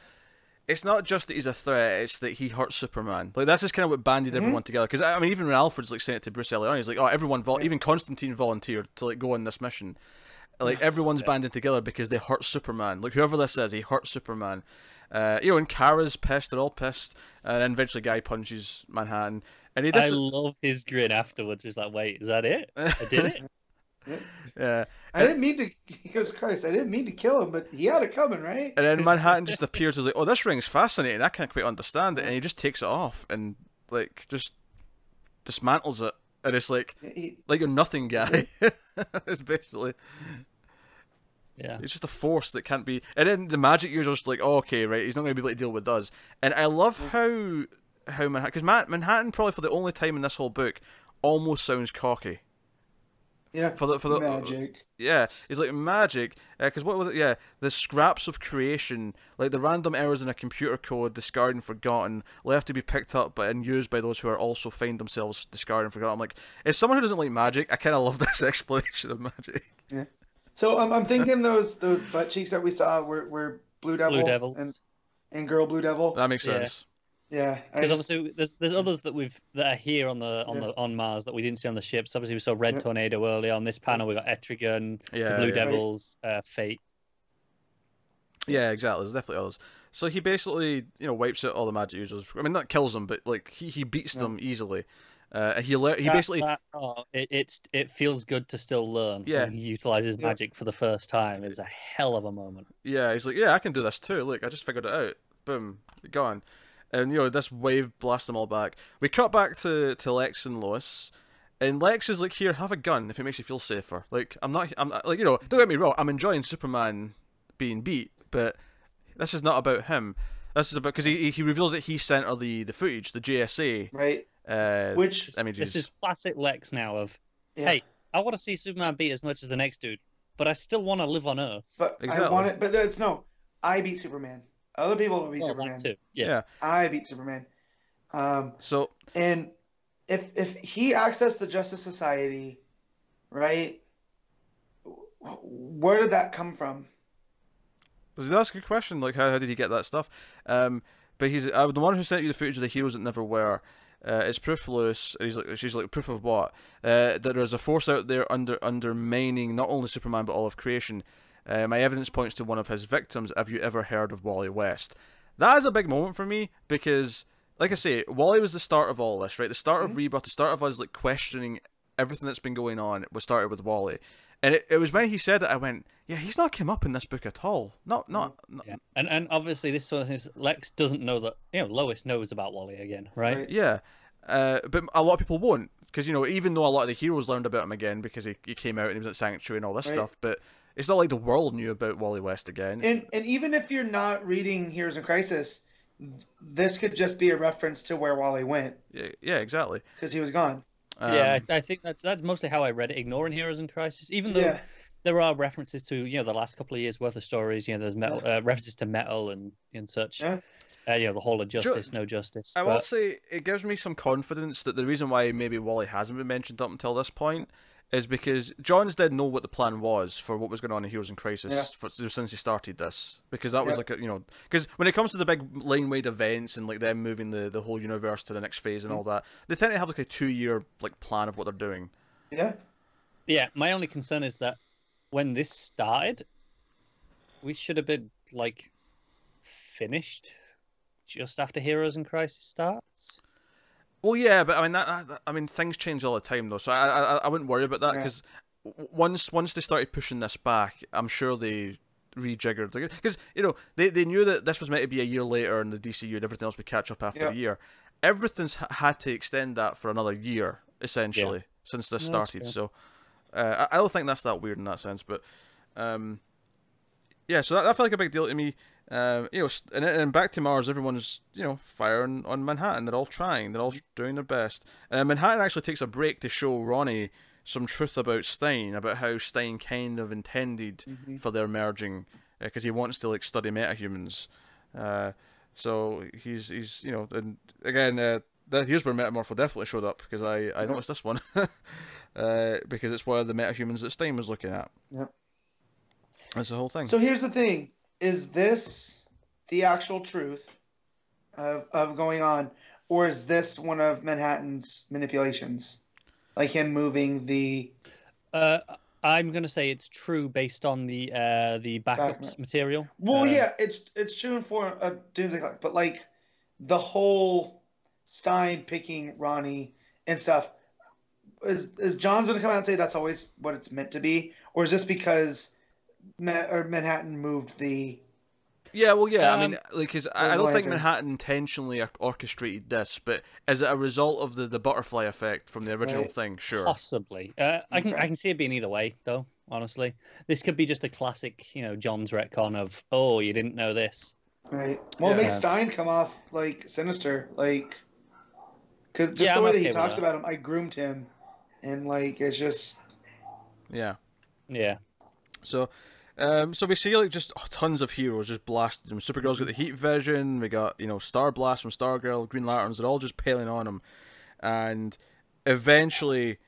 it's not just that he's a threat, it's that he hurts Superman. Like, that's just kind of what banded everyone together. Because, I mean, even when Alfred's like saying it to Bruce earlier on, he's like, oh, everyone, even Constantine volunteered to like go on this mission. Like, everyone's banded together because they hurt Superman. Like, whoever this is, he hurts Superman. You know, and Kara's pissed, they're all pissed. And then eventually Guy punches Manhattan. And he I love his grin afterwards. He's like, wait, is that it? I did it? Yeah. I didn't mean to, because Christ, I didn't mean to kill him, but he had it coming, right? And then Manhattan just appears as like, oh, this ring's fascinating, I can't quite understand it, and he just takes it off and like just dismantles it, and it's like you're nothing, Guy. It's basically, yeah, it's just a force that can't be. And then the magic user's just like, oh, okay, right, he's not going to be able to deal with us. And I love how Manhattan, because Manhattan probably for the only time in this whole book almost sounds cocky. Yeah, for the magic. Yeah, it's like magic. Because what was it? Yeah, the scraps of creation, like the random errors in a computer code, discarded and forgotten, left to be picked up and used by those who are also find themselves discarded and forgotten. I'm like, as someone who doesn't like magic, I kind of love this explanation of magic. Yeah. So I'm thinking those butt cheeks that we saw were Blue Devil and Girl Blue Devil. That makes sense. Yeah, because obviously there's others that are here on Mars that we didn't see on the ships. Obviously we saw Red Tornado early on this panel. We got Etrigan, the Blue Devils, Fate. Yeah, exactly. There's definitely others. So he basically, you know, wipes out all the magic users. I mean, not kills them, but like he beats them easily. He basically. It feels good to still learn. Yeah. When he utilizes magic for the first time. It's a hell of a moment. Yeah, he's like, yeah, I can do this too. Look, I just figured it out. Boom, gone. And, you know, this wave blasts them all back. We cut back to Lex and Lois. And Lex is like, here, have a gun if it makes you feel safer. Like, I'm like, you know, don't get me wrong, I'm enjoying Superman being beat, but this is not about him. This is about, because he reveals that he sent her the footage, the JSA. Right. Which images. This is classic Lex now of, hey, I want to see Superman beat as much as the next dude, but I still want to live on Earth. But exactly. I want it, but it's no, I beat Superman. Other people don't beat Superman. That too. Yeah. I beat Superman. So and if he accessed the Justice Society, right? Where did that come from? That's a good question. Like, how did he get that stuff? But he's the one who sent you the footage of the heroes that never were. It's proof, Lois. She's like, proof of what? That there's a force out there undermining not only Superman but all of creation. My evidence points to one of his victims. Have you ever heard of Wally West? That is a big moment for me because, like I say, Wally was the start of all this, right? The start of Rebirth, the start of us like questioning everything that's been going on was started with Wally. And it was when he said it, I went, yeah, he's not come up in this book at all. Not. Yeah. And obviously this one is Lex doesn't know that, Lois knows about Wally again, right? Yeah. But a lot of people won't, because even though a lot of the heroes learned about him again because he came out and he was at Sanctuary and all this stuff, but it's not like the world knew about Wally West again. And even if you're not reading Heroes in Crisis, this could just be a reference to where Wally went. Yeah, exactly. Because he was gone. I think that's mostly how I read it, ignoring Heroes in Crisis, even though there are references to the last couple of years worth of stories. There's metal references to metal and such. Yeah. The whole of justice, no justice. I will say it gives me some confidence that the reason why maybe Wally hasn't been mentioned up until this point is because Johns did know what the plan was for what was going on in Heroes in Crisis since he started this. Because that was because when it comes to the big line-wide events and like them moving the whole universe to the next phase and all that, they tend to have like a 2-year plan of what they're doing. Yeah. Yeah, my only concern is that when this started, we should have been like finished just after Heroes in Crisis starts. Well, yeah, but I mean, things change all the time, though, so I wouldn't worry about that because once they started pushing this back, I'm sure they rejiggered because they knew that this was meant to be a year later in the DCU and everything else would catch up after a year. Everything's had to extend that for another year essentially since this started. So I don't think that's that weird in that sense, but so that felt like a big deal to me. And back to Mars, everyone's firing on Manhattan. They're all trying. They're all doing their best. Manhattan actually takes a break to show Ronnie some truth about Stein, about how Stein kind of intended for their merging, because he wants to study metahumans. So he's and again here's where Metamorpho definitely showed up, because I noticed this one because it's one of the metahumans that Stein was looking at. Yep. That's the whole thing. So here's the thing. Is this the actual truth of going on, or is this one of Manhattan's manipulations, like him moving the? I'm gonna say it's true based on the backups material. Well, it's true for a Doomsday Clock, but like the whole Stein picking Ronnie and stuff. Is John's gonna come out and say that's always what it's meant to be, or is this because Manhattan moved the? Yeah, well, yeah. I mean, because I don't think Manhattan intentionally orchestrated this, but is it a result of the butterfly effect from the original thing? Sure, possibly. I can see it being either way, though. Honestly, this could be just a classic, John's retcon of, oh, you didn't know this. Right. Well, it makes Stein come off like sinister, like because just the way that he talks about him, I groomed him, and like it's just. Yeah. So we see just tons of heroes just blasted him. Supergirl's got the heat vision. We got Star Blast from Stargirl, Green Lanterns. They're all just piling on him, and eventually,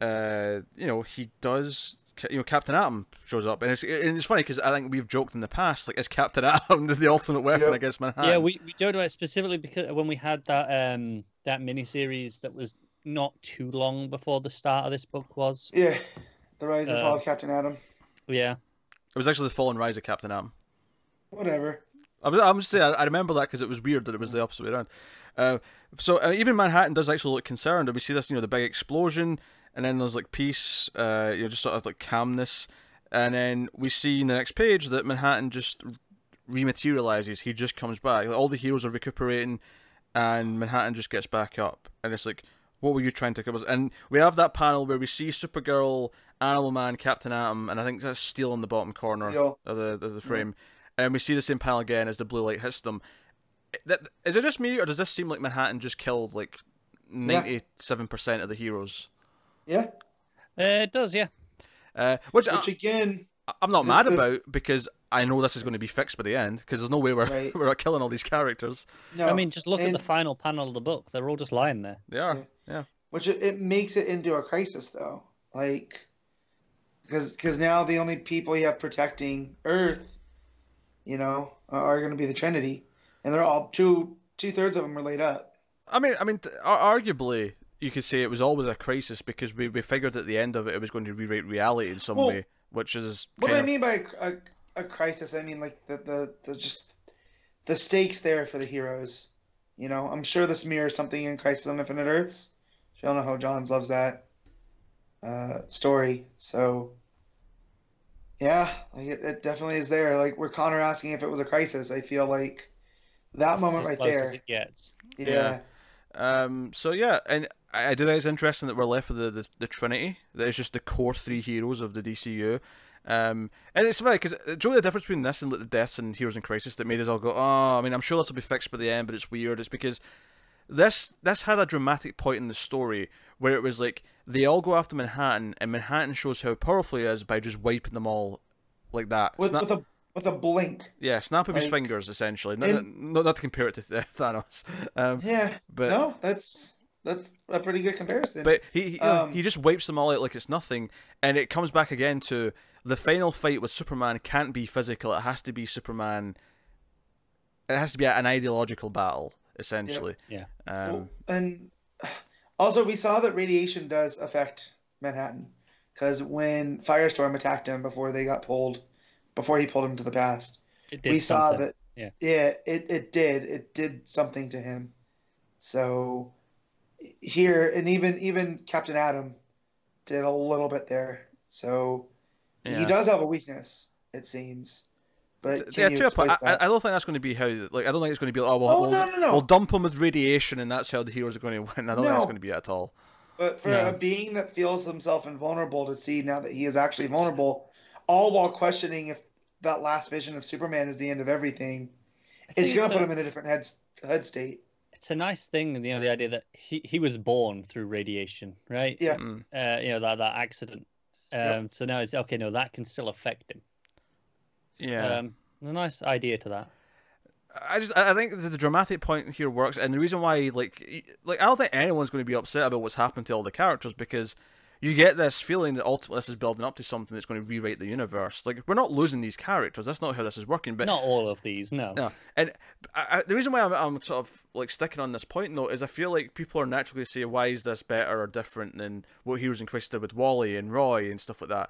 he does. Captain Atom shows up, and it's funny because I think we've joked in the past, like, is Captain Atom the ultimate weapon against Manhattan? Yeah, we joked about it specifically because when we had that miniseries that was not too long before the start of this book was. Yeah, the Rise and Fall of Captain Atom. Yeah. It was actually the Fall and Rise of Captain Atom. Whatever. I'm just saying, I remember that because it was weird that it was the opposite way around. So even Manhattan does actually look concerned. And we see this, the big explosion, and then there's like peace, just sort of like calmness. And then we see in the next page that Manhattan just rematerializes. He just comes back. Like, all the heroes are recuperating, and Manhattan just gets back up. And it's like, what were you trying to cover? And we have that panel where we see Supergirl, Animal Man, Captain Atom, and I think that's Steel in the bottom corner of the frame. And we see the same panel again as the blue light hits them. Is it just me, or does this seem like Manhattan just killed like 97% of the heroes? Yeah. It does, yeah. Which again, I'm not mad about, because I know this is going to be fixed by the end, because there's no way we're killing all these characters. No, I mean, just look at the final panel of the book. They're all just lying there. They are, yeah. Which it makes it into a crisis, though. Like, because now the only people you have protecting Earth, are going to be the Trinity. And they're all, two-thirds of them are laid up. I mean, arguably, you could say it was always a crisis, because we figured at the end of it was going to rewrite reality in some way, which is what I mean by a crisis. I mean like the just the stakes there for the heroes. I'm sure this mirrors something in Crisis on Infinite Earths. I don't know how Johns loves that story. So Yeah, like it definitely is there. Like where Connor asking if it was a crisis, I feel like that This is moment as right close there. as it gets. Yeah. So yeah, and I do think it's interesting that we're left with the Trinity. That is just the core three heroes of the DCU. And it's funny because Joe, the difference between this and like, the deaths and Heroes in Crisis that made us all go, oh, I mean, I'm sure this will be fixed by the end, but it's weird. It's because this had a dramatic point in the story where it was like they all go after Manhattan, and Manhattan shows how powerful he is by just wiping them all like that. With a blink. Yeah, snap of his fingers, essentially. Not to compare it to Thanos. But no, that's a pretty good comparison. But he just wipes them all out like it's nothing, and it comes back again to the final fight with Superman can't be physical. It has to be Superman. It has to be an ideological battle, essentially. Yeah. And also, we saw that radiation does affect Manhattan, because when Firestorm attacked him before he pulled him to the past, we saw that. Yeah, it did something to him. So here, and even Captain Atom did a little bit there. So he does have a weakness, it seems. But I don't think that's going to be how. Like, I don't think it's going to be. Oh, we'll dump him with radiation, and that's how the heroes are going to win. I don't think that's going to be it at all. But for a being that feels himself invulnerable, to see now that he is actually vulnerable, all while questioning if that last vision of Superman is the end of everything, it's going to put him in a different head state. It's a nice thing, the idea that he was born through radiation, right? Yeah. That accident. So now it's okay. No, that can still affect him. Yeah. A nice idea to that. I think the dramatic point here works, and the reason why, like I don't think anyone's going to be upset about what's happened to all the characters, because you get this feeling that ultimately this is building up to something that's going to rewrite the universe. Like, we're not losing these characters. That's not how this is working. But not all of these, no. No, and the reason why I'm sort of like sticking on this point though is I feel like people are naturally going to say, why is this better or different than what Heroes in Crisis did with Wally and Roy and stuff like that.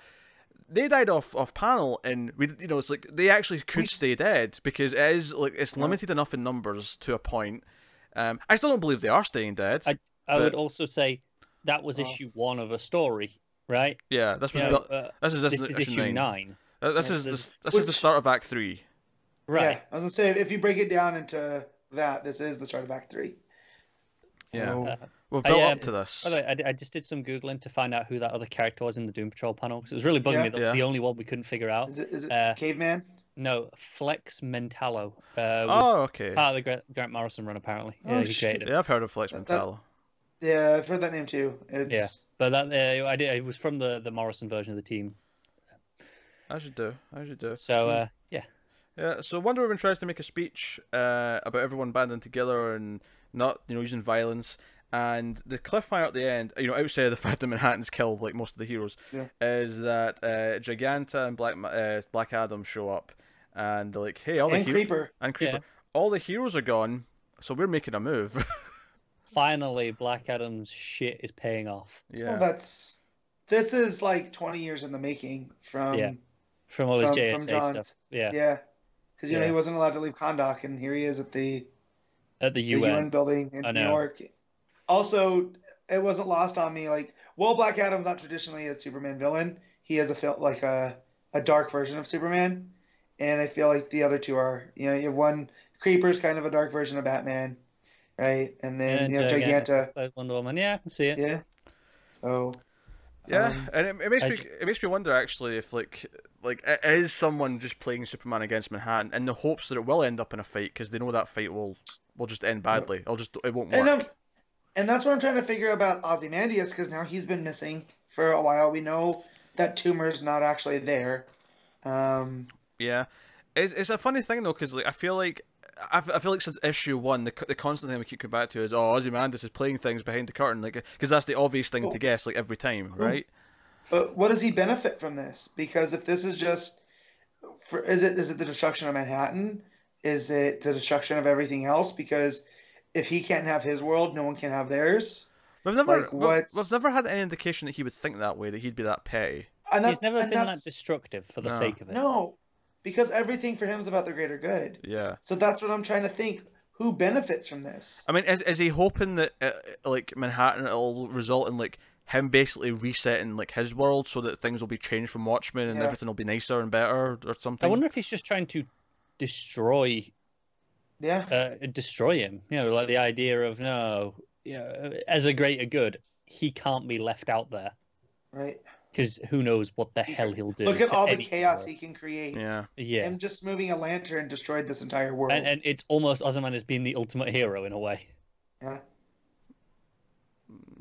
They died off panel, and it's like they actually could stay dead because it is like it's limited enough in numbers to a point. I still don't believe they are staying dead. I would also say that was issue 1 of a story, right? Yeah, this is issue 9. This is the start of Act 3. Right. Yeah, I was gonna say if you break it down into that, this is the start of Act 3. So, yeah. We've built up to this. By the way, I just did some Googling to find out who that other character was in the Doom Patrol panel, because it was really bugging me. That was the only one we couldn't figure out. Is it Caveman? No, Flex Mentallo. Okay. Part of the Grant Morrison run, apparently. Yeah, he created it. Yeah, I've heard of Flex Mentallo. Yeah, I've heard that name too. Yeah, but that I did. It was from the Morrison version of the team. I should do. So yeah. Yeah. So Wonder Woman tries to make a speech about everyone banding together and not Mm-hmm. using violence. And the cliffhanger at the end, outside of the fact that Manhattan's killed like most of the heroes, is that Giganta and Black Adam show up, and they're like, "Hey, Creeper, all the heroes are gone, so we're making a move." Finally, Black Adam's shit is paying off. Yeah, well, this is like 20 years in the making from all his JSA stuff. Yeah, because he wasn't allowed to leave Kahndaq, and here he is at the UN building in New York. Also, it wasn't lost on me. Like, while Black Adam's not traditionally a Superman villain, he is a dark version of Superman, and I feel like the other two are. You have one, Creeper's kind of a dark version of Batman, right? And then Giganta, Wonder Woman. Yeah, I can see it. Yeah. So. Yeah, and it makes me wonder actually if like is someone just playing Superman against Manhattan in the hopes that it will end up in a fight because they know that fight will just end badly. It won't work. And that's what I'm trying to figure out about Ozymandias, because now he's been missing for a while. We know that tumor's not actually there. Yeah, it's a funny thing though, because like I feel like since issue 1, the constant thing we keep coming back to is Ozymandias is playing things behind the curtain, like because that's the obvious thing to guess like every time, right? But what does he benefit from this? Because if this is just is it the destruction of Manhattan? Is it the destruction of everything else? Because if he can't have his world, no one can have theirs. We've never had any indication that he would think that way, that he'd be that petty. He's never been that destructive for the sake of it. No, because everything for him is about the greater good. Yeah. So that's what I'm trying to think. Who benefits from this? I mean, is he hoping that like Manhattan will result in like him basically resetting like his world so that things will be changed from Watchmen and everything will be nicer and better or something. I wonder if he's just trying to destroy him. You know, like the idea of no, you know, as a greater good, he can't be left out there. Right. Because who knows what the hell he'll do. Look at all the chaos he can create. Yeah. Him just moving a lantern destroyed this entire world. And it's almost Ozymandias being the ultimate hero in a way. Yeah.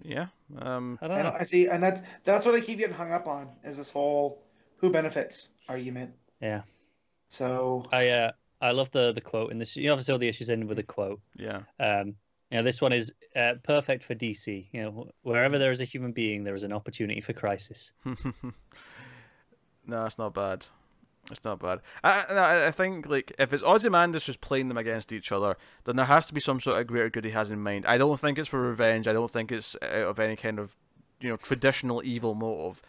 Yeah. I don't know. I see, and that's what I keep getting hung up on, is this whole who benefits argument. Yeah. So I love the quote in this. You know, obviously all the issues end with a quote. Yeah. You know, this one is perfect for DC. You know, wherever there is a human being, there is an opportunity for crisis. No, it's not bad. It's not bad. I think like if it's Ozymandias just playing them against each other, then there has to be some sort of greater good he has in mind. I don't think it's for revenge. I don't think it's out of any kind of traditional evil motive.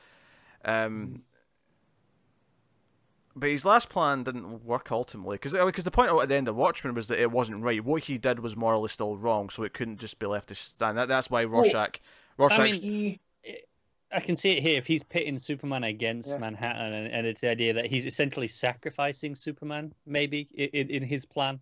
But his last plan didn't work ultimately, because the point at the end of Watchmen was that it wasn't right. What he did was morally still wrong, so it couldn't just be left to stand. That's why Rorschach. I mean, I can see it here. If he's pitting Superman against Manhattan, and it's the idea that he's essentially sacrificing Superman, maybe in his plan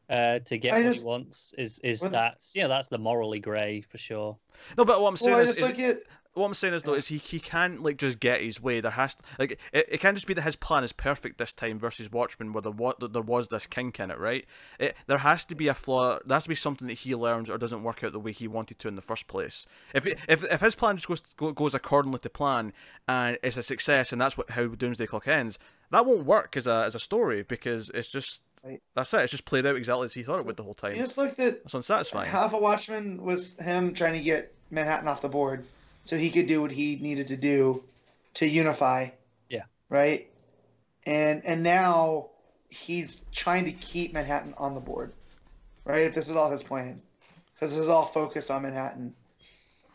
to get what he wants, that's the morally grey for sure. No, but what I'm saying what I'm saying is though is he can't like just get his way. There has to, like it can't just be that his plan is perfect this time versus Watchmen where there was this kink in it, right? There has to be a flaw. There has to be something that he learns or doesn't work out the way he wanted to in the first place. If his plan just goes accordingly to plan and it's a success and that's how Doomsday Clock ends, that won't work as a story because it's just that's it. It's just played out exactly as he thought it would the whole time. You just looked at it's unsatisfying. Half of Watchmen was him trying to get Manhattan off the board so he could do what he needed to do to unify. Yeah. Right? And now he's trying to keep Manhattan on the board. Right? If this is all his plan. Because this is all focused on Manhattan.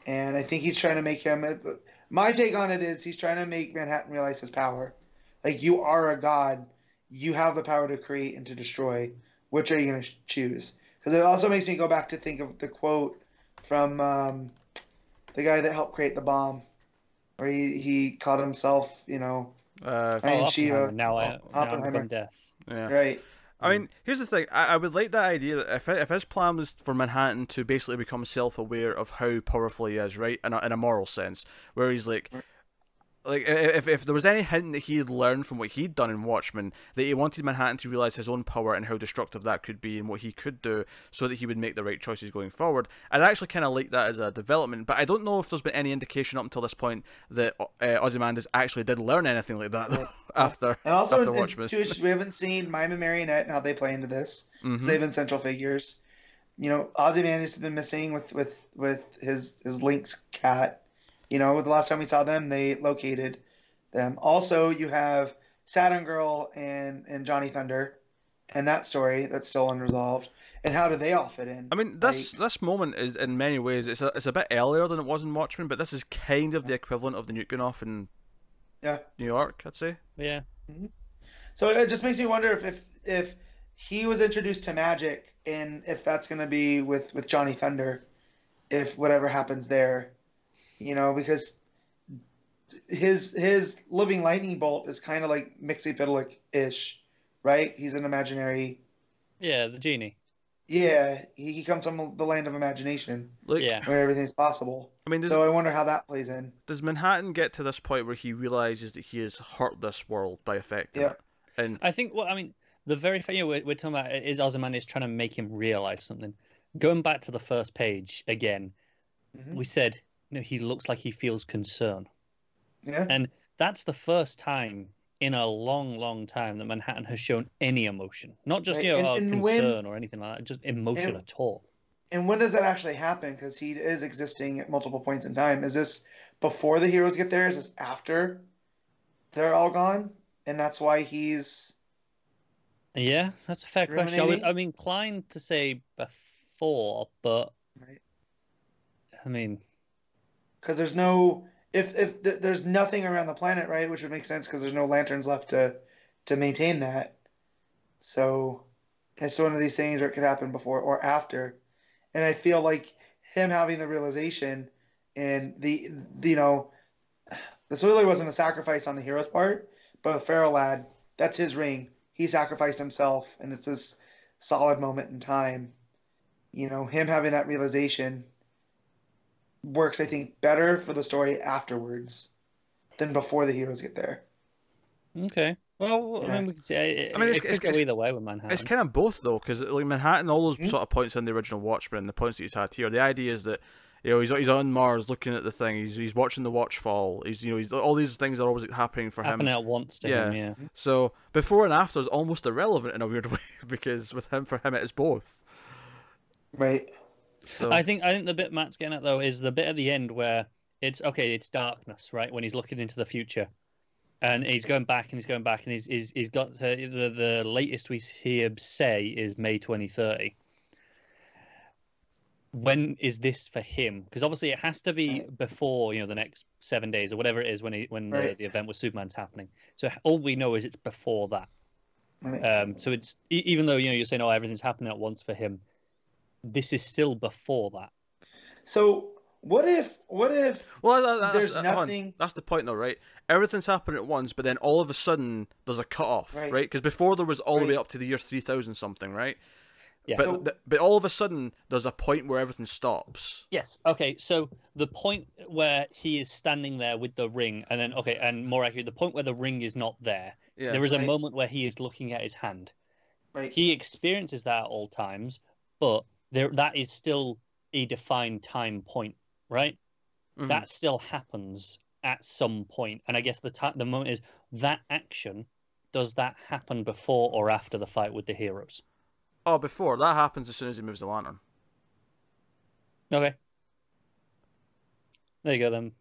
And I think he's trying to make him... My take on it is he's trying to make Manhattan realize his power. Like, you are a god. You have the power to create and to destroy. Which are you going to choose? Because it also makes me go back to think of the quote from... the guy that helped create the bomb, where he called himself, Oppenheimer. Now I'm death. Yeah. Right. I mean, here's the thing. I would like the idea that if his plan was for Manhattan to basically become self-aware of how powerful he is, right, in a moral sense, where he's like if there was any hint that he had learned from what he'd done in Watchmen, that he wanted Manhattan to realize his own power and how destructive that could be and what he could do so that he would make the right choices going forward. I'd actually kind of like that as a development, but I don't know if there's been any indication up until this point that Ozymandias actually did learn anything like that after Watchmen. We haven't seen Mime and Marionette and how they play into this. Mm-hmm. They've been central figures. Ozymandias has been missing with his Lynx cat. The last time we saw them, they located them. Also, you have Saturn Girl and Johnny Thunder, and that story that's still unresolved. And how do they all fit in? I mean, this moment is in many ways it's a bit earlier than it was in Watchmen, but this is kind of the equivalent of the nuke going off in New York, I'd say. Yeah. Mm-hmm. So it just makes me wonder if he was introduced to magic, and if that's going to be with Johnny Thunder, if whatever happens there. Because his living lightning bolt is kind of like Mxyzptlk-ish, right? He's an imaginary... Yeah, the genie. Yeah, he comes from the land of imagination, where everything's possible. I mean, so I wonder how that plays in. Does Manhattan get to this point where he realizes that he has hurt this world by affecting it? And I think, the very thing we're talking about is Ozymandias trying to make him realize something. Going back to the first page again, we said... he looks like he feels concern. Yeah. And that's the first time in a long, long time that Manhattan has shown any emotion. Not just, concern or anything like that, just emotion at all. And when does that actually happen? Because he is existing at multiple points in time. Is this before the heroes get there? Is this after they're all gone? And that's why he's... Yeah, that's a fair question. I'm inclined to say before, but... Right. I mean... Because there's no, if there's nothing around the planet, right, which would make sense because there's no lanterns left to maintain that. So it's one of these things where it could happen before or after. And I feel like him having the realization And you know, this really wasn't a sacrifice on the hero's part, but with Feral Lad, that's his ring. He sacrificed himself, and it's this solid moment in time. You know, him having that realization works, I think, better for the story afterwards than before the heroes get there. Okay. Well, yeah. I mean, we can say. I mean, it's go either way with Manhattan. It's kind of both though, because like Manhattan, all those sort of points in the original Watchmen, and the points that he's had here. The idea is that he's on Mars looking at the thing. He's watching the watch fall. He's all these things are always happening for him. Happening at once to him. Yeah. So before and after is almost irrelevant in a weird way because for him it is both. Right. So I think the bit Matt's getting at though is the bit at the end where it's darkness, right? When he's looking into the future. And he's going back and he's got the latest we see him say is May 2030. When is this for him? Because obviously it has to be before the next 7 days or whatever it is when the event with Superman's happening. So all we know is it's before that. Right. So it's even though you're saying everything's happening at once for him, this is still before that. So. What if there's nothing? That's the point though, right? Everything's happening at once, but then all of a sudden there's a cut-off, right? Because before there was all the way up to the year 3000 something, right? Yeah. But all of a sudden there's a point where everything stops. Yes. Okay. So the point where he is standing there with the ring, and then and more accurately, the point where the ring is not there. Yeah. There is a moment where he is looking at his hand. Right. He experiences that at all times, but that is still a defined time point. Right, that still happens at some point, and I guess the moment is that action. Does that happen before or after the fight with the heroes? Oh, before. That happens as soon as he moves the lantern. Okay, there you go then.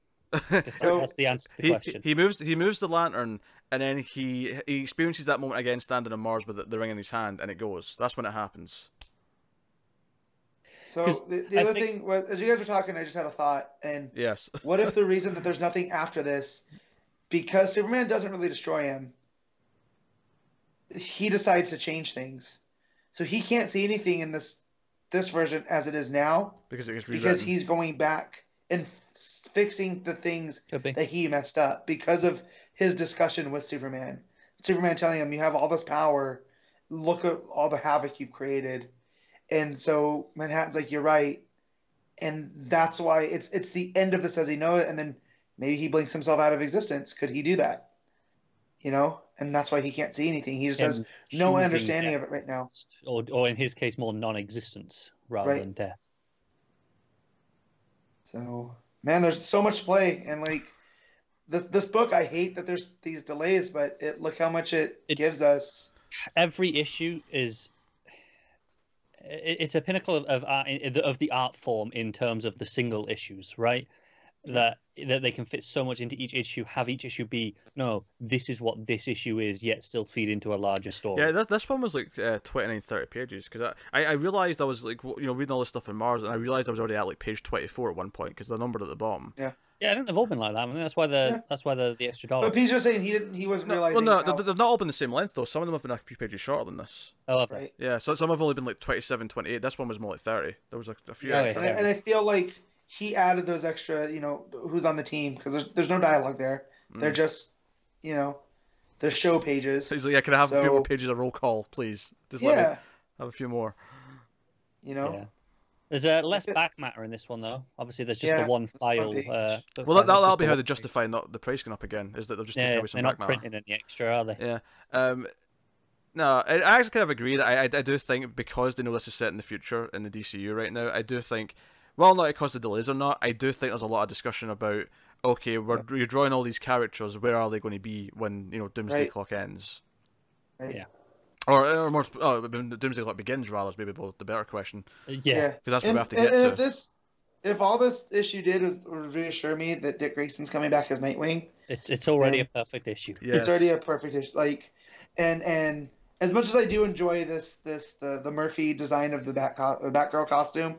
That's the answer to the question. He moves the lantern, and then he experiences that moment again, standing on Mars with the ring in his hand, and it goes. That's when it happens. So the other thing was, as you guys were talking, I just had a thought. And yes, what if the reason that there's nothing after this, because Superman doesn't really destroy him, he decides to change things, so he can't see anything in this version as it is now because he's going back and fixing the things that he messed up because of his discussion with Superman. Superman telling him, "You have all this power. Look at all the havoc you've created." And so Manhattan's like, "You're right," and that's why it's the end of this as he knows it, and then maybe he blinks himself out of existence. Could he do that? And that's why he can't see anything. He just has no understanding of it right now, or in his case, more non-existence rather than death. So, man, there's so much to play, and like this book, I hate that there's these delays, but look how much it gives us. Every issue is. It's a pinnacle of the art form in terms of the single issues, right? That they can fit so much into each issue, have each issue be, no, this is what this issue is, yet still feed into a larger story. Yeah, this one was like 29, 30 pages, because I realised I was like, reading all this stuff in Mars, and I realised I was already at like page 24 at one point, because the number at the bottom. Yeah. Yeah, I don't know, they've all been like that. I mean, that's why the extra dollar. But Pete's just saying he wasn't realizing. Well, no, they've not all been the same length though. Some of them have been a few pages shorter than this. Oh, right. Yeah, so some have only been like 27, 28. This one was more like 30. There was like a few. And I feel like he added those extra, who's on the team, because there's no dialogue there. They're just, they're show pages. He's like, can I have a few more pages of roll call, please? Just let me have a few more. Yeah. There's less back matter in this one, though. Obviously, there's just the one file. Well, that'll be how they justify not the price going up again. Is that they'll just take away some back matter? They're not printing any extra, are they? Yeah. No, I actually kind of agree that I do think because they know this is set in the future in the DCU right now, I do think, well, not because the delays or not, I do think there's a lot of discussion about, okay, you're drawing all these characters, where are they going to be when Doomsday Clock ends? Right. Yeah. Or more, Doomsday Clock begins, rather, is maybe the better question. Yeah. Because that's what we have to get to. If all this issue did was reassure me that Dick Grayson's coming back as Nightwing, it's already a perfect issue. Yes. It's already a perfect issue. Like, and as much as I do enjoy the Murphy design of the Batgirl costume,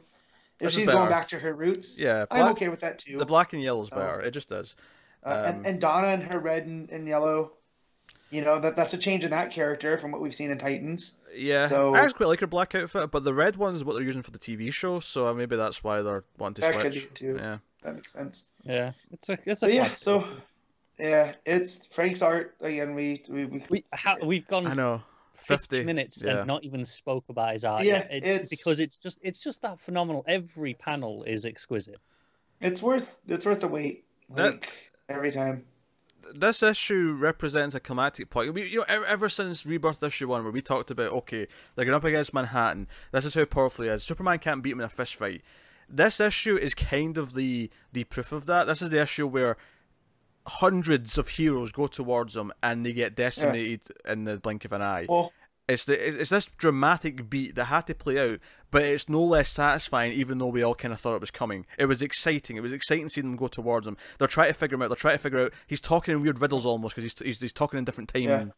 if she's going back to her roots, I'm okay with that too. The black and yellow's better. It just does. And Donna and her red and yellow. That's a change in that character from what we've seen in Titans. Yeah, so, I actually quite like her black outfit, but the red one is what they're using for the TV show, so maybe that's why they're wanting to switch. Could be too. Yeah. that makes sense. Yeah, it's a it's Frank's art again. We've gone. I know. 50 minutes and not even spoke about his art yet. It's because it's just that phenomenal. Every panel is exquisite. It's worth the wait. Every time. This issue represents a climactic point. Ever since Rebirth issue 1, where we talked about, okay, they're going up against Manhattan. This is how powerful he is. Superman can't beat him in a fist fight. This issue is kind of the proof of that. This is the issue where hundreds of heroes go towards him and they get decimated in the blink of an eye. Well, it's this dramatic beat that had to play out, but it's no less satisfying, even though we all kind of thought it was coming. It was exciting. It was exciting seeing them go towards him. They're trying to figure him out. They're trying to figure out. He's talking in weird riddles almost because he's talking in different time,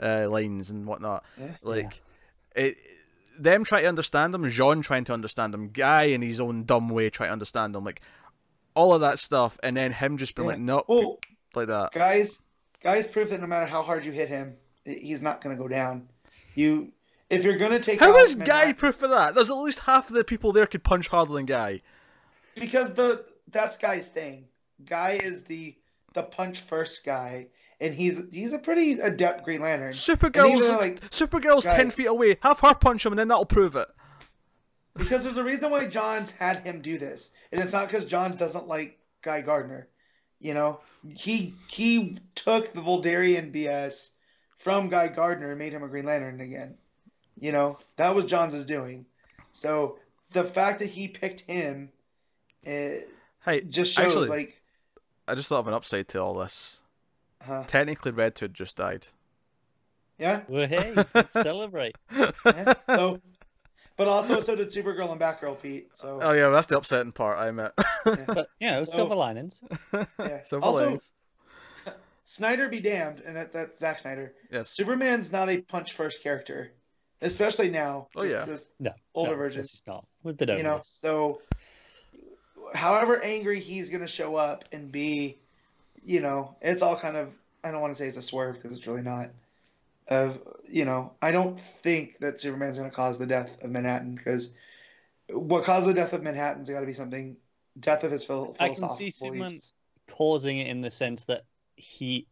lines and whatnot. Them trying to understand him, Jean trying to understand him, Guy in his own dumb way trying to understand him, like all of that stuff, and then him just being like, nope, like that. Guys prove that no matter how hard you hit him, he's not going to go down. If you're going to take How is Guy proof of that? There's at least half of the people there could punch harder than Guy. Because that's Guy's thing. Guy is the punch first guy, and he's a pretty adept Green Lantern. Supergirl's 10 feet away. Have her punch him, and then that'll prove it. Because there's a reason why Johns had him do this, and it's not because Johns doesn't like Guy Gardner. He took the Voldarian BS from Guy Gardner and made him a Green Lantern again. That was Johns' doing. So the fact that he picked him, just shows actually, I just thought of an upside to all this. Technically, Red Hood just died. Yeah. Well, hey, let's celebrate. So. But also, so did Supergirl and Batgirl, Pete. So. Oh yeah, that's the upsetting part. I meant. But silver linings. Yeah. Silver linings. Snyder be damned, and that's Zack Snyder. Yes. Superman's not a punch first character, especially now. This older version. This is not. We've been over this. So, however angry he's gonna show up and be, it's all kind of. I don't want to say it's a swerve because it's really not. I don't think that Superman's going to cause the death of Manhattan, because what caused the death of Manhattan's got to be something, death of his philosophical beliefs. I can see Superman causing it in the sense that he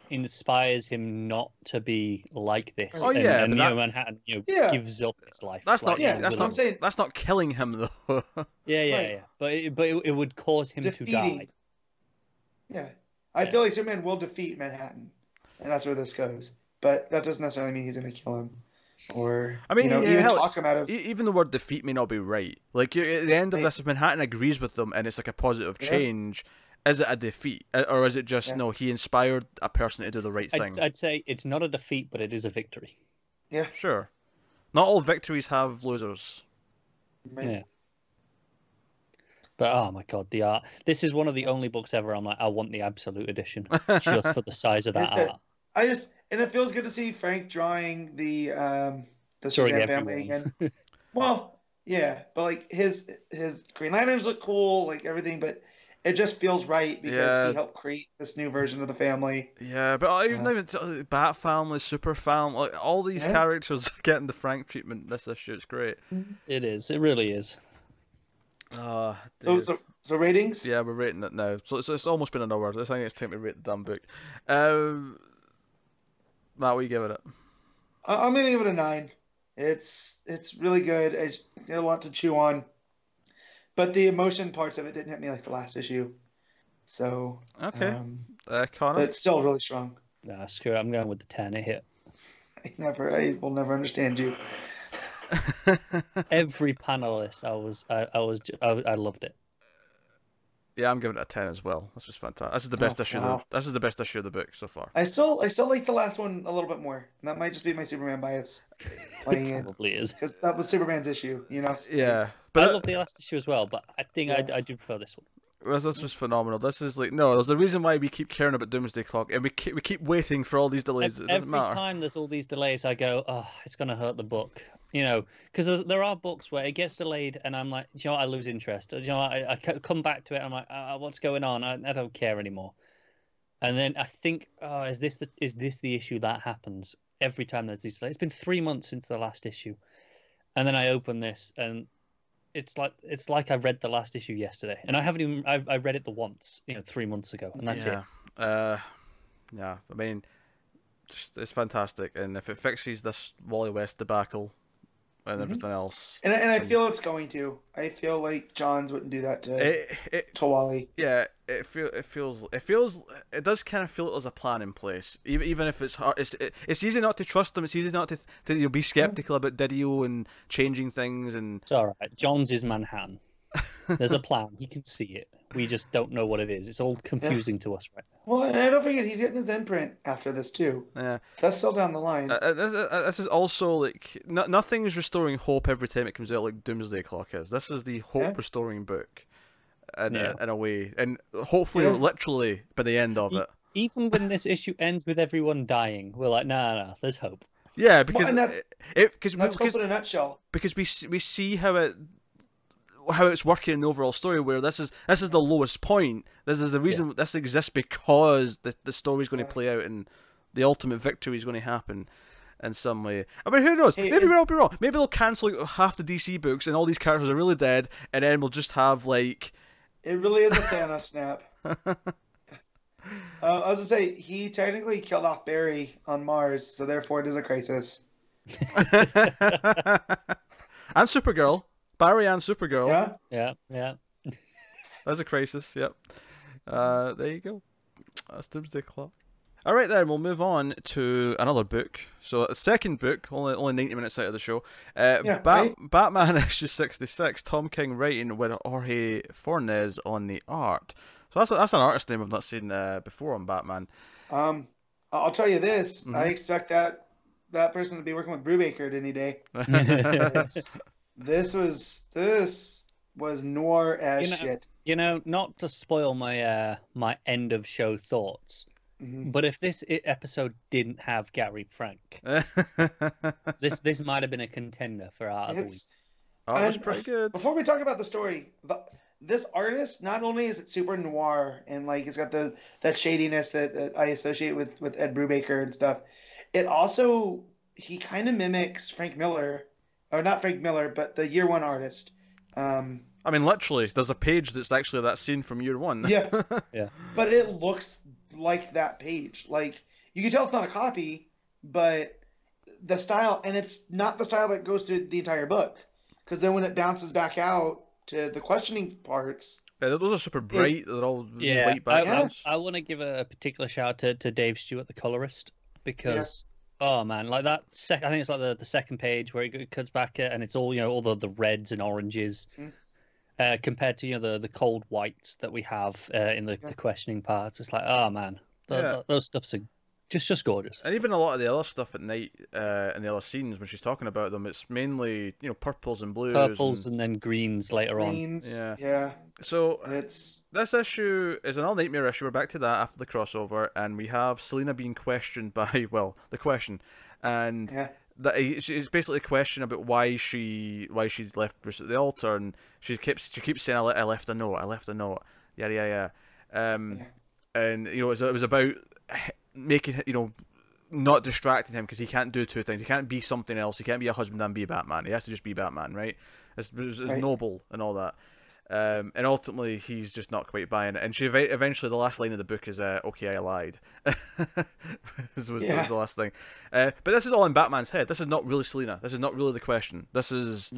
inspires him not to be like this. Oh yeah, and Manhattan gives up his life. That's not. That's not. That's not killing him though. Yeah. But it would cause him to die. Yeah, I feel like Superman will defeat Manhattan, and that's where this goes. But that doesn't necessarily mean he's going to kill him, or even talk him out of. Even the word defeat may not be right. Like at the end of this, if Manhattan agrees with them and it's like a positive change, is it a defeat, or is it just no? He inspired a person to do the right thing. I'd say it's not a defeat, but it is a victory. Yeah, sure. Not all victories have losers. Right. Yeah. But oh my god, the art! This is one of the only books ever I'm like, I want the absolute edition just for the size of that art. And it feels good to see Frank drawing the Shazam family again. Well, yeah, but like his Green Lanterns look cool, like everything, but it just feels right because he helped create this new version of the family. Yeah, but even Bat Family, Super Family, like all these characters getting the Frank treatment this issue. It's great. It is. It really is. So ratings? Yeah, we're rating it now. So it's almost been an hour. I think it's time to rate the damn book. Matt, what are you giving it? I'm gonna give it a 9. It's really good. It's got a lot to chew on, but the emotion parts of it didn't hit me like the last issue. So okay, Connor, but it's still really strong. Nah, screw it. I'm going with the 10. It hit. I will never understand you. Every panelist, I loved it. Yeah, I'm giving it a 10 as well. This was fantastic. This is the best issue. This is the best issue of the book so far. I still like the last one a little bit more. And that might just be my Superman bias playing in. Probably is, because that was Superman's issue. Yeah, but I love the last issue as well. But I think I do prefer this one. This was phenomenal. This is like there's a reason why we keep caring about Doomsday Clock, and we keep waiting for all these delays. It doesn't matter. Every time there's all these delays, I go, oh, it's gonna hurt the book. Because there are books where it gets delayed, and I'm like, I lose interest. I come back to it, and I'm like, what's going on? I don't care anymore. And then I think, is this the issue that happens every time there's these delays? It's been 3 months since the last issue, and then I open this, and it's like I read the last issue yesterday, and I haven't even I read it the once, 3 months ago, and that's it. Yeah, I mean, just it's fantastic, and if it fixes this Wally West debacle and everything else, and I feel it's going to. I feel like Johns wouldn't do that to Wally. Yeah, it does kind of feel like there's a plan in place, even if it's hard. It's easy not to trust him. It's easy not to be skeptical about Didio and changing things. And it's all right. Johns is Manhattan. There's a plan. He can see it. We just don't know what it is. It's all confusing to us right now. Well, and I don't forget he's getting his imprint after this too. Yeah, that's still down the line. This is also like nothing's restoring hope every time it comes out like Doomsday Clock is. This is the hope restoring book, in a way, and hopefully literally by the end of it. Even when this issue ends with everyone dying, we're like, nah, there's hope. Yeah, because that's hope in a nutshell. Because we see how it's working in the overall story, where this is the lowest point. This is the reason this exists, because the story's going to play out and the ultimate victory is going to happen in some way. I mean, who knows? Maybe we'll be wrong. Maybe they'll cancel half the DC books and all these characters are really dead, and then we'll just have like... It really is a Thanos snap. I was going to say, he technically killed off Barry on Mars, so therefore it is a crisis. And Supergirl. Barry and Supergirl. Yeah. That's a crisis, yep. There you go. That's Doomsday Clock. Alright then, we'll move on to another book. So, a second book, only 90 minutes out of the show. Batman issue 66, Tom King writing with Jorge Fornes on the art. So that's an artist name I've not seen before on Batman. I'll tell you this, I expect that person to be working with Brubaker any day. This was noir as shit. Not to spoil my my end of show thoughts, but if this episode didn't have Gary Frank, this might have been a contender for Art of the Week. Art was pretty good. Before we talk about the story, this artist, not only is it super noir and like it's got that shadiness that I associate with Ed Brubaker and stuff, it also, he kind of mimics Frank Miller. Or not Frank Miller, but the Year One artist. I mean, literally, there's a page that's actually that scene from Year One. Yeah. But it looks like that page. Like, you can tell it's not a copy, but the style, and it's not the style that goes to the entire book. Because then when it bounces back out to the questioning parts... Yeah, those are super bright. They're all white backgrounds. I want to give a particular shout out to Dave Stewart, the colorist, because... Oh man, like that I think it's like the second page where it cuts back and it's all all the reds and oranges, compared to the cold whites that we have in the questioning parts. It's like, oh man, those stuffs are just gorgeous. And even a lot of the other stuff at night in the other scenes when she's talking about them, it's mainly purples and blues, and then greens later on. Yeah. So this issue is another Nightmare issue. We're back to that after the crossover, and we have Selina being questioned by the question, and it's basically a question about why she left Bruce at the altar, and she keeps saying I left a note, yeah. And it was about making not distracting him, because he can't do two things. He can't be something else. He can't be a husband and be Batman. He has to just be Batman, right? It's noble and all that. And ultimately, he's just not quite buying it. And she eventually, the last line of the book is, "Okay, I lied." was the last thing. But this is all in Batman's head. This is not really Selina. This is not really the question. This is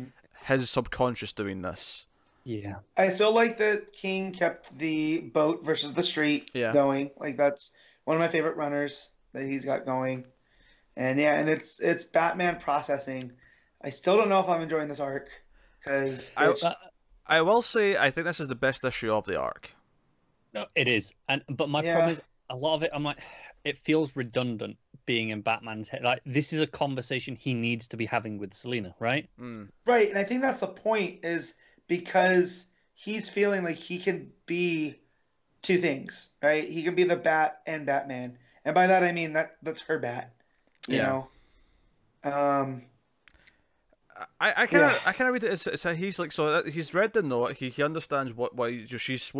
his subconscious doing this. Yeah. I still like that King kept the boat versus the street going. Like, that's one of my favorite runners that he's got going. And and it's Batman processing. I still don't know if I'm enjoying this arc, because I will say I think this is the best issue of the arc. No, it is. But my problem is a lot of it, I'm like, it feels redundant being in Batman's head. Like, this is a conversation he needs to be having with Selina, right? Right, and I think that's the point, is because he's feeling like he can be two things, right? He can be the Bat and Batman. And by that I mean that's her Bat. You know? I kind of read it as he's like, so he's read the note. He understands what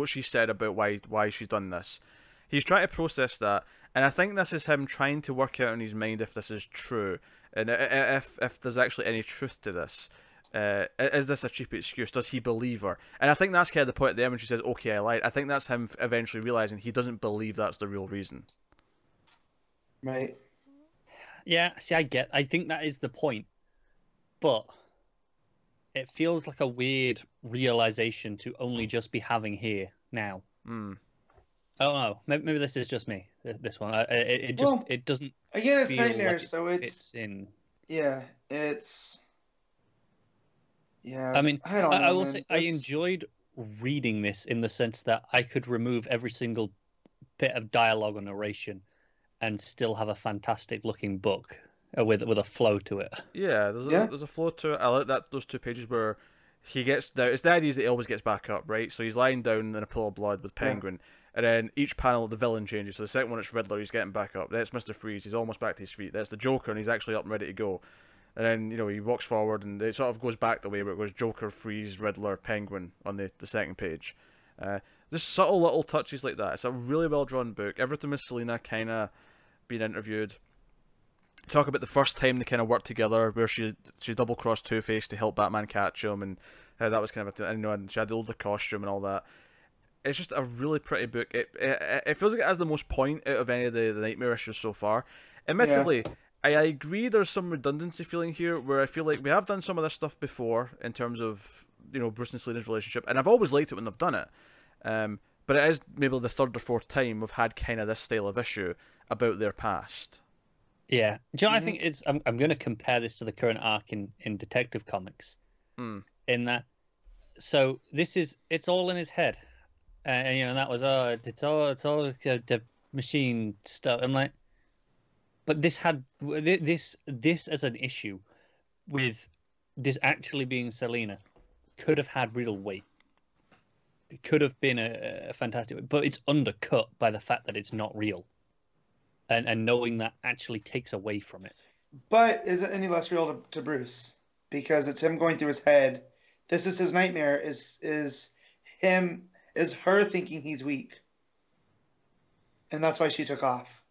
she said about why she's done this. He's trying to process that, and I think this is him trying to work out in his mind if this is true, and if there's actually any truth to this. is this a cheap excuse? Does he believe her? And I think that's kind of the point at the end when she says, okay, I lied. I think that's him eventually realizing he doesn't believe that's the real reason. Right. Yeah, see, I think that is the point. But it feels like a weird realization to only just be having here now. Mm. I don't know. Maybe this is just me, this one. It doesn't... Again, it's nightmares, like so it's... in... Yeah, it's... Yeah, I mean, I don't know, I will man. say I enjoyed reading this in the sense that I could remove every single bit of dialogue or narration and still have a fantastic looking book with a flow to it. Yeah, there's a flow to it. I like those 2 pages where he gets down. It's the idea is that he always gets back up, right? So he's lying down in a pool of blood with Penguin, and then each panel the villain changes. So the second one it's Riddler, he's getting back up. That's Mr. Freeze, he's almost back to his feet. That's the Joker, and he's actually up and ready to go. And then, he walks forward, and it sort of goes back the way where it goes Joker, Freeze, Riddler, Penguin on the second page. Just subtle little touches like that. It's a really well-drawn book. Everything with Selina kind of being interviewed. Talk about the first time they kind of worked together, where she double-crossed Two-Face to help Batman catch him, and how that was kind of and she had the older costume and all that. It's just a really pretty book. It feels like it has the most point out of any of the Nightmare issues so far. Admittedly, I agree there's some redundancy feeling here, where I feel like we have done some of this stuff before in terms of, Bruce and Selina's relationship, and I've always liked it when they've done it. But it is maybe the 3rd or 4th time we've had kind of this style of issue about their past. Yeah. Do you know, I think it's... I'm going to compare this to the current arc in Detective Comics. Mm. In that... So, it's all in his head. And that was, it's all the machine stuff. I'm like... But this as an issue with this actually being Selina could have had real weight. It could have been a fantastic way, but it's undercut by the fact that it's not real. And knowing that actually takes away from it. But is it any less real to Bruce? Because it's him going through his head. This is his nightmare, is her thinking he's weak. And that's why she took off.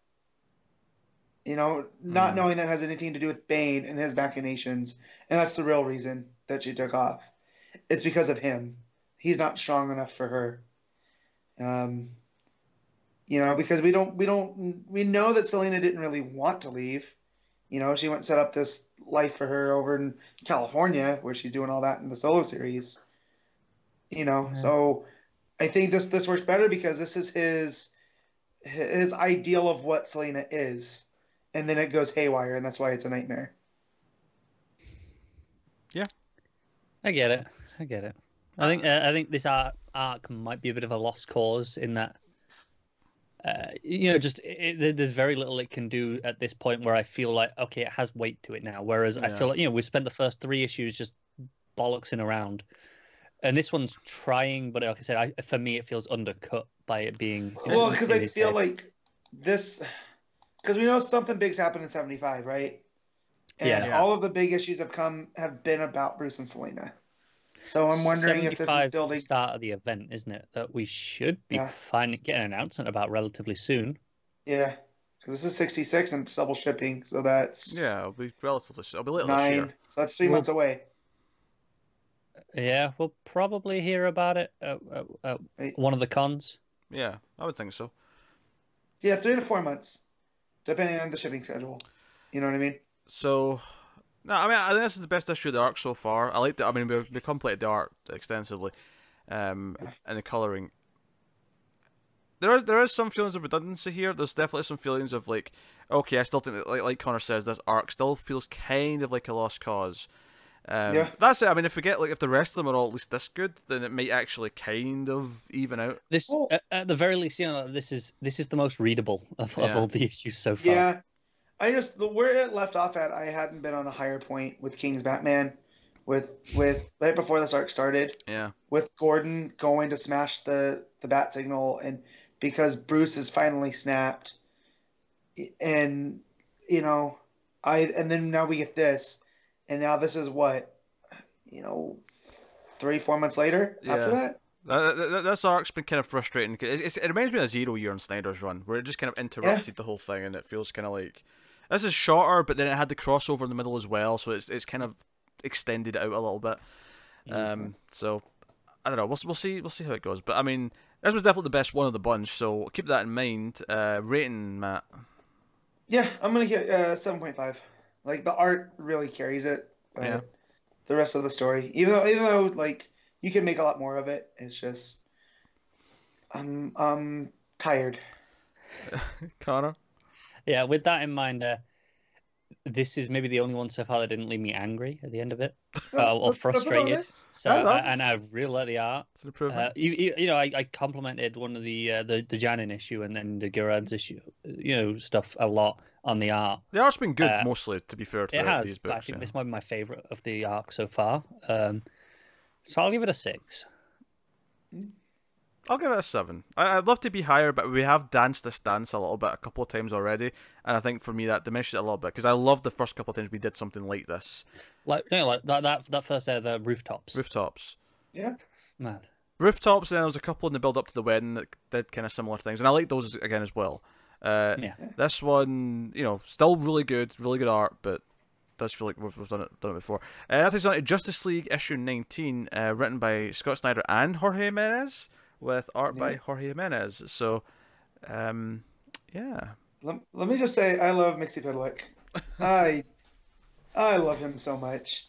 Not knowing that has anything to do with Bane and his machinations. And that's the real reason that she took off. It's because of him. He's not strong enough for her. Because we know that Selina didn't really want to leave. She went and set up this life for her over in California, where she's doing all that in the solo series. So I think this works better because this is his ideal of what Selina is. And then it goes haywire, and that's why it's a nightmare. Yeah, I get it. I think this arc might be a bit of a lost cause in that, there's very little it can do at this point where I feel like, okay, it has weight to it now. Whereas I feel like, we spent the first 3 issues just bollocksing around, and this one's trying, but like I said, for me, it feels undercut by it being. Well, because I feel like this. Because we know something big's happened in 75, right? And all of the big issues have been about Bruce and Selina. So I'm wondering if this is building... the start of the event, isn't it? That we should be getting an announcement about relatively soon. Yeah, because this is 66 and it's double shipping, so that's... Yeah, it'll be relatively soon. It'll be later 9, this year. So that's 3 months away. Yeah, we'll probably hear about it at one of the cons. Yeah, I would think so. Yeah, 3 to 4 months. Depending on the shipping schedule. You know what I mean? So, no, I think this is the best issue of the arc so far. I liked it. We completed the art extensively, and the colouring. There is some feelings of redundancy here. There's definitely some feelings of like, okay, I still think that, like Connor says, this arc still feels kind of like a lost cause. That's it. If we get if the rest of them are all at least this good, then it might actually kind of even out. This, at the very least, this is the most readable of all the issues so far. Yeah, where it left off at, I hadn't been on a higher point with King's Batman, with right before this arc started. Yeah, with Gordon going to smash the bat signal, and because Bruce has finally snapped, and and then now we get this. And now this is what, 3-4 months later after that? This arc's been kind of frustrating. It reminds me of 0 year in Snyder's run, where it just kind of interrupted the whole thing, and it feels kind of like... This is shorter, but then it had the crossover in the middle as well, so it's kind of extended it out a little bit. So I don't know. We'll see how it goes. But I mean, this was definitely the best one of the bunch. So keep that in mind. Rating, Matt. Yeah, I'm gonna get 7.5. Like the art really carries it, but the rest of the story, even though like you can make a lot more of it, it's just I'm tired. Connor. Yeah, with that in mind, this is maybe the only one so far that didn't leave me angry at the end of it, or frustrated. So, and I really like the art. It's an improvement. You know, I complimented one of the Janin issue and then the Guran's issue, stuff a lot on the art. The art's been good mostly, to be fair to these books. I think this might be my favorite of the arc so far. So I'll give it a 6. I'll give it a 7. I'd love to be higher, but we have danced this dance a little bit a couple of times already, and I think for me that diminishes it a little bit because I love the first couple of times we did something like this. Like that first the rooftops. Rooftops. Yeah. Man. Rooftops, and then there was a couple in the build up to the wedding that did kind of similar things, and I like those again as well. This one, still really good art, but does feel like we've done it before. That is on Justice League issue 19, written by Scott Snyder and Jorge Jimenez, with art by Jorge Jimenez. So, yeah. Let me just say, I love Mxyzptlk. I love him so much,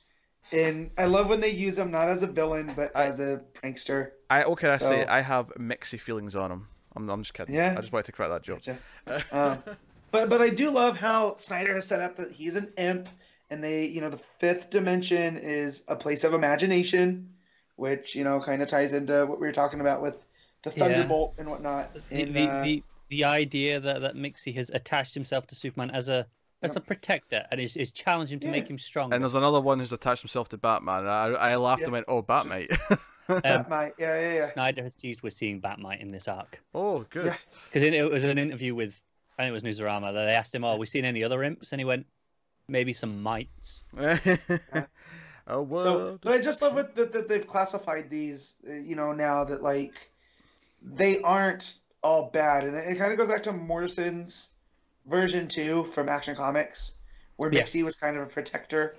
and I love when they use him not as a villain but as a prankster. I say I have mixy feelings on him. I'm just kidding. Yeah. I just wanted to correct that joke. Gotcha. But I do love how Snyder has set up that he's an imp, and they, the fifth dimension is a place of imagination, which kind of ties into what we were talking about with the Thunderbolt and whatnot. The idea that Mixie has attached himself to Superman as a protector and is challenging him to make him stronger. And there's another one who's attached himself to Batman. I laughed and went, "Oh, Batmite." Batmite, yeah. Snyder has teased we're seeing Batmite in this arc. Oh, good. Because it was an interview with, I think it was Newsarama, that they asked him, "Oh, we seen any other imps?" And he went, "Maybe some mites." Oh, well. But I just love it that they've classified these, now that like they aren't all bad, and it kind of goes back to Morrison's version 2 from Action Comics, where Mixie was kind of a protector,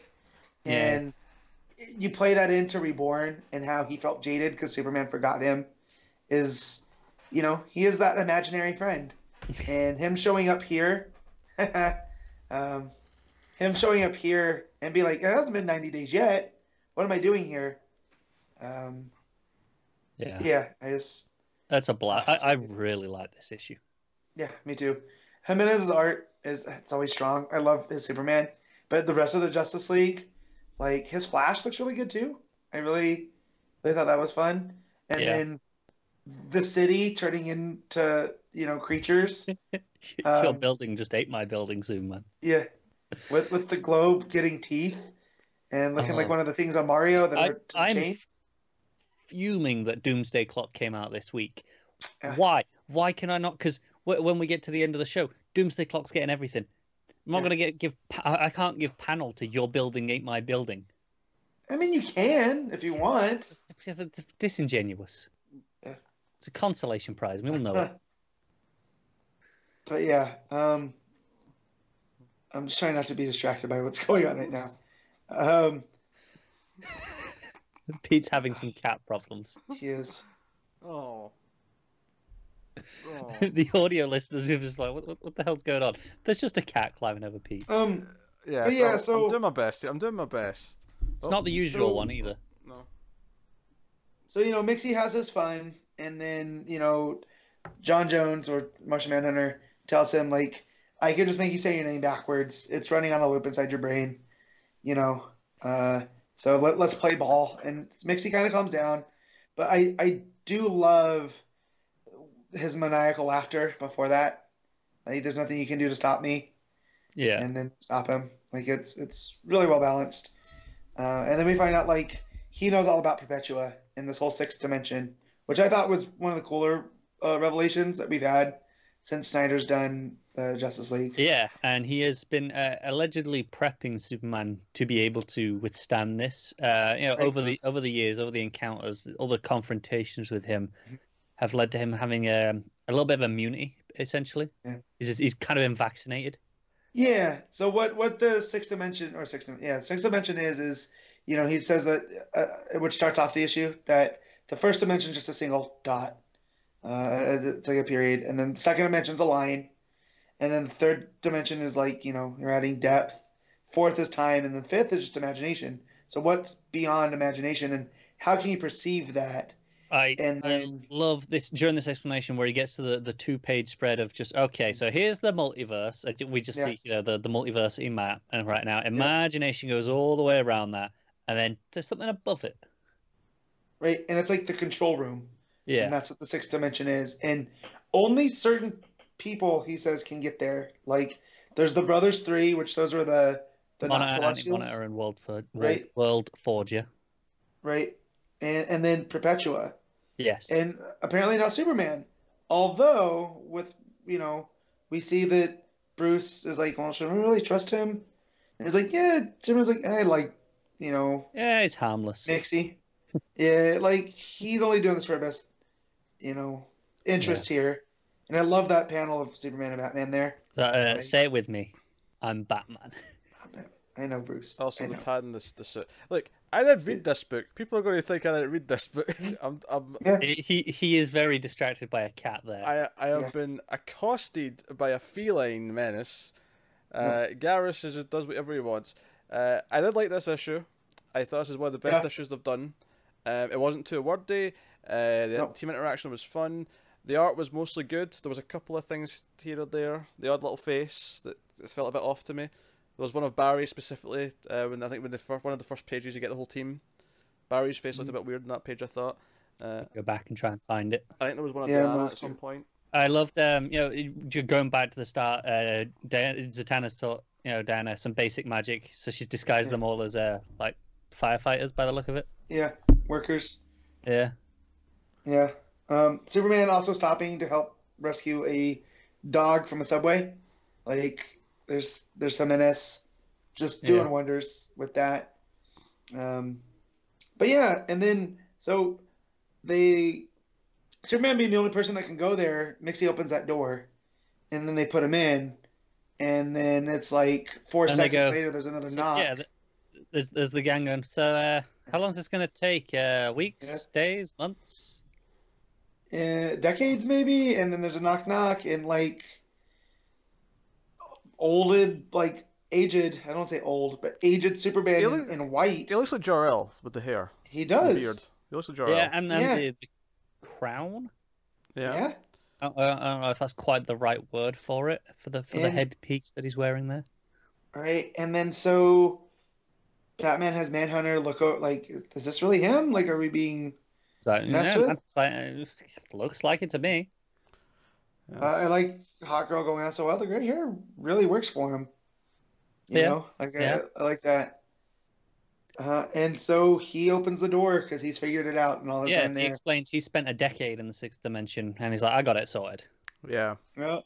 and you play that into Reborn and how he felt jaded because Superman forgot him. Is he is that imaginary friend, and him showing up here, and be like, it hasn't been 90 days yet. What am I doing here? That's a blast. I really like this issue. Yeah, me too. Jimenez's art it's always strong. I love his Superman, but the rest of the Justice League, like his Flash looks really good too. I really thought that was fun. And then the city turning into creatures. Your building just ate my building soon, man. Yeah, with the globe getting teeth and looking like one of the things on Mario that I'm fuming that Doomsday Clock came out this week. Why can I not? Because when we get to the end of the show, Doomsday Clock's getting everything. I'm not going to I can't give panel to your building ate my building. I mean, you can if you want. It's disingenuous. Yeah. It's a consolation prize. We all know it. But yeah, I'm just trying not to be distracted by what's going on right now. Pete's having some cat problems. He is. Oh. The audio listeners are just like, what the hell's going on? There's just a cat climbing over Pete. So I'm doing my best. It's not the usual one either. No. So Mixie has his fun, and then John Jones or Martian Manhunter tells him like, I can just make you say your name backwards. It's running on a loop inside your brain, So let's play ball. And Mixie kind of calms down, but I do love his maniacal laughter before that. Like, there's nothing you can do to stop me. Yeah. And then stop him. Like it's really well balanced. And then we find out like he knows all about Perpetua in this whole sixth dimension, which I thought was one of the cooler revelations that we've had since Snyder's done Justice League. Yeah, and he has been allegedly prepping Superman to be able to withstand this. Over the years, over the encounters, all the confrontations with him have led to him having a little bit of immunity, essentially. Yeah. He's kind of been vaccinated. Yeah. So what the sixth dimension is he says that which starts off the issue that the first dimension is just a single dot. It's like a period, and then the second dimension's a line, and then the third dimension is like you're adding depth. Fourth is time, and then fifth is just imagination. So what's beyond imagination, and how can you perceive that? I love this during this explanation where he gets to the 2-page spread of just okay, so here's the multiverse. We just see the multiversity map, and right now imagination goes all the way around that, and then there's something above it. Right, and it's like the control room. Yeah, and that's what the sixth dimension is, and only certain people, he says, can get there. Like there's the Brothers 3, which those are the not Celestials, Monitor and World Forger, right, and then Perpetua. Yes. And apparently not Superman. Although, we see that Bruce is like, well, should we really trust him? And he's like, yeah. Superman's like, hey, yeah, he's harmless. Nixie. Yeah, like, he's only doing this for our best, interest here. And I love that panel of Superman and Batman there. Say it with me. I'm Batman. I know, Bruce. Also, the pad and the suit. Look, I didn't read this book. People are going to think I didn't read this book. He is very distracted by a cat there. I have been accosted by a feline menace. Garrus just does whatever he wants. I did like this issue. I thought this is one of the best issues they've done. It wasn't too wordy. The team interaction was fun. The art was mostly good. There was a couple of things here or there. The odd little face that felt a bit off to me. There was one of Barry specifically, when one of the first pages you get the whole team. Barry's face looked a bit weird on that page, I thought. Go back and try and find it. I think there was one of Adriana at some point. I loved, going back to the start, Zatanna's taught, Diana some basic magic, so she's disguised them all as, firefighters by the look of it. Yeah, workers. Yeah. Yeah. Superman also stopping to help rescue a dog from a subway. Like, there's Jimenez just doing wonders with that. But yeah, and then so Superman being the only person that can go there, Mixie opens that door, and then they put him in, and then it's like 4 seconds later there's another knock. Yeah, there's the gang going. So how long is this going to take? Weeks, days, months? Decades maybe, and then there's a knock, and like aged, I don't want to say old, but aged Superman in white. He looks like Jor-El with the hair. He does. The beard. He looks like Jor-El. Yeah, and then the crown. Yeah. I don't know if that's quite the right word for it, for the headpiece that he's wearing there. All right, and then so Batman has Manhunter look out, like, is this really him? Like, are we being messed with? Looks like it to me. Yes. I like Hot Girl going, so well, the gray hair really works for him. You know? Like, I like that. And so he opens the door because he's figured it out and all the time there. He explains he spent a decade in the sixth dimension, and he's like, I got it sorted. Yeah. Yeah.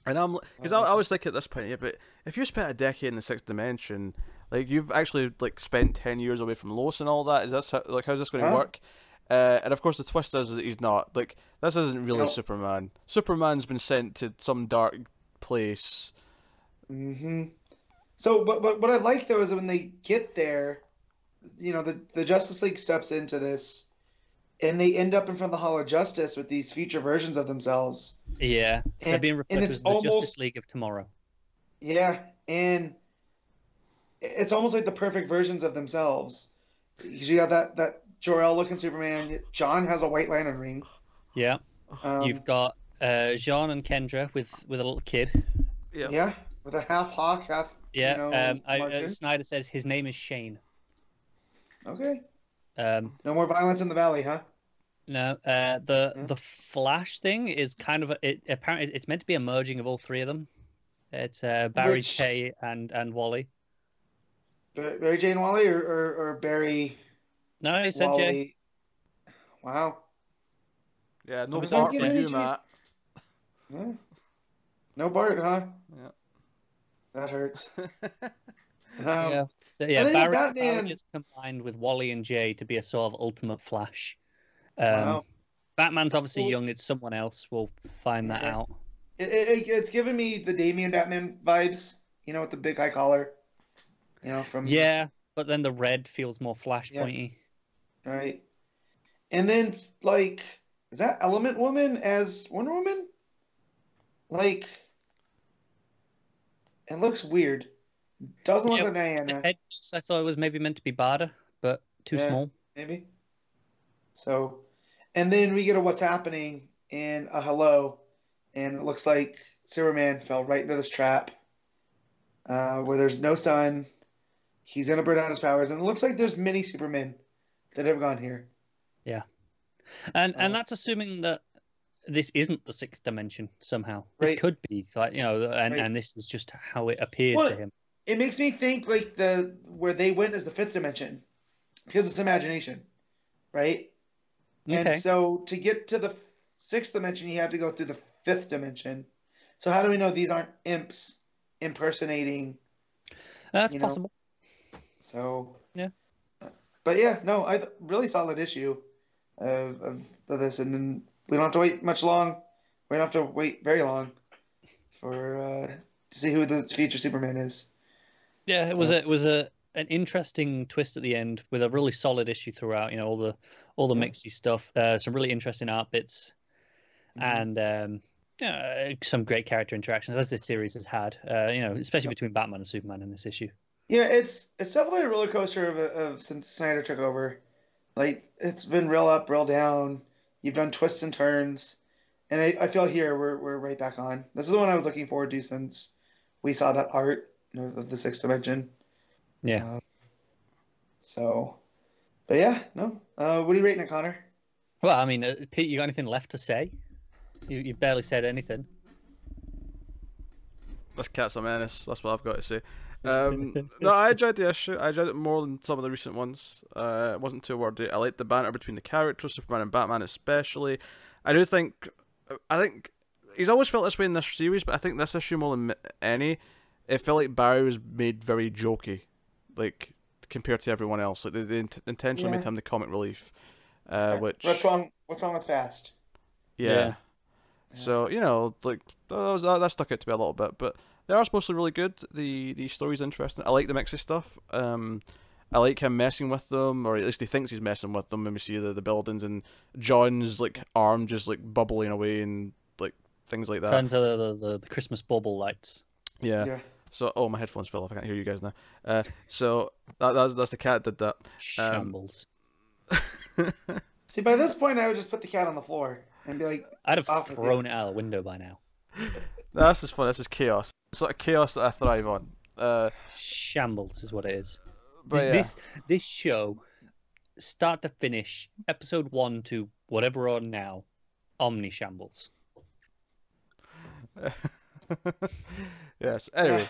And because I was thinking at this point, but if you spent a decade in the sixth dimension, like, you've actually spent 10 years away from Lois and all that. Is this how's this going to work? And of course the twist is that he's not. Like, this isn't really Superman. Superman's been sent to some dark place. Mm-hmm. So, but what I like though is when they get there, the Justice League steps into this, and they end up in front of the Hall of Justice with these future versions of themselves. Yeah, they're being referred to as the Justice League of Tomorrow. Yeah, and it's almost like the perfect versions of themselves. Because you got that Jor-El looking Superman. John has a White Lantern ring. Yeah. You've got Jean and Kendra with a little kid. Yeah. Yeah, with a half hawk, half. Yeah. Snyder says his name is Shane. Okay. No more violence in the valley, huh? No. The Flash thing is kind of apparently it's meant to be a merging of all three of them. It's Barry, Jay, and Wally. Barry, Jay, and Wally, or Barry? No, he said Wally. Jay. Wow. Yeah, no Bart for you, Matt. Yeah. No Bart, huh? Yeah. That hurts. Yeah. So Barry is combined with Wally and Jay to be a sort of ultimate Flash. Wow. Batman's obviously young. It's someone else. We'll find that out. It's giving me the Damian Batman vibes. with the big high collar, from but then the red feels more flashpointy. Right. And then like, is that Element Woman as Wonder Woman? Like, it looks weird. Doesn't look like Diana. I thought it was maybe meant to be Bada, but too small. Maybe. So, and then we get a what's happening and a hello, and it looks like Superman fell right into this trap where there's no sun. He's gonna burn out his powers, and it looks like there's many Supermen that have gone here. Yeah, and that's assuming that this isn't the sixth dimension somehow. Right. This could be like and this is just how it appears to him. It makes me think like where they went is the fifth dimension because it's imagination, right? Okay. And so to get to the sixth dimension, you have to go through the fifth dimension. So how do we know these aren't imps impersonating? That's possible. So yeah, but yeah, no, really solid issue of this, and then we don't have to wait much long. We don't have to wait very long for to see who the future Superman is. Yeah, so. It was an interesting twist at the end with a really solid issue throughout. All the mixy stuff, some really interesting art bits, and some great character interactions as this series has had. Especially between Batman and Superman in this issue. Yeah, it's definitely a roller coaster of since Snyder took over. Like, it's been real up, real down. You've done twists and turns, and I feel here we're right back on. This is the one I was looking forward to since we saw that art of the sixth dimension. Yeah. But yeah, no. What are you rating it, Connor? Well, I mean, Pete, you got anything left to say? You barely said anything. Let's catch some menace. That's what I've got to say. No, I enjoyed the issue. I enjoyed it more than some of the recent ones. It wasn't too wordy. I liked the banter between the characters, Superman and Batman especially. I think he's always felt this way in this series, but I think this issue more than any, it felt like Barry was made very jokey, like compared to everyone else. Like they intentionally made him the comic relief. Which what's wrong with Fast? Yeah. So like that stuck out to me a little bit, but they are supposed to be really good. The story's interesting. I like the mixy stuff. I like him messing with them, or at least he thinks he's messing with them when we see the buildings and John's like arm just like bubbling away and like things like that. Turn to the Christmas bauble lights. Yeah. So my headphones fell off. I can't hear you guys now. So that's the cat did that. Shambles. See, by this point, I would just put the cat on the floor and be like, I'd have thrown it out the window by now. This is fun. This is chaos. Sort of chaos that I thrive on. Shambles is what it is. But this show, start to finish, episode 1 to whatever we're on now, omni shambles. Yes. Anyway,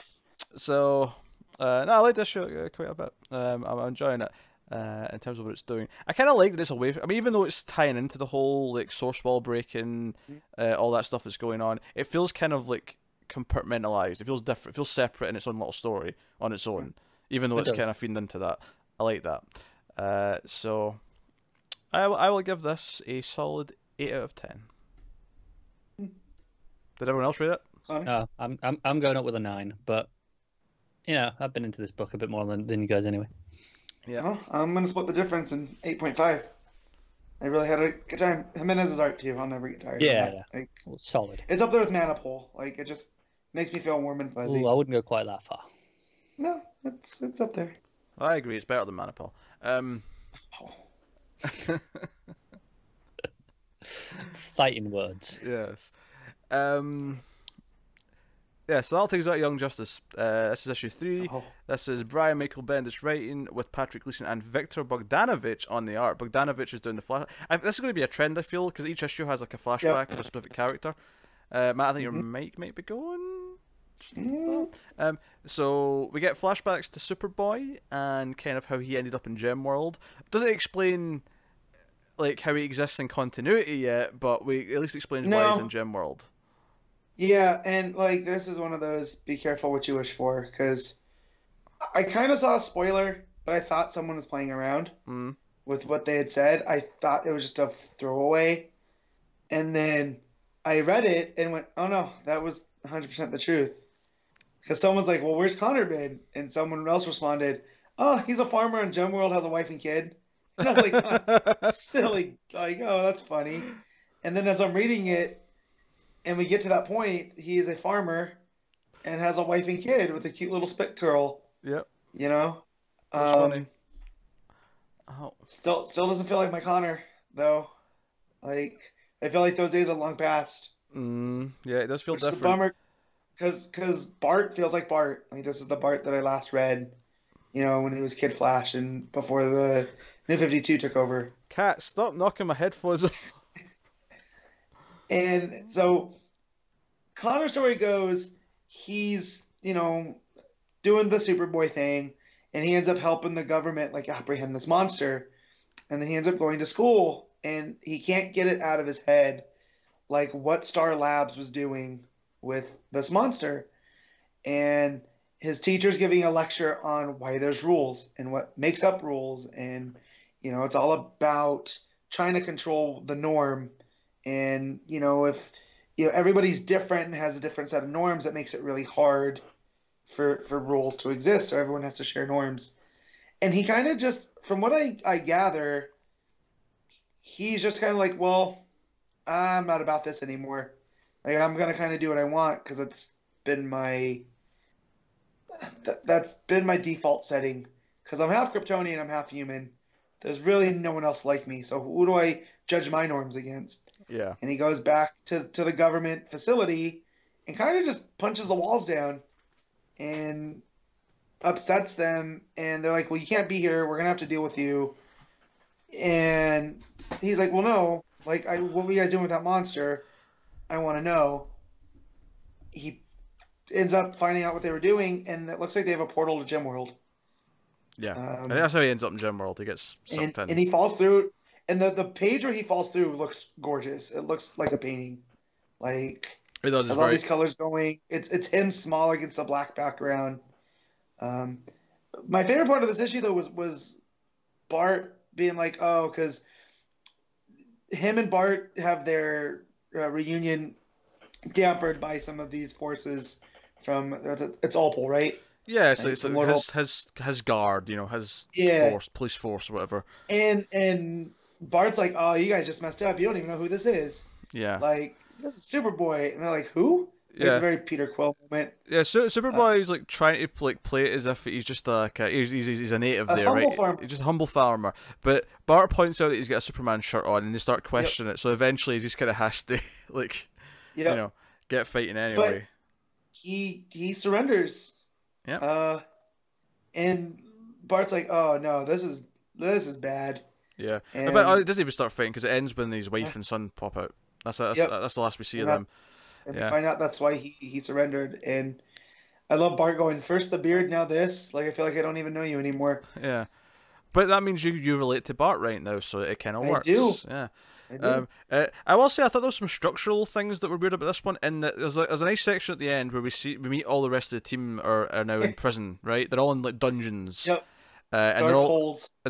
so I like this show quite a bit. I'm enjoying it. In terms of what it's doing, I kind of like that it's away. I mean, even though it's tying into the whole like source wall breaking, all that stuff that's going on, it feels kind of like compartmentalized. It feels different. It feels separate in its own little story on its own, even though it's kind of feeding into that. I like that. So I will give this a solid 8 out of 10. Did everyone else rate it? No, I'm going up with a 9, but I've been into this book a bit more than you guys anyway. Yeah, well, I'm gonna split the difference in 8.5. I really had a good time. Jimenez's art too. I'll never get tired. Yeah. Like, solid. It's up there with Manipul. Like, it just makes me feel warm and fuzzy. Ooh, I wouldn't go quite that far. No, it's up there. I agree. It's better than Manipul. Fighting words. Yes. Yeah, so that'll take us out of Young Justice. This is issue 3. Oh. This is Brian Michael Bendis writing with Patrick Gleason and Viktor Bogdanovic on the art. Bogdanovic is doing the flash. This is going to be a trend, I feel, because each issue has like a flashback of a specific character. Matt, I think your mic might be going. So we get flashbacks to Superboy and kind of how he ended up in Gem World. Doesn't explain like how he exists in continuity yet, but we at least explains why he's in Gem World. Yeah, and like this is one of those be careful what you wish for, because I kind of saw a spoiler, but I thought someone was playing around with what they had said. I thought it was just a throwaway, and then I read it and went, "Oh no, that was 100% the truth." because someone's like, well, where's Connor been? And someone else responded, oh, he's a farmer in Gemworld, has a wife and kid. And I was like, oh, silly. Like, oh, that's funny. And then as I'm reading it, and we get to that point, he is a farmer and has a wife and kid with a cute little spit curl. Yep. You know? That's funny. Oh. Still doesn't feel like my Connor, though. Like, I feel like those days are long past. Yeah, it does feel different. Is a bummer, because Bart feels like Bart. Like, this is the Bart that I last read, you know, when he was Kid Flash and before the New 52 took over. Cat, stop knocking my headphones off. And so Connor's story goes, he's, you know, doing the Superboy thing, and he ends up helping the government, like, apprehend this monster. And then he ends up going to school, and he can't get it out of his head, like, what Star Labs was doing with this monster. And his teacher's giving a lecture on why there's rules and what makes up rules. And, you know, it's all about trying to control the norm. And, you know, if, you know, everybody's different and has a different set of norms, that makes it really hard for rules to exist. So everyone has to share norms. And he kind of just, from what I gather, he's just kind of like, well, I'm not about this anymore. Like, I'm going to kind of do what I want because it's been that's been my default setting. Because I'm half Kryptonian, I'm half human. There's really no one else like me. So who do I judge my norms against? Yeah. And he goes back to the government facility and kind of just punches the walls down and upsets them. And they're like, well, you can't be here. We're going to have to deal with you. And he's like, well, no. Like, what were you guys doing with that monster? I want to know. He ends up finding out what they were doing, and it looks like they have a portal to Gemworld. Yeah, and that's how he ends up in Gemworld. He gets sucked in. And he falls through, and the page where he falls through looks gorgeous. It looks like a painting. Like, it does. Has all these colors going. It's him small against a black background. My favorite part of this issue, though, was Bart being like, oh, because him and Bart have their reunion dampered by some of these forces from it's Opal, right? Yeah, so it's his guard, you know, his force, police force, or whatever. And Bart's like, oh, you guys just messed up. You don't even know who this is. Yeah. Like, this is Superboy, and they're like, who? Yeah. It's a very Peter Quill moment. Yeah, so Superboy is like trying to like play it as if he's just he's a native there, right? Farmer. He's just a humble farmer. But Bart points out that he's got a Superman shirt on, and they start questioning it. So eventually, he just kind of has to like, you know, get fighting anyway. But he surrenders. Yeah. And Bart's like, oh no, this is bad. Yeah. In fact, it doesn't even start fighting because it ends when his wife and son pop out. That's the last we see of them. And we find out that's why he surrendered. And I love Bart going, first the beard, now this. Like, I feel like I don't even know you anymore. Yeah. But that means you relate to Bart right now, so it kind of works. I do. Yeah. I will say I thought there were some structural things that were weird about this one. In that there's a nice section at the end where we meet all the rest of the team are now in prison, right? They're all in like dungeons. Yep. And they're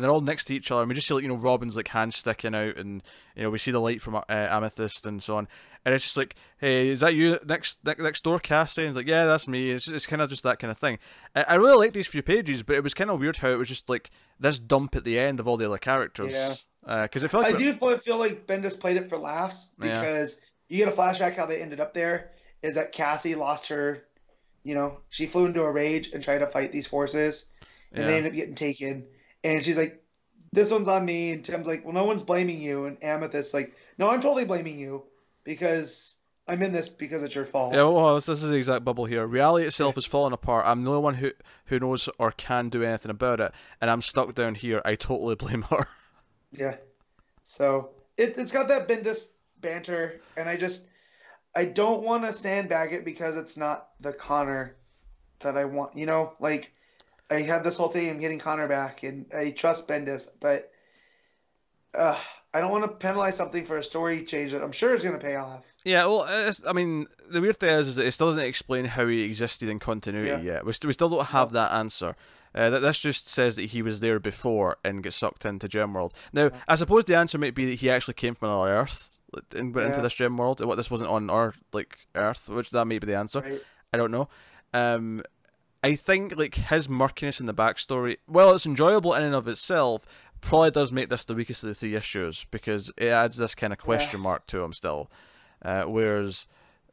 all next to each other, and we just see, like, you know, Robin's like hand sticking out, and you know we see the light from Amethyst and so on, and it's just like, hey, is that you next door, Cassie? And it's like, yeah, that's me. It's kind of just that kind of thing. I really like these few pages, but it was kind of weird how it was just like this dump at the end of all the other characters. Yeah. Because it felt like I do feel like Bendis played it for laughs because you get a flashback how they ended up there. Is that Cassie lost her, you know, she flew into a rage and tried to fight these forces. And they end up getting taken. And she's like, this one's on me. And Tim's like, well, no one's blaming you. And Amethyst's like, no, I'm totally blaming you because I'm in this because it's your fault. Yeah, well, this is the exact bubble here. Reality itself is falling apart. I'm the only one who knows or can do anything about it. And I'm stuck down here. I totally blame her. Yeah. So it's got that Bendis banter. And I don't want to sandbag it because it's not the Connor that I want. You know, like, I have this whole thing, I'm getting Connor back, and I trust Bendis, but I don't want to penalize something for a story change that I'm sure is going to pay off. Yeah, well, I mean, the weird thing is that it still doesn't explain how he existed in continuity yet. We still don't have that answer. This just says that he was there before and got sucked into Gemworld. Now, I suppose the answer might be that he actually came from another Earth and went into this Gemworld. This wasn't on our Earth, which that may be the answer. Right. I don't know. I think like his murkiness in the backstory, well, it's enjoyable in and of itself, probably does make this the weakest of the 3 issues because it adds this kind of question mark to him still. Whereas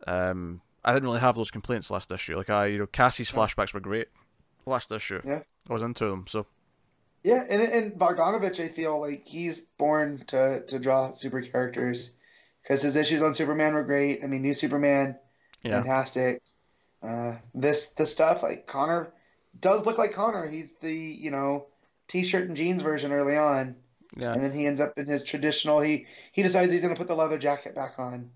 I didn't really have those complaints last issue. Like Cassie's flashbacks were great last issue. Yeah, I was into them. So yeah, and Bogdanovic, I feel like he's born to draw super characters because his issues on Superman were great. I mean, New Superman, fantastic. This stuff, like Connor does look like Connor. He's the t-shirt and jeans version early on, and then he ends up in his traditional. He decides he's going to put the leather jacket back on.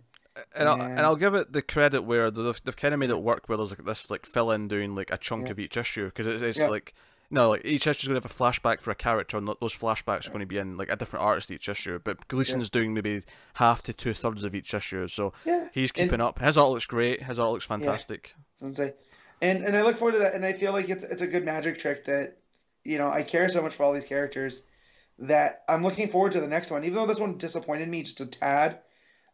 And I'll give it the credit where they've kind of made it work where there's like this like fill in doing like a chunk of each issue because it's like. No, like each issue is going to have a flashback for a character, and those flashbacks are going to be in like a different artist each issue. But Gleason's doing maybe half to 2/3 of each issue, so he's keeping up. His art looks great. His art looks fantastic. And I look forward to that. And I feel like it's a good magic trick that I care so much for all these characters that I'm looking forward to the next one. Even though this one disappointed me just a tad,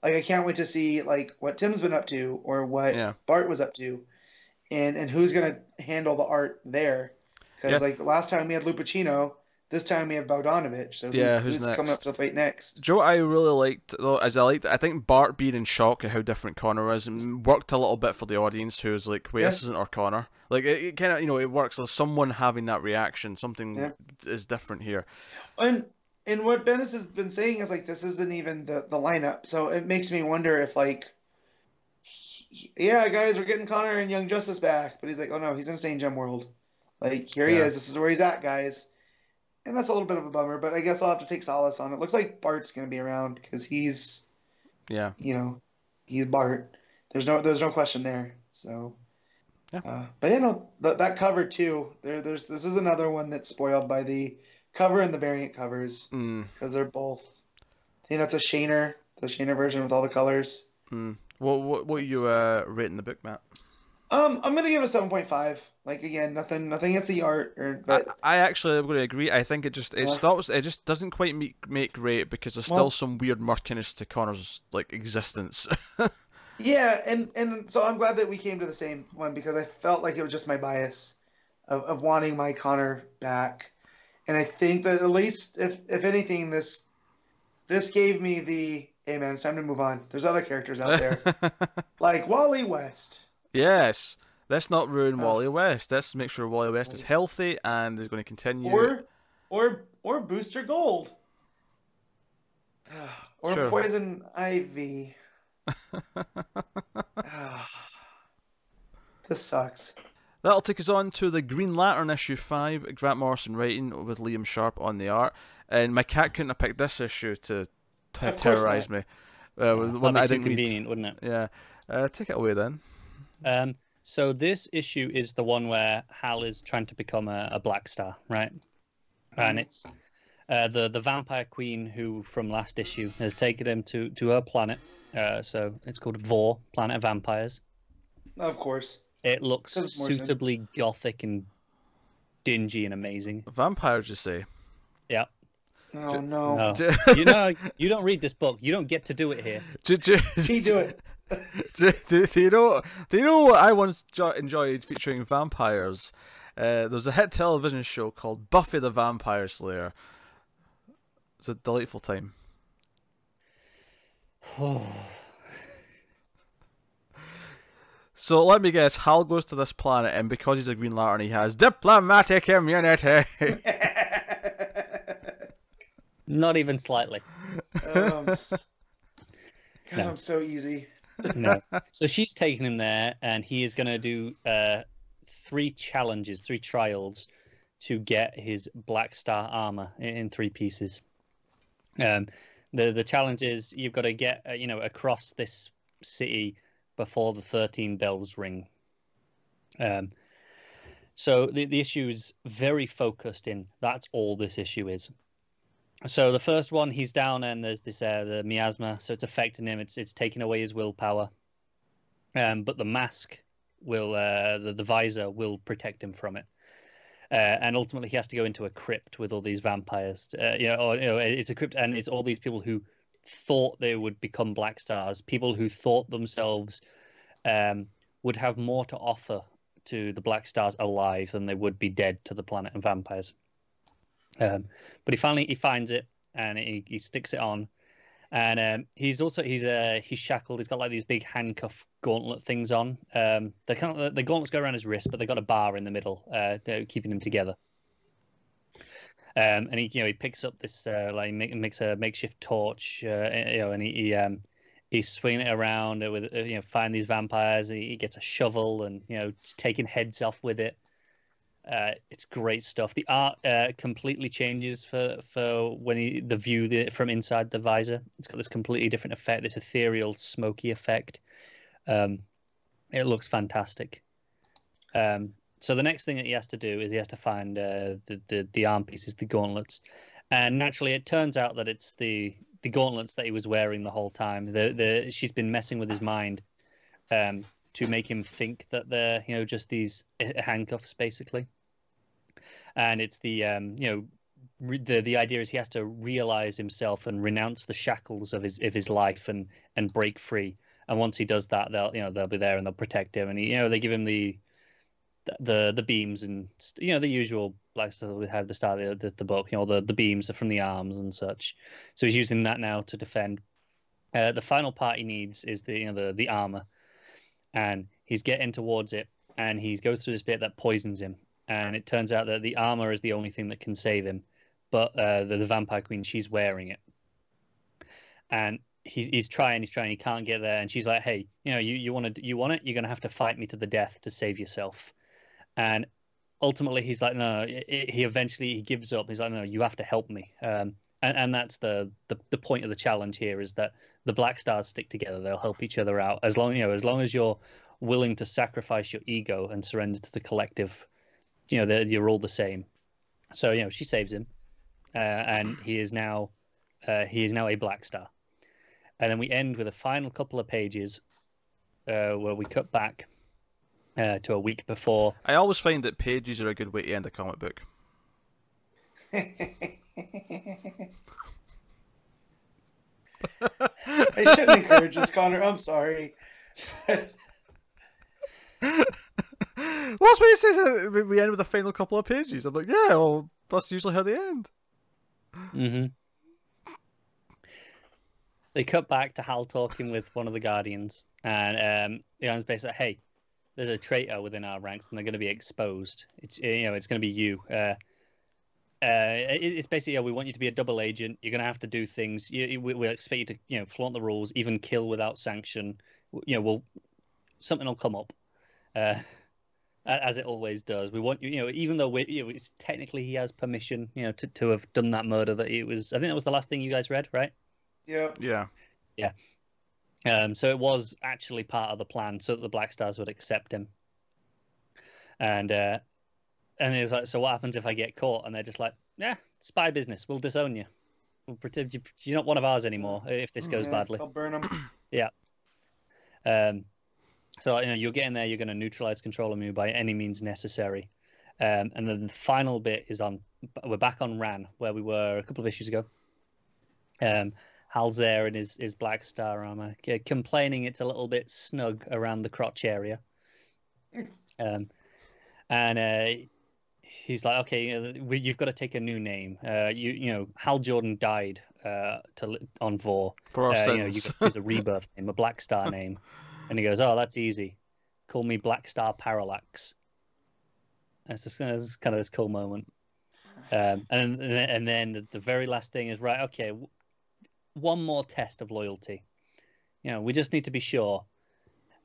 like I can't wait to see like what Tim's been up to or what Bart was up to, and who's going to handle the art there. Because like last time we had Lupacino, this time we have Bogdanovic. So who's coming up to the plate next? Joe, I really liked though, I think Bart being in shock at how different Connor is and worked a little bit for the audience who's like, wait, this isn't our Connor. Like it kind of it works. There's someone having that reaction. Something is different here. And what Bendis has been saying is like this isn't even the lineup. So it makes me wonder if like, guys, we're getting Connor and Young Justice back, but he's like, oh no, he's gonna stay in Gem World. Like, here he is. This is where he's at, guys. And that's a little bit of a bummer, but I guess I'll have to take solace on it. Looks like Bart's going to be around because he's, he's Bart. There's no question there. So, but that cover too. This is another one that's spoiled by the cover and the variant covers because they're both. I think that's a Shaner, the Shaner version with all the colors. What are you rating the book, Matt? I'm gonna give it a 7.5. Like again, nothing against the art, but I actually am going to agree. I think it just doesn't quite make great because there's still some weird murkiness to Connor's like existence. and so I'm glad that we came to the same one because I felt like it was just my bias of wanting my Connor back, and I think that at least if anything, this gave me the hey man, it's time to move on. There's other characters out there like Wally West. Yes, let's not ruin Wally West. Let's make sure Wally West is healthy and is going to continue. Or Booster Gold. Or Poison Ivy. This sucks. That'll take us on to the Green Lantern issue 5. Grant Morrison writing with Liam Sharp on the art. And my cat couldn't have picked this issue to terrorize me. That'd be too convenient, wouldn't it? Yeah. Take it away then. So this issue is the one where Hal is trying to become a Black Star, right? And it's the vampire queen who from last issue has taken him to her planet. So it's called Vor, Planet of Vampires. Of course. It looks suitably gothic and dingy and amazing. Vampires, you say? Yeah. Oh no! You don't read this book. You don't get to do it here. Do it. Do you know what I once enjoyed featuring vampires? There was a hit television show called Buffy the Vampire Slayer. It's a delightful time. So let me guess, Hal goes to this planet and because he's a Green Lantern he has diplomatic immunity. Not even slightly. God, I'm so easy. No. So she's taking him there, and he is going to do 3 trials to get his Black Star armor in 3 pieces. The challenge is you've got to get across this city before the 13 bells ring. So the issue is very focused in. That's all this issue is. So the first one, he's down and there's this the miasma, so it's affecting him. It's taking away his willpower, but the mask will the visor will protect him from it. And ultimately, he has to go into a crypt with all these vampires. It's a crypt, and it's all these people who thought they would become Black Stars, people who thought themselves would have more to offer to the Black Stars alive than they would be dead to the planet and vampires. But he finds it, and he sticks it on, and he's shackled. He's got like these big handcuff gauntlet things on. The gauntlets go around his wrist, but they got a bar in the middle, keeping him together. And he picks up this makes a makeshift torch, and he's swinging it around with find these vampires. He gets a shovel and just taking heads off with it. It's great stuff. The art completely changes for when the view from inside the visor. It's got this completely different effect, this ethereal, smoky effect. It looks fantastic. So the next thing that he has to do is he has to find the arm pieces, the gauntlets, and naturally it turns out that it's the gauntlets that he was wearing the whole time. She's been messing with his mind to make him think that they're just these handcuffs basically. And it's the idea is he has to realize himself and renounce the shackles of his life and break free. And once he does that, they'll be there and they'll protect him. And they give him the beams and the usual like stuff we had at the start of the book. The beams are from the arms and such. So he's using that now to defend. The final part he needs is the armor, and he's getting towards it, and he goes through this bit that poisons him. And it turns out that the armor is the only thing that can save him, but the Vampire Queen, she's wearing it, and he's trying, he can't get there, and she's like, "Hey, you want it? You're gonna have to fight me to the death to save yourself." And ultimately, he's like, "No." He eventually gives up. He's like, "No, you have to help me." And that's the point of the challenge here is that the Black Stars stick together. They'll help each other out as long as you're willing to sacrifice your ego and surrender to the collective. You're all the same. So she saves him, and he is now a Black Star. And then we end with a final couple of pages where we cut back to a week before. I always find that pages are a good way to end a comic book. I shouldn't encourage this, Connor. I'm sorry. What's when he says we end with a final couple of pages? I'm like, yeah, well, that's usually how they end. Mm-hmm. They cut back to Hal talking with one of the Guardians, and the Guardian's basically like, "Hey, there's a traitor within our ranks, and they're going to be exposed. It's it's going to be you. It's basically we want you to be a double agent. You're going to have to do things. We'll expect you to flaunt the rules, even kill without sanction. Something will come up." As it always does. We want even though it's technically he has permission, to have done that murder that it was. I think that was the last thing you guys read, right? Yeah. So it was actually part of the plan so that the Black Stars would accept him. And it's like, so what happens if I get caught? And they're just like, yeah, spy business. We'll disown you. We'll pretend you're not one of ours anymore if this goes badly. I'll burn them. Yeah. So you're getting there. You're going to neutralize control of me by any means necessary. And then the final bit is we're back on Ran where we were a couple of issues ago. Hal's there in his Black Star armor, complaining it's a little bit snug around the crotch area. And he's like, "Okay, you've got to take a new name. Hal Jordan died on Vor. For our sins. You've got to use a rebirth name, a Black Star name." And he goes, "Oh, that's easy. Call me Black Star Parallax." It's kind of this cool moment. And then the very last thing is, right, okay, one more test of loyalty. We just need to be sure.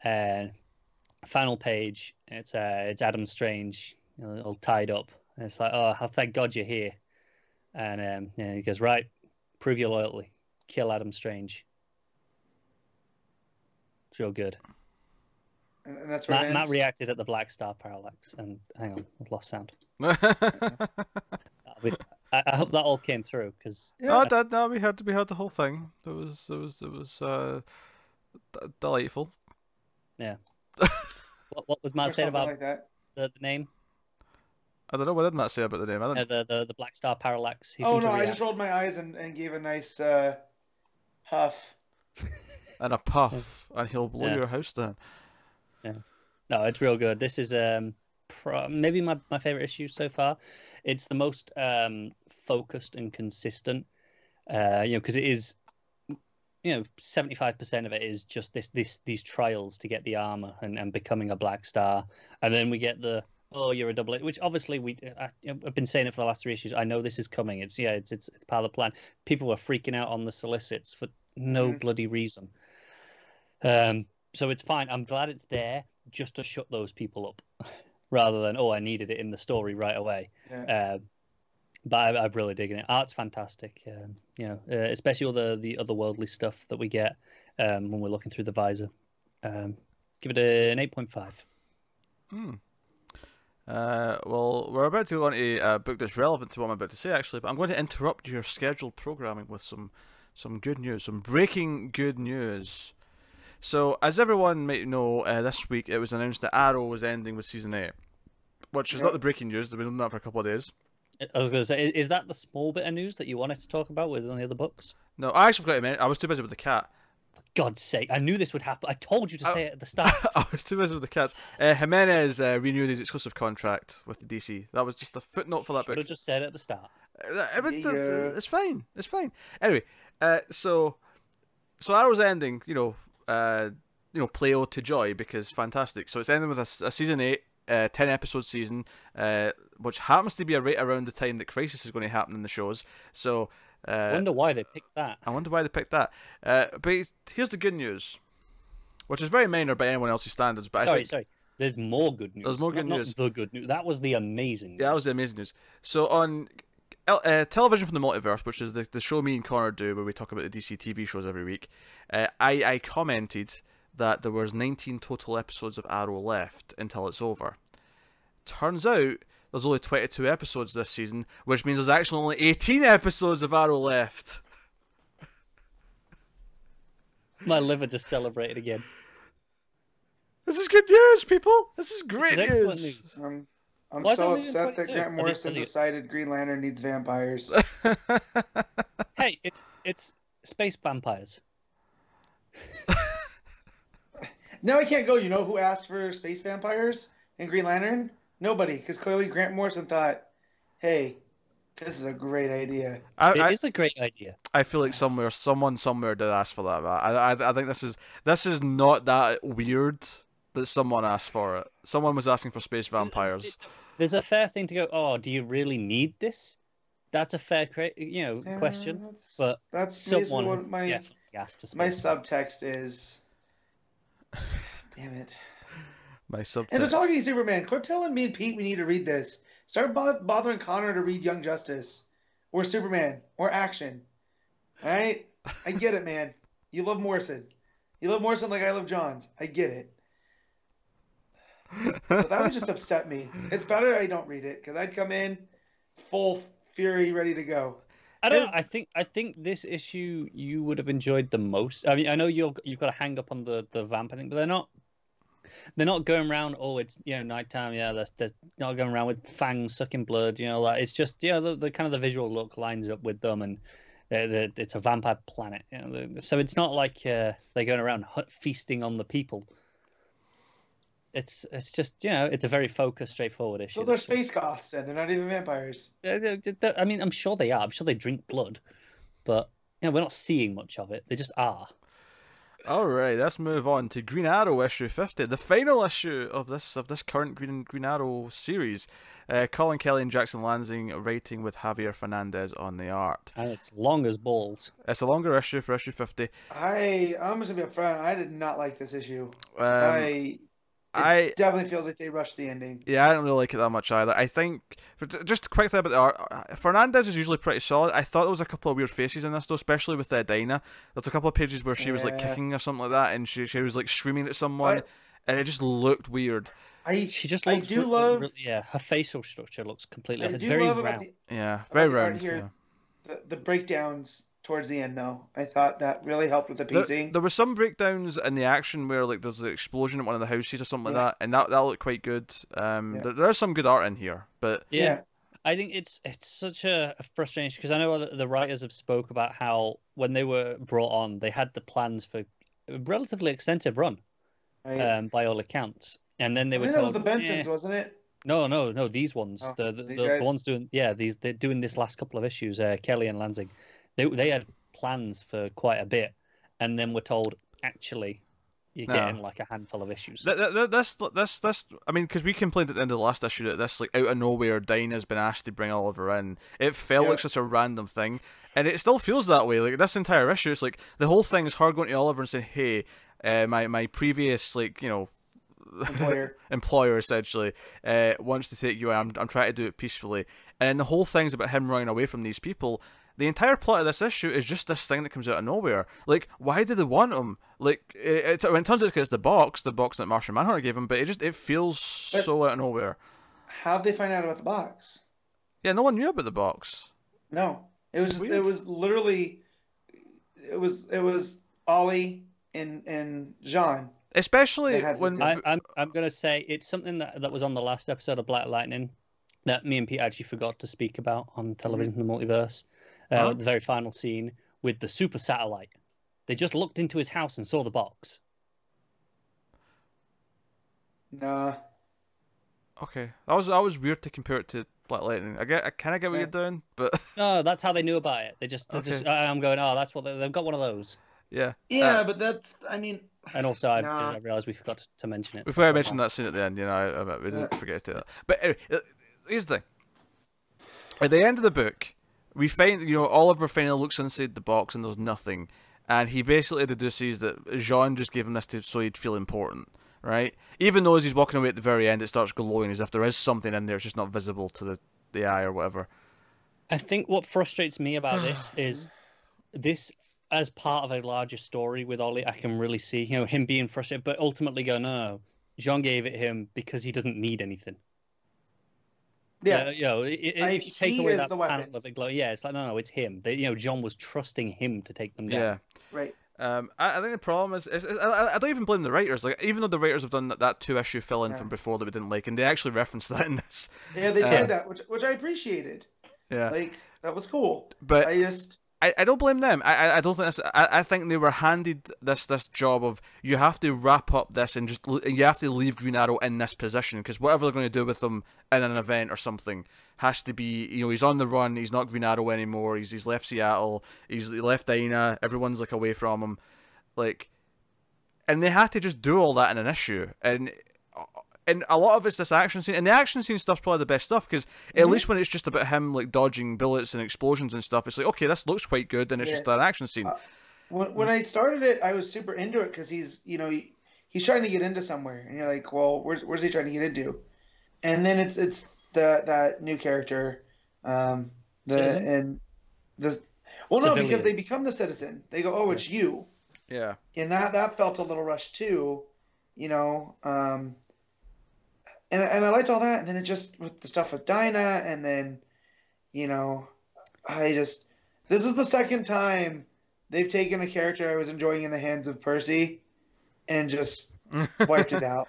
Final page, it's Adam Strange, all tied up. And it's like, "Oh, thank God you're here." And he goes, "Right, prove your loyalty. Kill Adam Strange." It's real good. And that's where Matt reacted at the Black Star Parallax, and hang on, I've lost sound. I hope that all came through because. Yeah. No, we heard the whole thing. It was delightful. Yeah. What was Matt saying about like that. the name? I don't know. What did Matt say about the name? I didn't... The Black Star Parallax. I just rolled my eyes and gave a nice huff. And a puff, and he'll blow your house down. Yeah. No, it's real good. This is maybe my favorite issue so far. It's the most focused and consistent. Because it is, 75% of it is just these trials to get the armor and becoming a Black Star, and then we get you're a double, which obviously I've been saying it for the last 3 issues. I know this is coming. It's part of the plan. People were freaking out on the solicits for no bloody reason. So it's fine. I'm glad it's there just to shut those people up, rather than I needed it in the story right away. Yeah. But I'm really digging it. Art's fantastic. Especially all the otherworldly stuff that we get when we're looking through the visor. Give it an 8.5. Well, we're about to go on to a book that's relevant to what I'm about to say, actually, but I'm going to interrupt your scheduled programming with some good news, some breaking good news. So, as everyone might know, this week it was announced that Arrow was ending with Season 8, which is not the breaking news. They've been doing that for a couple of days. I was going to say, is that the small bit of news that you wanted to talk about with the other books? No, I actually forgot to mention, I was too busy with the cat. For God's sake, I knew this would happen. I told you to say it at the start. I was too busy with the cats. Jimenez renewed his exclusive contract with the DC. That was just a footnote for that book. Should have just said it at the start. It's fine. It's fine. Anyway, so Arrow's ending, Play-O to joy, because fantastic. So it's ending with a Season 8, 10-episode season, which happens to be right around the time that Crisis is going to happen in the shows. So I wonder why they picked that. But here's the good news, which is very minor by anyone else's standards. But sorry. There's more good news. There's more good news. Not the good news. That was the amazing news. Yeah, that was the amazing news. So on television from the Multiverse, which is the show me and Connor do, where we talk about the DC TV shows every week, I commented that there was 19 total episodes of Arrow left until it's over. Turns out there's only 22 episodes this season, which means there's actually only 18 episodes of Arrow left. My liver just celebrated again. This is good news, people. This is great news. I'm so upset that Grant Morrison decided Green Lantern needs vampires. Hey, it's space vampires. Now I can't go. You know who asked for space vampires in Green Lantern? Nobody, because clearly Grant Morrison thought, hey, this is a great idea. It is a great idea. I feel like someone somewhere did ask for that. I think this is not that weird that someone asked for it. Someone was asking for space vampires. There's a fair thing to go, oh, do you really need this? That's a fair question. But that's someone what my subtext is. Damn it. My subtext. And to talking to Superman, quit telling me and Pete we need to read this. Start bothering Connor to read Young Justice or Superman or Action. All right? I get it, man. You love Morrison. You love Morrison like I love Johns. I get it. But that would just upset me. It's better I don't read it, because I'd come in full fury, ready to go. I don't know. I think this issue you would have enjoyed the most. I mean, I know you've got to hang up on the vamp thing, but they're not going around. Oh, it's nighttime. Yeah, they're not going around with fangs sucking blood. Like it's just the kind of the visual look lines up with them, and it's a vampire planet. So it's not like they're going around feasting on the people. It's just it's a very focused, straightforward issue. So they're space goths, and they're not even vampires. I mean, I'm sure they are. I'm sure they drink blood, but we're not seeing much of it. They just are. All right, let's move on to Green Arrow issue 50, the final issue of this current Green Arrow series. Collin, Kelly, and Jackson Lanzing writing with Javier Fernandez on the art. And it's long as balls. It's a longer issue for issue 50. I'm just gonna be upfront. I did not like this issue. It definitely feels like they rushed the ending. Yeah, I don't really like it that much either. I think, just quickly about the art, Fernandez is usually pretty solid. I thought there was a couple of weird faces in this, though, especially with Dinah. There's a couple of pages where she was like kicking or something like that, and she was like screaming at someone, and it just looked weird. Her facial structure looks completely. It's very round. Very round. Yeah. The breakdowns towards the end, though, I thought that really helped with the pacing. There were some breakdowns in the action where like there's an explosion in one of the houses or something like that, and that looked quite good. There is some good art in here, but I think it's such a frustration, because I know the writers have spoke about how when they were brought on, they had the plans for a relatively extensive run, by all accounts, And then they were I think told, that was the Bensons, wasn't it? No, these ones. Oh, The ones doing they're doing this last couple of issues, Kelly and Lanzing. They had plans for quite a bit, and then were told, actually, you're getting like a handful of issues. This I mean, because we complained at the end of the last issue that this, like, out of nowhere, Dinah's been asked to bring Oliver in. It felt like such a random thing, and it still feels that way. Like, this entire issue, it's like the whole thing is her going to Oliver and saying, hey, my previous, like, you know, employer essentially wants to take you in. I'm trying to do it peacefully, and the whole thing's about him running away from these people. The entire plot of this issue is just this thing that comes out of nowhere. Like, why did they want him? Like, it turns out it's the box that Martian Manhunter gave him, but it feels so out of nowhere. How'd they find out about the box? Yeah, no one knew about the box. No, it was literally it was Ollie and Jean. Especially when I'm gonna say it's something that was on the last episode of Black Lightning that me and Pete actually forgot to speak about on television, the Multiverse. The very final scene with the super satellite. They just looked into his house and saw the box. Nah. Okay, that was weird to compare it to Black Lightning. I kind of get what you're doing, but no, that's how they knew about it. They just I'm going, oh, that's what they've got, one of those. Yeah. Yeah, but that's, I mean. And also, I realised we forgot to mention it. Before I mentioned that scene at the end, you know, we didn't forget to do that. But anyway, here's the thing. At the end of the book, we find, you know, Oliver finally looks inside the box and there's nothing. And he basically deduces that Jean just gave him this so he'd feel important, right? Even though as he's walking away at the very end, it starts glowing as if there is something in there, it's just not visible to the eye or whatever. I think what frustrates me about this is this, as part of a larger story with Ollie, I can really see, you know, him being frustrated, but ultimately go, no, Jean gave it him because he doesn't need anything. Yeah, you know, if you take he away is that the panel weapon. of it, it's like no, it's him. You know, John was trusting him to take them down. Yeah, right. I think the problem is I don't even blame the writers. Like, even though the writers have done that 2-issue fill-in from before that we didn't like, and they actually referenced that in this. Yeah, they did that, which I appreciated. Yeah, like that was cool. But I don't blame them. I don't think this. I think they were handed this job of, you have to wrap up this and you have to leave Green Arrow in this position, because whatever they're going to do with him in an event or something has to be, you know, he's on the run, he's not Green Arrow anymore, he's left Seattle, he left Dinah, everyone's like away from him, like, and they had to just do all that in an issue, and a lot of it's this action scene, and the action scene stuff's probably the best stuff, because at least when it's just about him like dodging bullets and explosions and stuff, it's like, okay, this looks quite good, and it's just an action scene. When I started it, I was super into it because he's, you know, he's trying to get into somewhere, and you're like, well, where's he trying to get into? And then it's that new character, because they become the citizen. They go, oh, it's you. Yeah. And that felt a little rushed too, you know. And I liked all that, and then it just, with the stuff with Dinah, and then, you know, this is the second time they've taken a character I was enjoying in the hands of Percy and just wiped it out.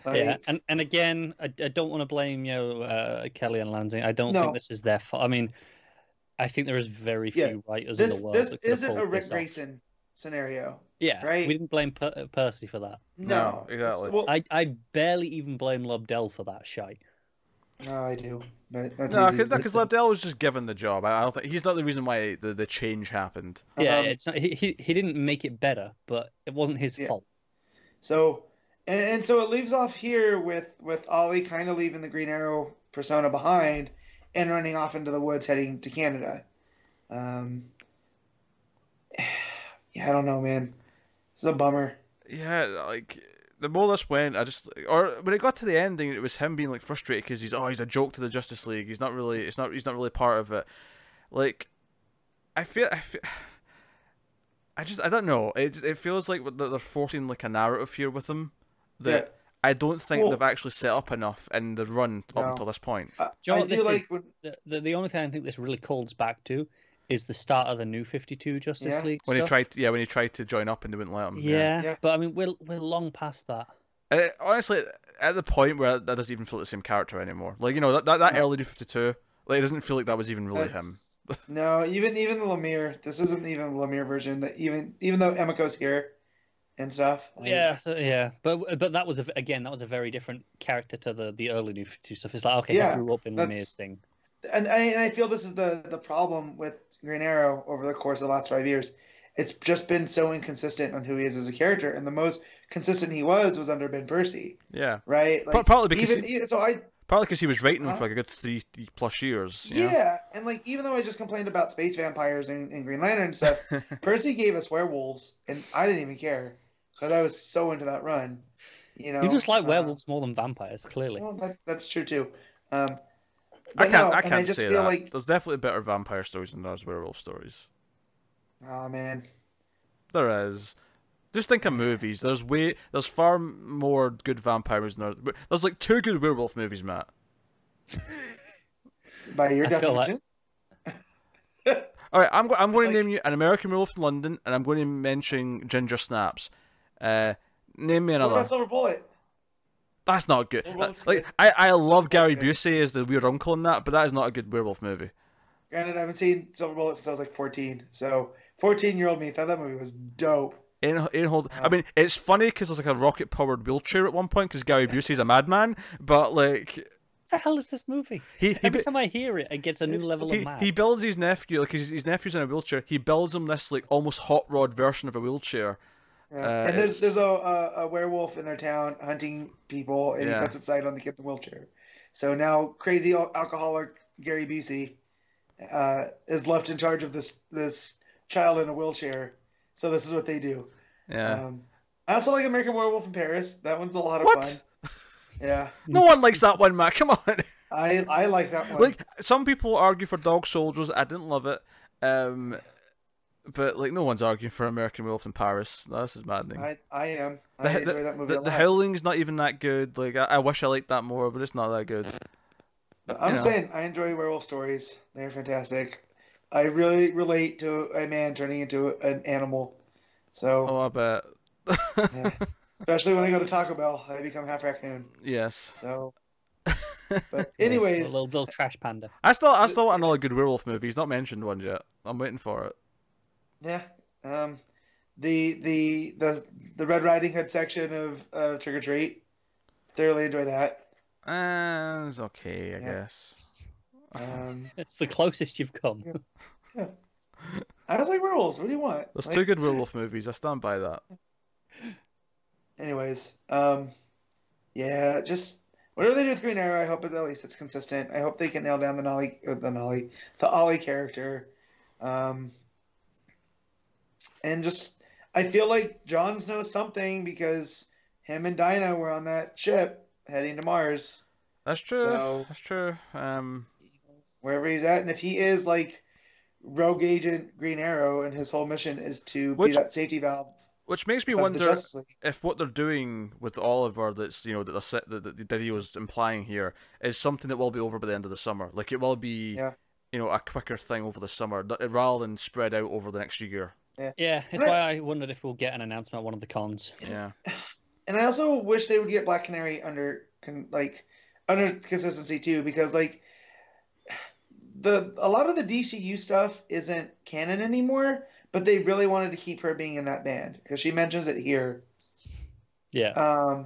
Like, yeah, and again, I don't want to blame, you know, Kelly and Lanzing. I don't think this is their fault. I mean, I think there is very few writers in the world. This isn't a Rick Grayson scenario. Yeah, right. We didn't blame Percy for that. No, exactly. Well, I barely even blame Lobdell for that shite. No, I do. But because Lobdell was just given the job. I don't think he's not the reason why the change happened. Yeah, it's not, he didn't make it better, but it wasn't his fault. So, and so it leaves off here with Ollie kind of leaving the Green Arrow persona behind and running off into the woods heading to Canada. Yeah, I don't know, man. It's a bummer. Yeah, like, the more this went, or when it got to the ending, it was him being like frustrated because he's a joke to the Justice League. He's not really part of it. Like, I don't know. It feels like they're forcing like a narrative here with him that I don't think they've actually set up enough in the run up until this point. The only thing I think this really calls back to is the start of the New 52 Justice League when stuff. when he tried to join up and they wouldn't let him. Yeah. But I mean, we're long past that. Honestly, at the point where that doesn't even feel like the same character anymore. Like, you know, that early New 52, like, it doesn't feel like that was even really him. No, even the Lemire. This isn't even the Lemire version. That even though Emiko's here, and stuff. Like, but that was that was a very different character to the early New 52 stuff. It's like, okay, he grew up in Lemire's thing. And I feel this is the problem with Green Arrow over the course of the last 5 years. It's just been so inconsistent on who he is as a character, and the most consistent he was under Ben Percy. Yeah, right. Like, probably because he was writing for like a good 3+ years. Yeah, and like even though I just complained about space vampires and Green Lantern and stuff, Percy gave us werewolves, and I didn't even care because I was so into that run. You just like werewolves more than vampires, clearly. Well, that's true too. I can't say that. Like, there's definitely better vampire stories than there's werewolf stories. Oh man, there is. Just think of movies. There's far more good vampire movies than there's like 2 good werewolf movies, Matt. By your definition. Like... All right, I'm going to name you an American Werewolf in London, and I'm going to mention Ginger Snaps. Name me another. What about Silver Bullet? That's not good. I love Gary Busey as the weird uncle in that, but that is not a good werewolf movie. Granted, I haven't seen Silver Bullet since I was like 14, so 14-year-old me thought that movie was dope. I mean, it's funny because there's like a rocket-powered wheelchair at one point because Gary Busey's a madman, but like... What the hell is this movie? Every time I hear it, it gets a new level of mad. He builds his nephew, like his nephew's in a wheelchair, he builds him this like almost hot rod version of a wheelchair. Yeah. And there's a werewolf in their town hunting people, and he sets its sight on the kid in the wheelchair. So now crazy alcoholic Gary Busey is left in charge of this child in a wheelchair. So this is what they do. Yeah. I also like American Werewolf in Paris. That one's a lot of fun. Yeah. No one likes that one, Matt. Come on. I like that one. Like, some people argue for Dog Soldiers. I didn't love it. But like, no one's arguing for American Werewolf in Paris. No, this is maddening. I am. I enjoy that movie a lot. The Howling's not even that good. Like, I wish I liked that more, but it's not that good. I'm saying I enjoy werewolf stories. They're fantastic. I really relate to a man turning into an animal. So. Oh, I bet. Yeah. Especially when I go to Taco Bell, I become half raccoon. Yes. So. But anyways, a little trash panda. I still want another good werewolf movie. He's not mentioned one yet. I'm waiting for it. Yeah. The Red Riding Hood section of Trick or Treat. Thoroughly enjoy that. It's okay, I guess. It's the closest you've come. Yeah. I was like werewolves. What do you want? There's 2 good werewolf movies. I stand by that. Anyways, yeah, just whatever they do with Green Arrow, I hope at least it's consistent. I hope they can nail down the Ollie character, and just I feel like Johns knows something because him and Dinah were on that ship heading to Mars. That's true. So, that's true. Wherever he's at, and if he is like rogue agent Green Arrow, and his whole mission is to be that safety valve. Which makes me wonder if what they're doing with Oliver, that's that he was implying here, is something that will be over by the end of the summer. Like it will be, a quicker thing over the summer rather than spread out over the next year. Yeah, it's why I wondered if we'll get an announcement at one of the cons. Yeah. And I also wish they would get Black Canary under consistency too, because like a lot of the DCU stuff isn't canon anymore, but they really wanted to keep her being in that band because she mentions it here. Yeah.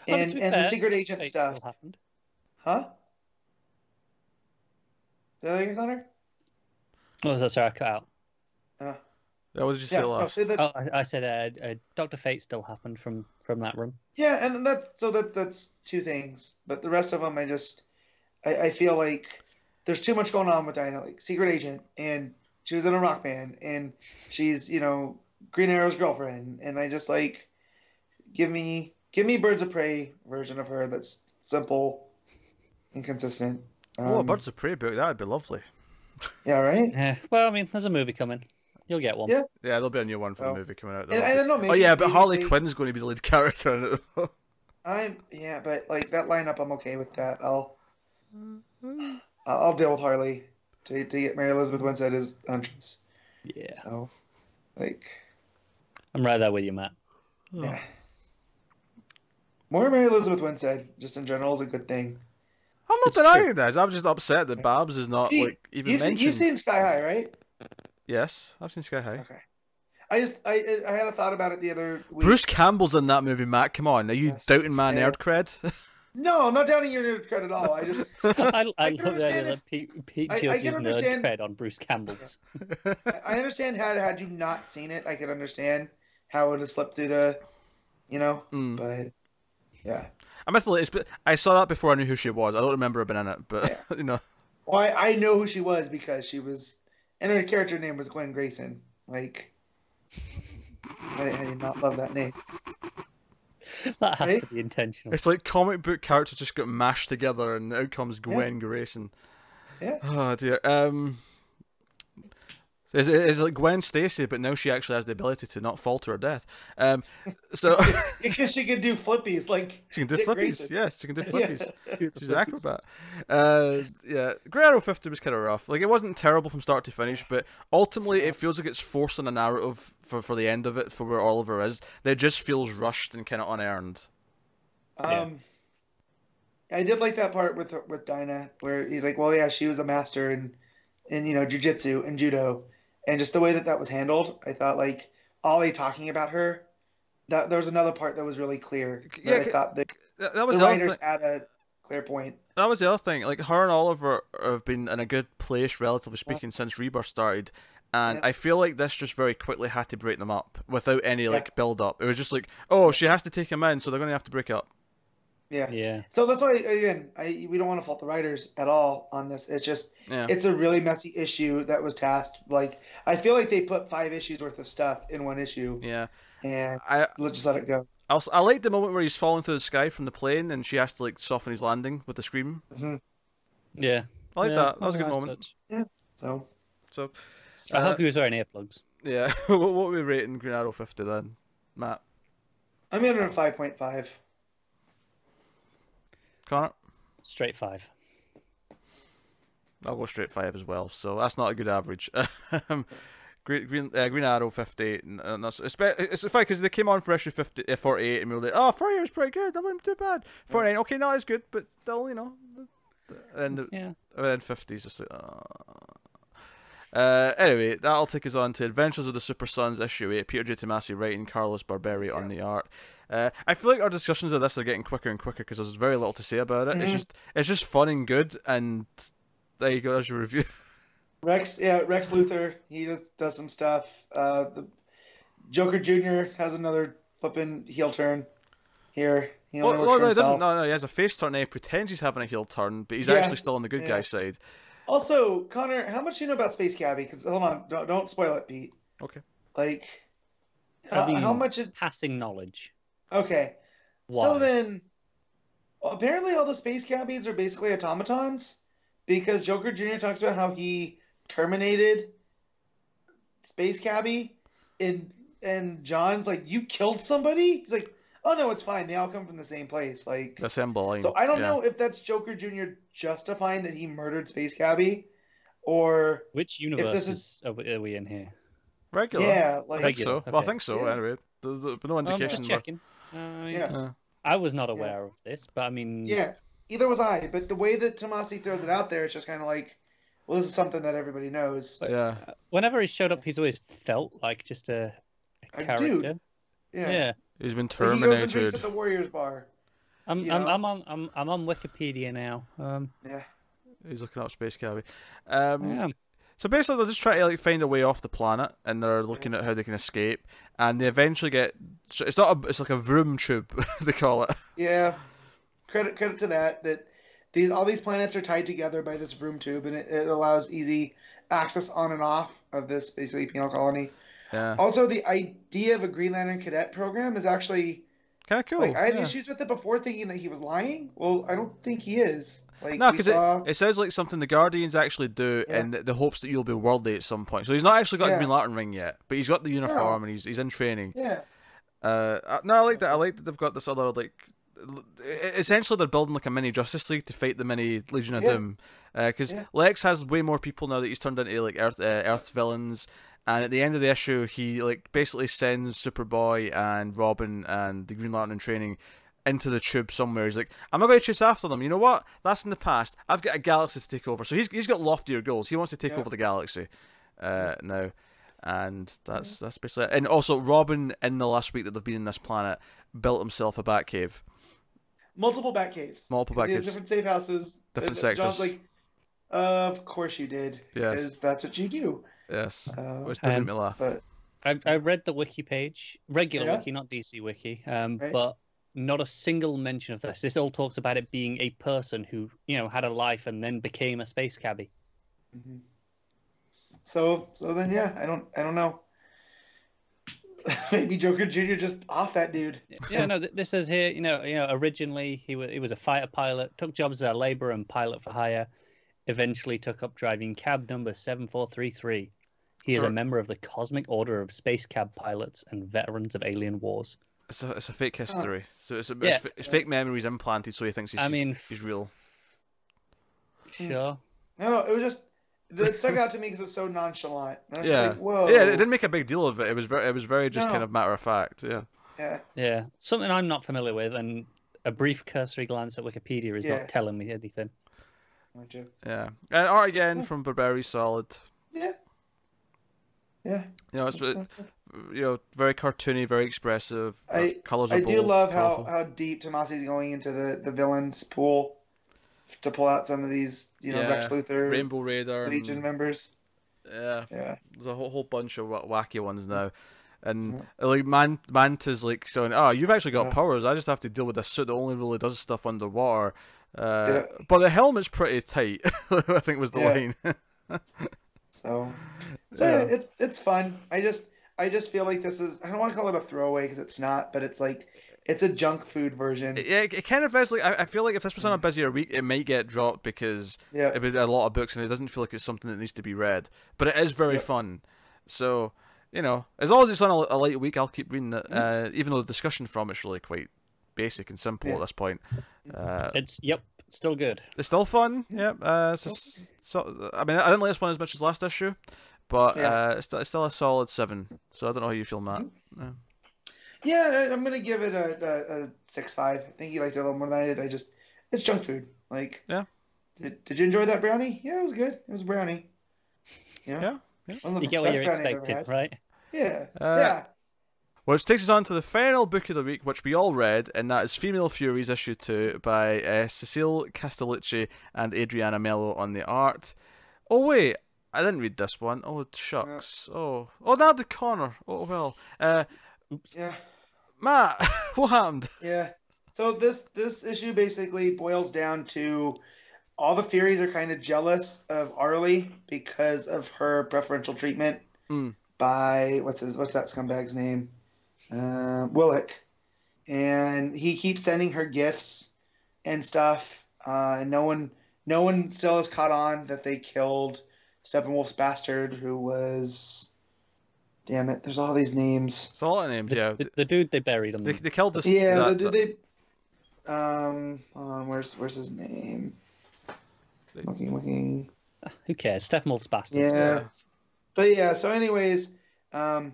And the secret agent stuff. Huh? Is that again, Connor? What was that? Sorry, I cut out. What did you say last? I said Dr. Fate still happened from that run. Yeah, and that's 2 things, but the rest of them I feel like there's too much going on with Dinah, like secret agent, and she was in a rock band, and she's Green Arrow's girlfriend, and I just like give me Birds of Prey version of her that's simple and consistent. A Birds of Prey book, that would be lovely. Yeah, right. Yeah. Well, I mean, there's a movie coming. You'll get one. Yeah, there'll be a new one for the movie coming out. I don't know. Maybe, but Harley Quinn's going to be the lead character in it. But like that lineup, I'm okay with that. I'll deal with Harley to get Mary Elizabeth Winstead as Huntress. Yeah. So, like, I'm right there with you, Matt. Yeah. More Mary Elizabeth Winstead, just in general, is a good thing. I'm not denying that. I'm just upset that Babs is not even mentioned. You've seen Sky High, right? Yes, I've seen Sky High. Okay. I had a thought about it the other week. Bruce Campbell's in that movie, Matt. Come on, are you doubting my nerd cred? No, I'm not doubting your nerd cred at all. I just I love the idea that Pete judges nerd cred on Bruce Campbell's. I understand had you not seen it, I could understand how it would have slipped through the, but yeah. I saw that before I knew who she was. I don't remember her being in it, but Well, I know who she was because she was, and her character name was Gwen Grayson. Like, I did not love that name. That has to be intentional. It's like comic book characters just got mashed together, and out comes Gwen Grayson. Yeah. Oh dear. It's like Gwen Stacy, but now she actually has the ability to not fall to her death. So because she can do flippies, like she can do Dick flippies. Grayson. Yes, she can do flippies. She's an acrobat. Yeah, Green Arrow 50 was kind of rough. Like, it wasn't terrible from start to finish, but ultimately it feels like it's forcing a narrative for the end of it, for where Oliver is. That just feels rushed and kind of unearned. I did like that part with Dinah, where he's like, "Well, yeah, she was a master in jiu-jitsu and judo." And just the way that was handled, I thought, like, Ollie talking about her, that there was another part that was really clear. I thought that was the writers had a clear point. That was the other thing. Like, her and Oliver have been in a good place, relatively speaking, since Rebirth started. And I feel like this just very quickly had to break them up without any, build-up. It was just like, oh, she has to take him in, so they're going to have to break up. Yeah. So that's why, again, we don't want to fault the writers at all on this. It's just, it's a really messy issue that was tasked. Like, I feel like they put 5 issues worth of stuff in one issue. Yeah. And let's just let it go. I like the moment where he's falling through the sky from the plane and she has to, like, soften his landing with the scream. Mm-hmm. Yeah. I like that. That was a good moment. Touch. Yeah. So. I hope he was wearing earplugs. Yeah. What are we rating Green Arrow 50 then, Matt? I'm in at a 5.5. Connor? Straight 5. I'll go straight 5 as well, so that's not a good average. Green Arrow 50, and it's funny because they came on for issue 48 and we were like, oh, 48 was pretty good, that wasn't too bad. 49, okay, not as good, but still, and then 50 is just like, anyway, that'll take us on to Adventures of the Super Sons issue 8, Peter J. Tomasi writing, Carlos Barberi on the art. I feel like our discussions of this are getting quicker and quicker because there's very little to say about it. Mm-hmm. It's just fun and good, and there you go, there's your review. Rex Luthor, he just does some stuff. The Joker Jr. has another flipping heel turn here. He has a face turn now. He pretends he's having a heel turn, but he's actually still on the good guy side. Also, Connor, how much do you know about Space Cabbie? Because hold on, don't spoil it, Pete. Okay. Like, how much? Passing knowledge. Okay. Why? So then, apparently all the Space Cabbies are basically automatons, because Joker Jr. talks about how he terminated Space Cabbie, and John's like, "You killed somebody?" He's like, "Oh no, it's fine. They all come from the same place." Like, assembling. So I don't know if that's Joker Jr. justifying that he murdered Space Cabbie, or which universe are we in here? Regular. Yeah, I think so. Okay. Well, I think so. Yeah. Anyway, there's no indication. Just checking. Yes. I was not aware of this, but I mean... Yeah, either was I. But the way that Tomasi throws it out there, it's just kind of like, well, this is something that everybody knows. But, whenever he showed up, he's always felt like just a character. Dude. Yeah. He's been terminated. He goes and drinks at the Warriors bar. I'm on Wikipedia now. Yeah. He's looking up Space Cabbie. So basically, they're just trying to find a way off the planet, and they're looking at how they can escape. And they eventually get. It's like a vroom tube, they call it. Yeah, credit to that. All these planets are tied together by this vroom tube, and it allows easy access on and off of this basically penal colony. Yeah. Also, the idea of a Green Lantern cadet program is actually kind of cool. Like, I had issues with it before, thinking that he was lying. Well, I don't think he is. Like, no, because it sounds like something the Guardians actually do in the hopes that you'll be worthy at some point. So he's not actually got a Green Lantern ring yet, but he's got the uniform and he's in training. Yeah. No, I like that. I like that they've got this other, like, essentially they're building like a mini Justice League to fight the mini Legion of Doom. Because Lex has way more people now that he's turned into like Earth villains. And at the end of the issue, he like basically sends Superboy and Robin and the Green Lantern in training into the tube somewhere. He's like, I'm not going to chase after them. You know what? That's in the past. I've got a galaxy to take over. So he's got loftier goals. He wants to take over the galaxy now. And that's basically it. And also, Robin, in the last week that they've been in this planet, built himself a Batcave. Multiple Batcaves. Multiple Batcaves. He has different safe houses. Different sectors. John's like, of course you did. Yes. Because that's what you do. Yes. Which did make me laugh. But I read the wiki page, regular wiki, not DC wiki, right. but not a single mention of this. This all talks about it being a person who, had a life and then became a space cabbie. Mm-hmm. So then, yeah, I don't know. Maybe Joker Jr. just off that dude. Yeah, no, this says here, originally he was a fighter pilot, took jobs as a laborer and pilot for hire, eventually took up driving cab number 7433. He is a member of the Cosmic Order of Space Cab Pilots and Veterans of Alien Wars. It's a fake history. So it's fake memories implanted, so he thinks he's real. Sure. No, it was just it stuck out to me because it was so nonchalant. And I was yeah. Like, whoa. Yeah, it didn't make a big deal of it. It was very just kind of matter of fact. Yeah. Yeah. Yeah. Something I'm not familiar with, and a brief cursory glance at Wikipedia is not telling me anything. Yeah. And art again from Barberi, solid. Yeah. Yeah. It's very cartoony, very expressive. Colors are bold. I do love how deep Tomasi's going into the villains pool to pull out some of these, Lex Luthor, Rainbow Raider, Legion members. Yeah. There's a whole bunch of wacky ones now. And like Manta's like saying, "Oh, you've actually got powers. I just have to deal with a suit that only really does stuff underwater." But the helmet's pretty tight. I think was the line. So it's fun. I just feel like this is, I don't want to call it a throwaway because it's not, but it's like, it's a junk food version. Yeah, it kind of is. Like, I feel like if this was on a busier week, it might get dropped because it would a lot of books and it doesn't feel like it's something that needs to be read. But it is very fun. So, as long as it's on a light week, I'll keep reading it. Even though the discussion from it's really quite basic and simple at this point. It's still good. It's still fun. Yep. I didn't like this one as much as last issue, but it's still a solid 7. So I don't know how you feel, Matt. Yeah, I'm gonna give it a 6.5. I think you liked it a little more than I did. It's junk food. Like, did you enjoy that brownie? Yeah, it was good. It was a brownie. Yeah. You get what you're expecting, right? Yeah. Which takes us on to the final book of the week, which we all read, and that is Female Furies issue 2 by Cecil, Castellucci, and Adriana Melo on the art. Oh wait, I didn't read this one. Oh shucks. Oh, now the corner. Oh well. Oops. Yeah. Matt, what happened? Yeah. So this issue basically boils down to all the Furies are kind of jealous of Arlie because of her preferential treatment by what's that scumbag's name? Willick. And he keeps sending her gifts and stuff. And no one still has caught on that they killed Steppenwolf's bastard, who was, damn it, there's all these names. There's a lot of names, the dude they buried him. They killed this. Yeah, the dude they. Hold on, where's his name? Looking. Who cares? Steppenwolf's bastard. Yeah. But yeah, so anyways, Barda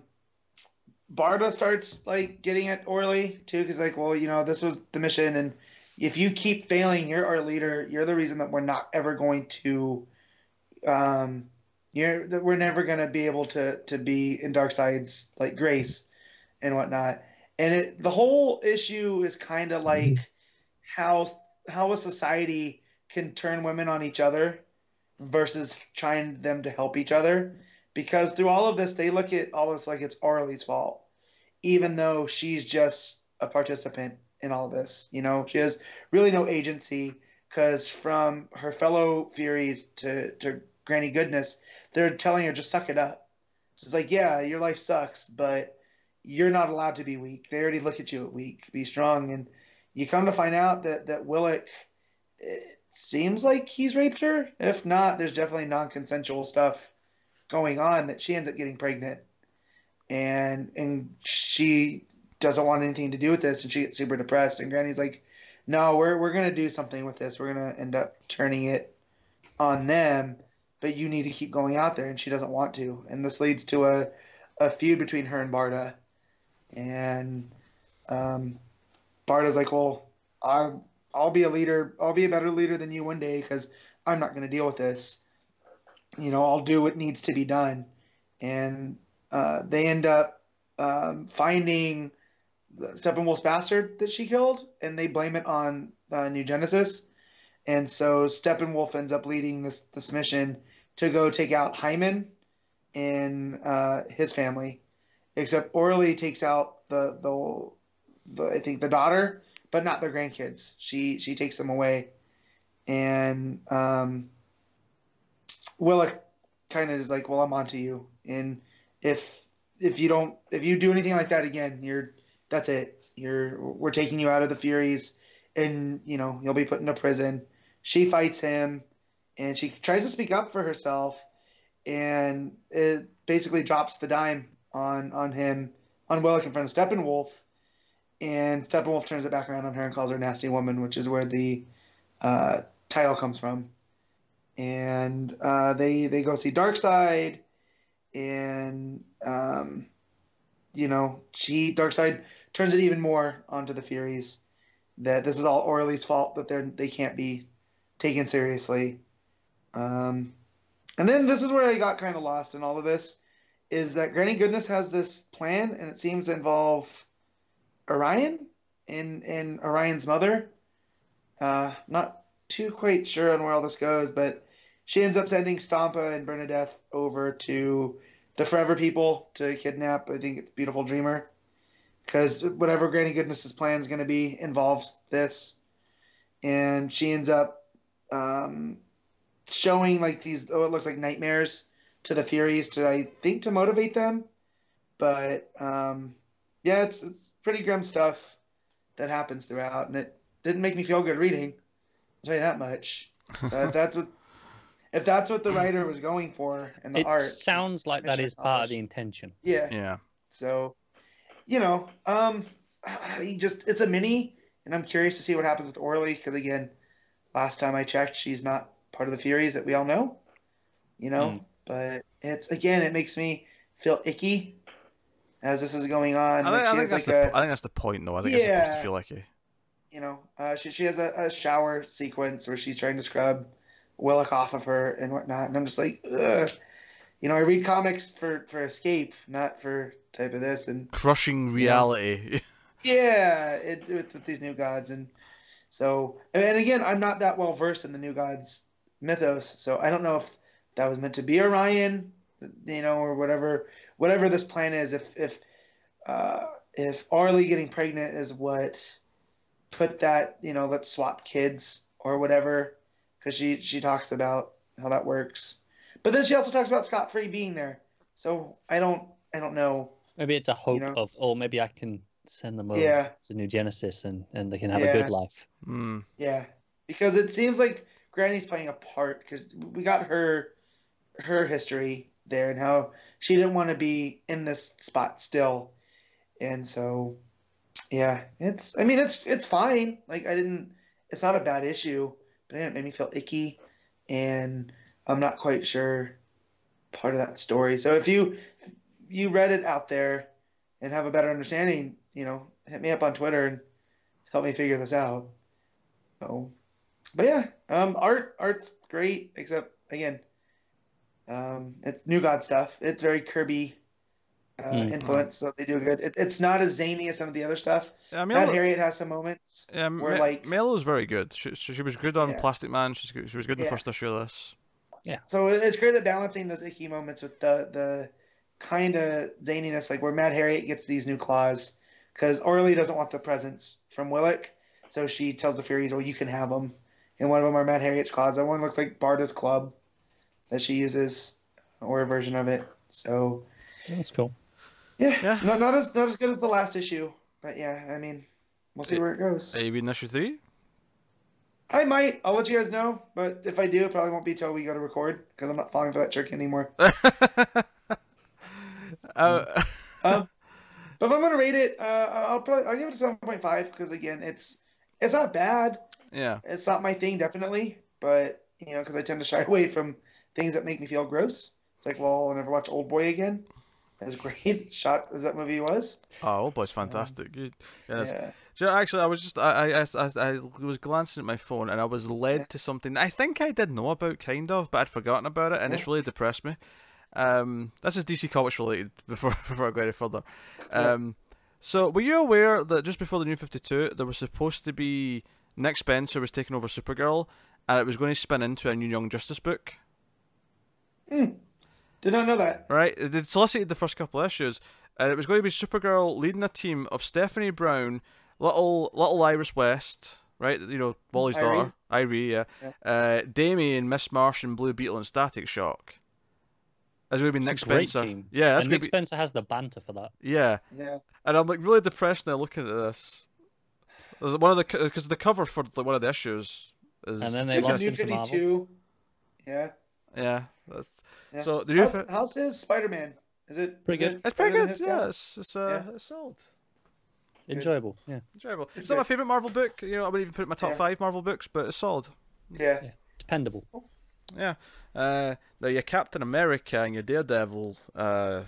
starts like getting at Orly too, because like, well, this was the mission, and if you keep failing, you're our leader. You're the reason that we're not ever going to, that we're never gonna be able to be in Darkseid's like grace and whatnot. And the whole issue is kind of like how a society can turn women on each other versus trying them to help each other. Because through all of this, they look at all this like it's Arlie's fault, even though she's just a participant in all this. She has really no agency, because from her fellow Furies to Granny Goodness, they're telling her just suck it up. So it's like, yeah, your life sucks, but you're not allowed to be weak. They already look at you as weak. Be strong. And you come to find out that Willick, it seems like he's raped her. If not, there's definitely non-consensual stuff going on, that she ends up getting pregnant, and she doesn't want anything to do with this, and she gets super depressed, and Granny's like, no, we're gonna do something with this, we're gonna end up turning it on them, but you need to keep going out there. And she doesn't want to, and this leads to a feud between her and Barda, and Barda's like, well, I'll be a leader, I'll be a better leader than you one day, because I'm not going to deal with this. I'll do what needs to be done. And they end up finding Steppenwolf's bastard that she killed, and they blame it on New Genesis. And so Steppenwolf ends up leading this mission to go take out Hyman and his family. Except Orly takes out the I think the daughter, but not their grandkids. She takes them away, and Willa kind of is like, "Well, I'm onto you, and if you do anything like that again, that's it. We're taking you out of the Furies, and you'll be put into prison." She fights him, and she tries to speak up for herself, and it basically drops the dime on Willick in front of Steppenwolf, and Steppenwolf turns it back around on her and calls her a nasty woman, which is where the title comes from. And they go see Darkseid, and Darkseid turns it even more onto the Furies that this is all Orly's fault, that they can't be taken seriously. And then this is where I got kind of lost in all of this, is that Granny Goodness has this plan, and it seems to involve Orion and Orion's mother. Not too quite sure on where all this goes, but she ends up sending Stampa and Bernadette over to the Forever People to kidnap, I think it's Beautiful Dreamer, because whatever Granny Goodness's plan is going to be involves this. And she ends up showing like these, it looks like nightmares to the Furies to motivate them. But yeah, it's pretty grim stuff that happens throughout, and it didn't make me feel good reading. I'll tell you that much. So if that's what the writer was going for in the art, it sounds like that is part of the intention. Yeah. Yeah. So, it's a mini, and I'm curious to see what happens with Orly, because again, last time I checked, she's not part of the Furies that we all know. But it makes me feel icky as this is going on. I think that's the point, though. I think it's supposed to feel icky. She has a shower sequence where she's trying to scrub Willock off of her and whatnot, and I'm just like, ugh. I read comics for escape, not for type of this and crushing reality. With these new gods, and so, and again, I'm not that well versed in the new gods mythos, so I don't know if that was meant to be Orion, or whatever this plan is. If Orly getting pregnant is what put that, let's swap kids or whatever, because she talks about how that works, but then she also talks about Scott Free being there. So I don't know. Maybe it's a hope or maybe I can send them over to New Genesis and they can have a good life. Yeah, because it seems like Granny's playing a part, because we got her history there and how she didn't want to be in this spot still, and so it's fine. Like it's not a bad issue, but it made me feel icky, and I'm not quite sure part of that story. So if you read it out there and have a better understanding, hit me up on Twitter and help me figure this out. So, but yeah, art's great, except again, it's New God stuff. It's very Kirby influence, so they do good. It's not as zany as some of the other stuff. Yeah, Matt Harriet has some moments where Melo's very good. She was good on Plastic Man. She was good in the first issue of this. Yeah. So it's great at balancing those icky moments with the kind of zaniness, like where Mad Harriet gets these new claws, because Orly doesn't want the presents from Willick, so she tells the Furies, "Well, you can have them." And one of them are Mad Harriet's claws. That one looks like Barda's club that she uses, or a version of it. So that's cool. Yeah. Not as good as the last issue, but yeah, I mean, we'll see where it goes. Are you reading issue 3? I might. I'll let you guys know, but if I do, it probably won't be till we go to record, because I'm not falling for that trick anymore. But if I'm gonna rate it, I'll give it a 7.5, because again, it's not bad. Yeah. It's not my thing, definitely, but because I tend to shy away from things that make me feel gross. It's like, well, I'll never watch Old Boy again. As great shot as that movie was. Oh, Old Boy's fantastic. Actually, I was I was glancing at my phone and I was led to something I think I did know about, kind of, but I'd forgotten about it, and it's really depressed me. This is DC Comics related before I go any further. So, were you aware that just before the New 52, there was supposed to be Nick Spencer was taking over Supergirl, and it was going to spin into a new Young Justice book? Did not know that. Right, they'd solicited the first couple of issues, and it was going to be Supergirl leading a team of Stephanie Brown, little Iris West, right? You know, Wally's daughter, Irie, Damien, Miss Marsh, and Blue Beetle, and Static Shock. It's going to be Nick Spencer. Team. Yeah, and Nick Spencer has the banter for that. Yeah. And I'm like really depressed now looking at this. One of the because the cover for one of the issues is. And then they lost New into 52. Marvel. Yeah. That's so. Did you? How's his Spider-Man? Is it pretty good? It's pretty good. Yeah, it's solid. Enjoyable. Yeah. Enjoyable. It's not my favorite Marvel book. You know, I wouldn't even put it in my top 5 Marvel books, but it's solid. Yeah. Dependable. Yeah. Now your Captain America and your Daredevil, and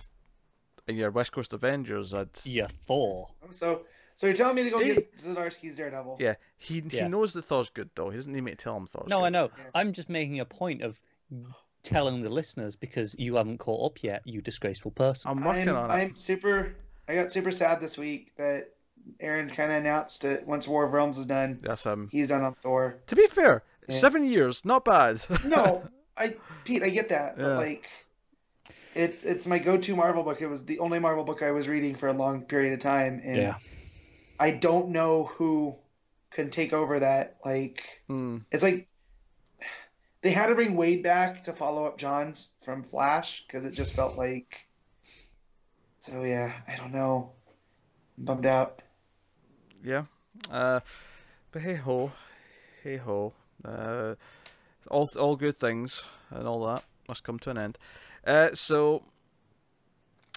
your West Coast Avengers. Yeah, Thor. So you're telling me to go get Zdarsky's Daredevil? Yeah. He knows that Thor's good though. He doesn't need me to tell him Thor's good. No, I know. Yeah. I'm just making a point of telling the listeners because you haven't caught up yet. You disgraceful person. I'm working on it. I got super sad this week that Aaron kind of announced that once War of Realms is done, he's done on Thor. To be fair, 7 years, not bad. No, Pete, I get that, but like, it's my go-to Marvel book. It was the only Marvel book I was reading for a long period of time, and I don't know who can take over that. Like, it's like they had to bring Wade back to follow up Johns from Flash because it just felt like. So yeah, I don't know. I'm bummed out. Yeah, but hey ho. All good things and all that must come to an end. So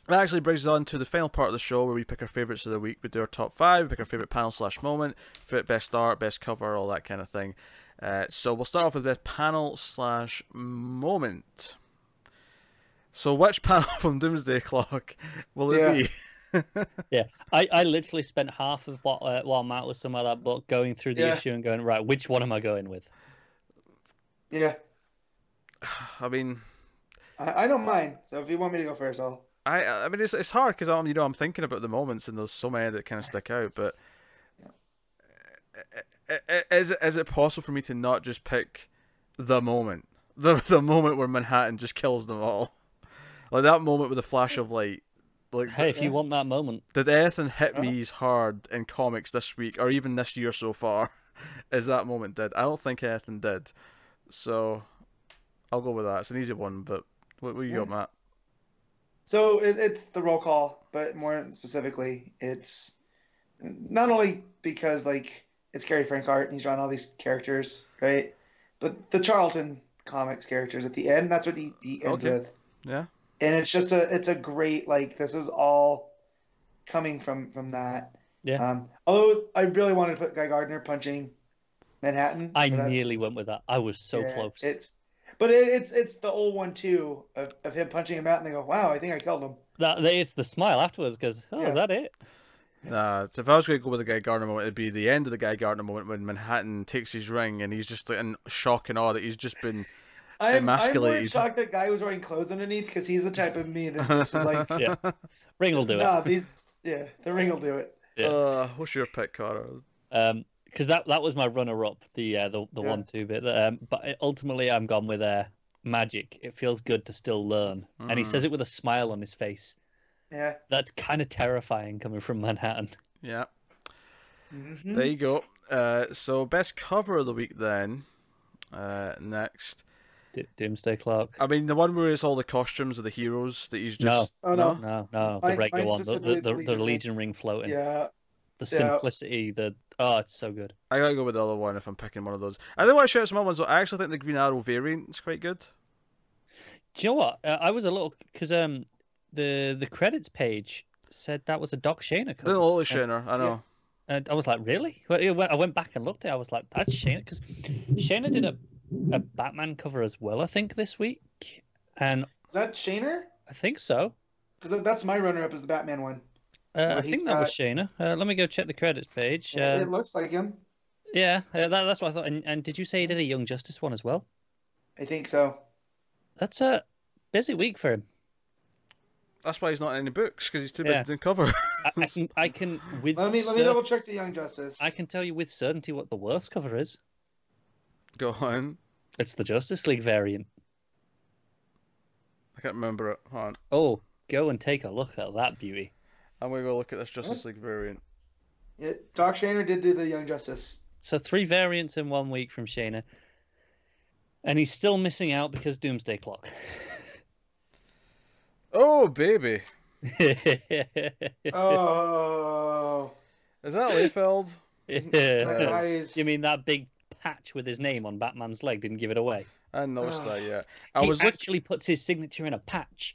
that actually brings us on to the final part of the show where we pick our favourites of the week. We do our top 5, we pick our favourite panel / moment, favorite best art, best cover, all that kind of thing. So we'll start off with best panel / moment. So which panel from Doomsday Clock will it be? Yeah, I literally spent half of while Matt was talking about that book going through the issue and going, right, which one am I going with? Yeah. I mean, I don't mind. So if you want me to go first, I'll. I mean, it's hard because I'm thinking about the moments and there's so many that kind of stick out. But is it possible for me to not just pick the moment, the moment where Manhattan just kills them all, like that moment with a flash of light? Like, hey, if you want that moment, did anything hit me as hard in comics this week or even this year so far as that moment did? I don't think anything did. So I'll go with that. It's an easy one, but what you got, Matt? So it's the roll call, but more specifically, it's not only because like it's Gary Frank art and he's drawn all these characters, right? But the Charlton comics characters at the end. That's what he ends with. Yeah. And it's just a great, like, this is all coming from that. Yeah. Although I really wanted to put Guy Gardner punching Manhattan. I nearly went with that. I was so close. It's the old one too of him punching him out and they go, wow, I think I killed him. It's the smile afterwards because is that it? Nah, so if I was going to go with the Guy Gardner moment, it'd be the end of the Guy Gardner moment when Manhattan takes his ring and he's just like in shock and awe that he's just been emasculated. I'm more shocked that Guy was wearing clothes underneath because he's the type of me that just is like, ring will do it. The ring will do it. Yeah. What's your pick, Carter? Because that was my runner-up, the 1-2 bit. But ultimately, I'm gone with magic. It feels good to still learn, and he says it with a smile on his face. Yeah, that's kind of terrifying coming from Manhattan. Yeah, there you go. So best cover of the week then. Next. Doomsday Clock. I mean, the one where it's all the costumes of the heroes that he's just... No. The regular one. The Legion ring floating. Yeah. The simplicity, it's so good. I gotta go with the other one if I'm picking one of those. I don't want to shout some other ones, though. I actually think the Green Arrow variant is quite good. Do you know what? I was a little... Because the credits page said that was a Doc Shaner cover. The little Shaner, I know. And I was like, really? I went back and looked at it. I was like, that's Shaner. Because Shaner did a Batman cover as well, I think, this week. And is that Shaner? I think so. Because that's my runner-up is the Batman one. I think that was Shaner. Let me go check the credits page. It looks like him. Yeah, that's what I thought. And did you say he did a Young Justice one as well? I think so. That's a busy week for him. That's why he's not in any books, because he's too busy doing cover. I can with let me double check the Young Justice. I can tell you with certainty what the worst cover is. Go on. It's the Justice League variant. I can't remember it. Hold on. Oh, go and take a look at that beauty. I'm going to go look at this Justice League variant. Yeah, Doc Shaner did do the Young Justice. So 3 variants in 1 week from Shaner. And he's still missing out because Doomsday Clock. Oh, baby. Oh. Is that Liefeld? Nice. You mean that big patch with his name on Batman's leg didn't give it away? I noticed that, yeah. He actually puts his signature in a patch.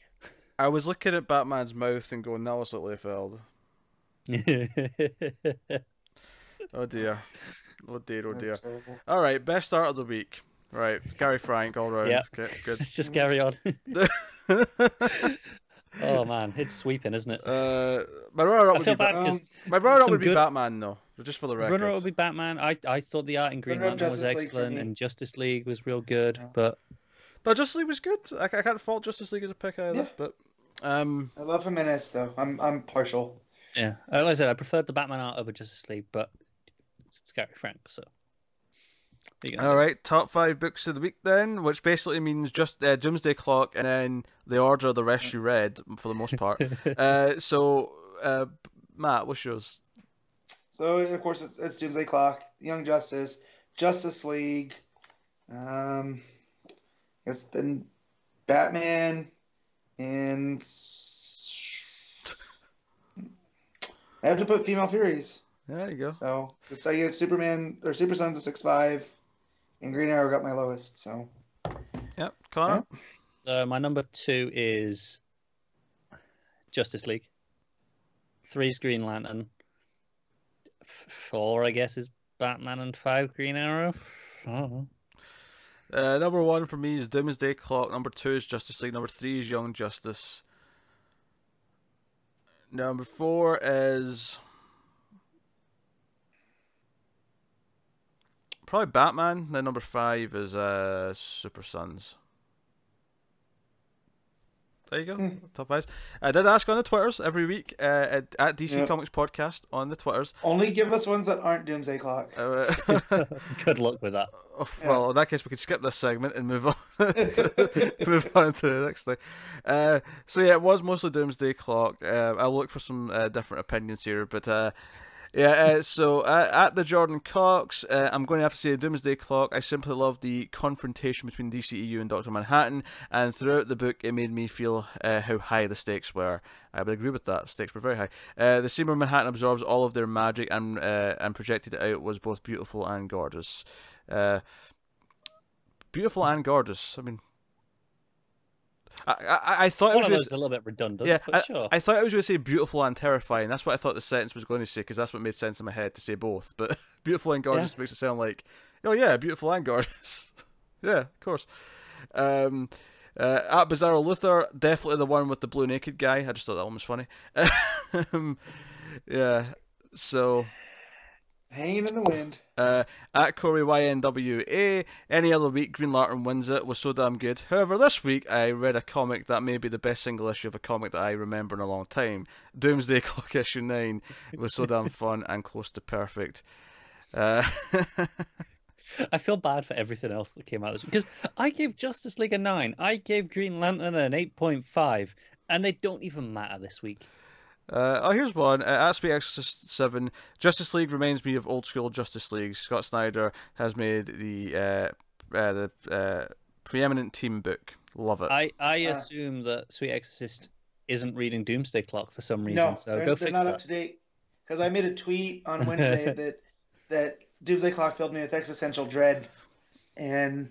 I was looking at Batman's mouth and going, that was at Liefeld. Oh dear. Oh dear, oh dear. All right, best start of the week. Right, Gary Frank all round. Yeah. Okay, good. Let's just carry on. Oh man, it's sweeping, isn't it? My runner-up would be good... Batman, though, just for the record. Runner-up would be Batman. I thought the art in Green Lantern was excellent, and Justice League was real good, but... No, Justice League was good. I can't fault Justice League as a pick either, but... I love Jimenez, though. I'm partial. Yeah, like I said, I preferred the Batman art over Justice League, but it's Gary Frank, so... All right, top 5 books of the week then, which basically means just Doomsday Clock and then the order of the rest you read for the most part. Matt, what's yours? So of course it's Doomsday Clock, Young Justice, Justice League, I guess then Batman, and I have to put Female Furies. There you go. So just I give Superman or Super Sons a 6.5. And Green Arrow got my lowest, so. Yep, Connor? My number 2 is Justice League. 3 is Green Lantern. 4, I guess, is Batman, and 5 Green Arrow. I don't know. Number 1 for me is Doomsday Clock. Number 2 is Justice League. Number 3 is Young Justice. Number 4 is... probably Batman. Then number 5 is Super Sons. There you go. Top 5. I did ask on the Twitters every week at DC Comics Podcast on the Twitters. Only give us ones that aren't Doomsday Clock. Good luck with that. Well, in that case, we could skip this segment and move on move on to the next thing. So yeah, it was mostly Doomsday Clock. I'll look for some different opinions here, but. So at the Jordan Cox, I'm going to have to say Doomsday Clock. I simply love the confrontation between DCEU and Dr. Manhattan, and throughout the book it made me feel how high the stakes were. I would agree with that. The stakes were very high. The scene where Manhattan absorbs all of their magic and projected it out was both beautiful and gorgeous. Beautiful and gorgeous. I mean... I thought it was a little bit redundant. Yeah, but sure. I thought I was going to say beautiful and terrifying. That's what I thought the sentence was going to say, because that's what made sense in my head to say both. But beautiful and gorgeous makes it sound like, oh yeah, beautiful and gorgeous. Yeah, of course. At Bizarro Luther, definitely the one with the blue naked guy. I just thought that one was funny. Yeah, so... hanging in the wind. At Corey YNWA, any other week Green Lantern wins it, was so damn good. However, this week I read a comic that may be the best single issue of a comic that I remember in a long time. Doomsday Clock issue 9. It was so damn fun and close to perfect. I feel bad for everything else that came out this week, because I gave Justice League a 9, I gave Green Lantern an 8.5, and they don't even matter this week. Here's one. At Speed Exorcist 7, Justice League reminds me of old school Justice League. Scott Snyder has made the preeminent team book. Love it. I assume that Sweet Exorcist isn't reading Doomsday Clock for some reason, no, so they're go fix not that. up to date. Because I made a tweet on Wednesday that Doomsday Clock filled me with existential dread, and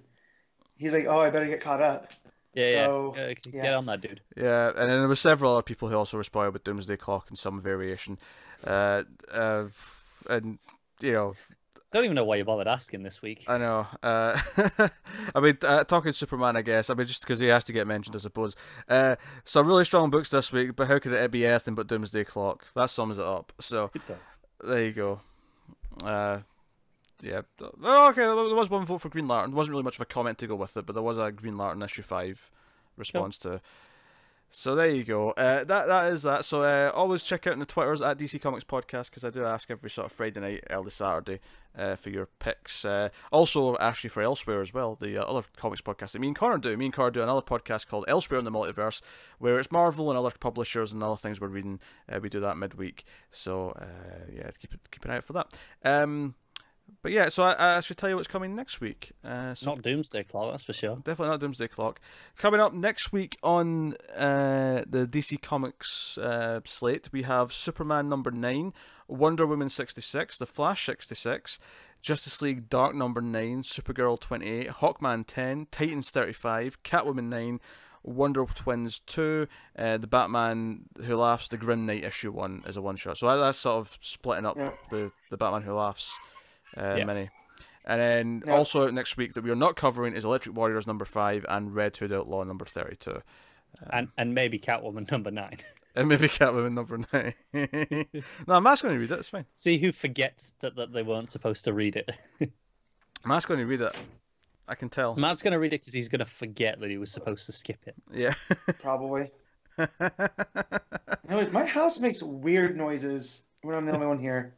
he's like, "Oh, I better get caught up." Yeah. Get on that, dude. Yeah, and then there were several other people who also were spoiled with Doomsday Clock in some variation. And, you know... Don't even know why you bothered asking this week. I know. I mean, talking Superman, I guess. I mean, just because he has to get mentioned, I suppose. Some really strong books this week, but how could it be anything but Doomsday Clock? That sums it up. So, It does. There you go. Yeah. Oh, okay, there was one vote for Green Lantern. There wasn't really much of a comment to go with it, but there was a Green Lantern issue 5 response to. So there you go. That is that. So always check out on the Twitters at DC Comics Podcast, because I do ask every sort of Friday night, early Saturday, for your picks. Also, actually for Elsewhere as well, the other comics podcast that me and Connor do. Me and Connor do another podcast called Elsewhere in the Multiverse, where it's Marvel and other publishers and other things we're reading. We do that midweek. So yeah, keep an eye out for that. But yeah, so I should tell you what's coming next week. Not Doomsday Clock, that's for sure. Definitely not Doomsday Clock. Coming up next week on the DC Comics slate, we have Superman number 9, Wonder Woman 66, The Flash 66, Justice League Dark number 9, Supergirl 28, Hawkman 10, Titans 35, Catwoman 9, Wonder Twins 2, the Batman Who Laughs, the Grim Knight issue 1 is a one-shot. So that's sort of splitting up the Batman Who Laughs mini. And then also out next week that we are not covering is Electric Warriors number 5 and Red Hood Outlaw number 32. And maybe Catwoman number 9. And maybe Catwoman number 9. No, Matt's going to read it, it's fine. See who forgets that they weren't supposed to read it. Matt's going to read it. I can tell. Matt's going to read it because he's going to forget that he was supposed to skip it. Yeah. Probably. Anyways, my house makes weird noises when I'm the only one here.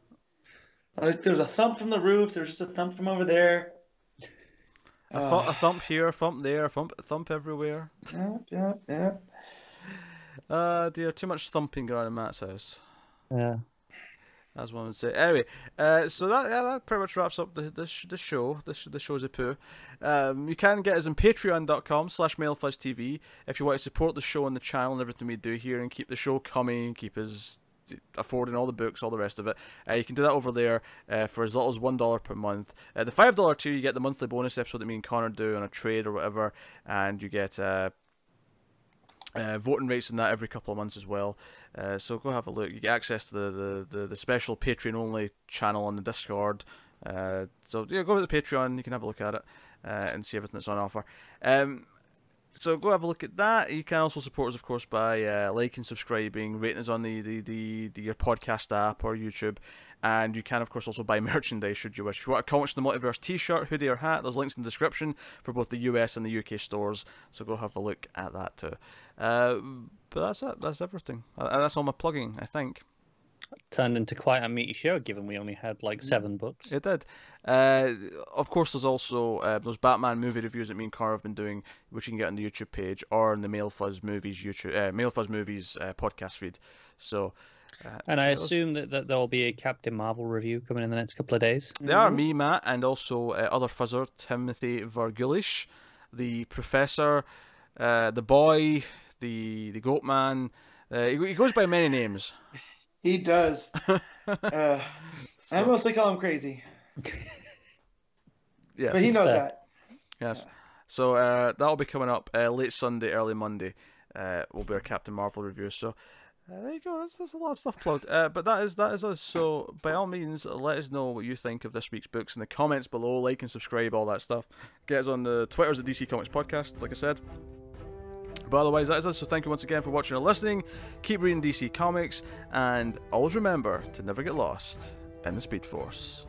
There's a thump from the roof. There's just a thump from over there. A thump here, a thump there, a thump everywhere. Yep. Dear, too much thumping going on in Matt's house. Yeah. As one would say. Anyway, so that pretty much wraps up the show. The show's a poo. You can get us on patreon.com/MailFuzzTV if you want to support the show and the channel and everything we do here and keep the show coming, keep us affording all the books, all the rest of it. You can do that over there for as little as $1 per month. The $5 tier, you get the monthly bonus episode that me and Connor do on a trade or whatever, and you get voting rates in that every couple of months as well. So go have a look. You get access to the special Patreon only channel on the Discord. So yeah, go to the Patreon. You can have a look at it and see everything that's on offer. So go have a look at that. You can also support us, of course, by liking, subscribing, rating us on your podcast app or YouTube. And you can, of course, also buy merchandise should you wish. If you want a Comics from the Multiverse t-shirt, hoodie, or hat, there's links in the description for both the US and the UK stores. So go have a look at that too. But that's it. That's everything. And that's all my plugging, I think. Turned into quite a meaty show, given we only had like 7 books. It did. Of course, there's also those Batman movie reviews that me and Cara have been doing, which you can get on the YouTube page or on the Mail Fuzz Movies podcast feed. So, and I assume that there will be a Captain Marvel review coming in the next couple of days. They are me, Matt, and also other fuzzer Timothy Vargulish, the Professor, the Boy, the Goat Man. He goes by many names. He does. I mostly call him Crazy. Yes. But he knows that. Yes. So that'll be coming up late Sunday, early Monday. Will be our Captain Marvel review. So there you go. That's a lot of stuff plugged. But that is us. So by all means, let us know what you think of this week's books in the comments below. Like and subscribe, all that stuff. Get us on the Twitters at DC Comics Podcast, like I said. But otherwise, that is us. So thank you once again for watching and listening. Keep reading DC Comics, and always remember to never get lost in the Speed Force.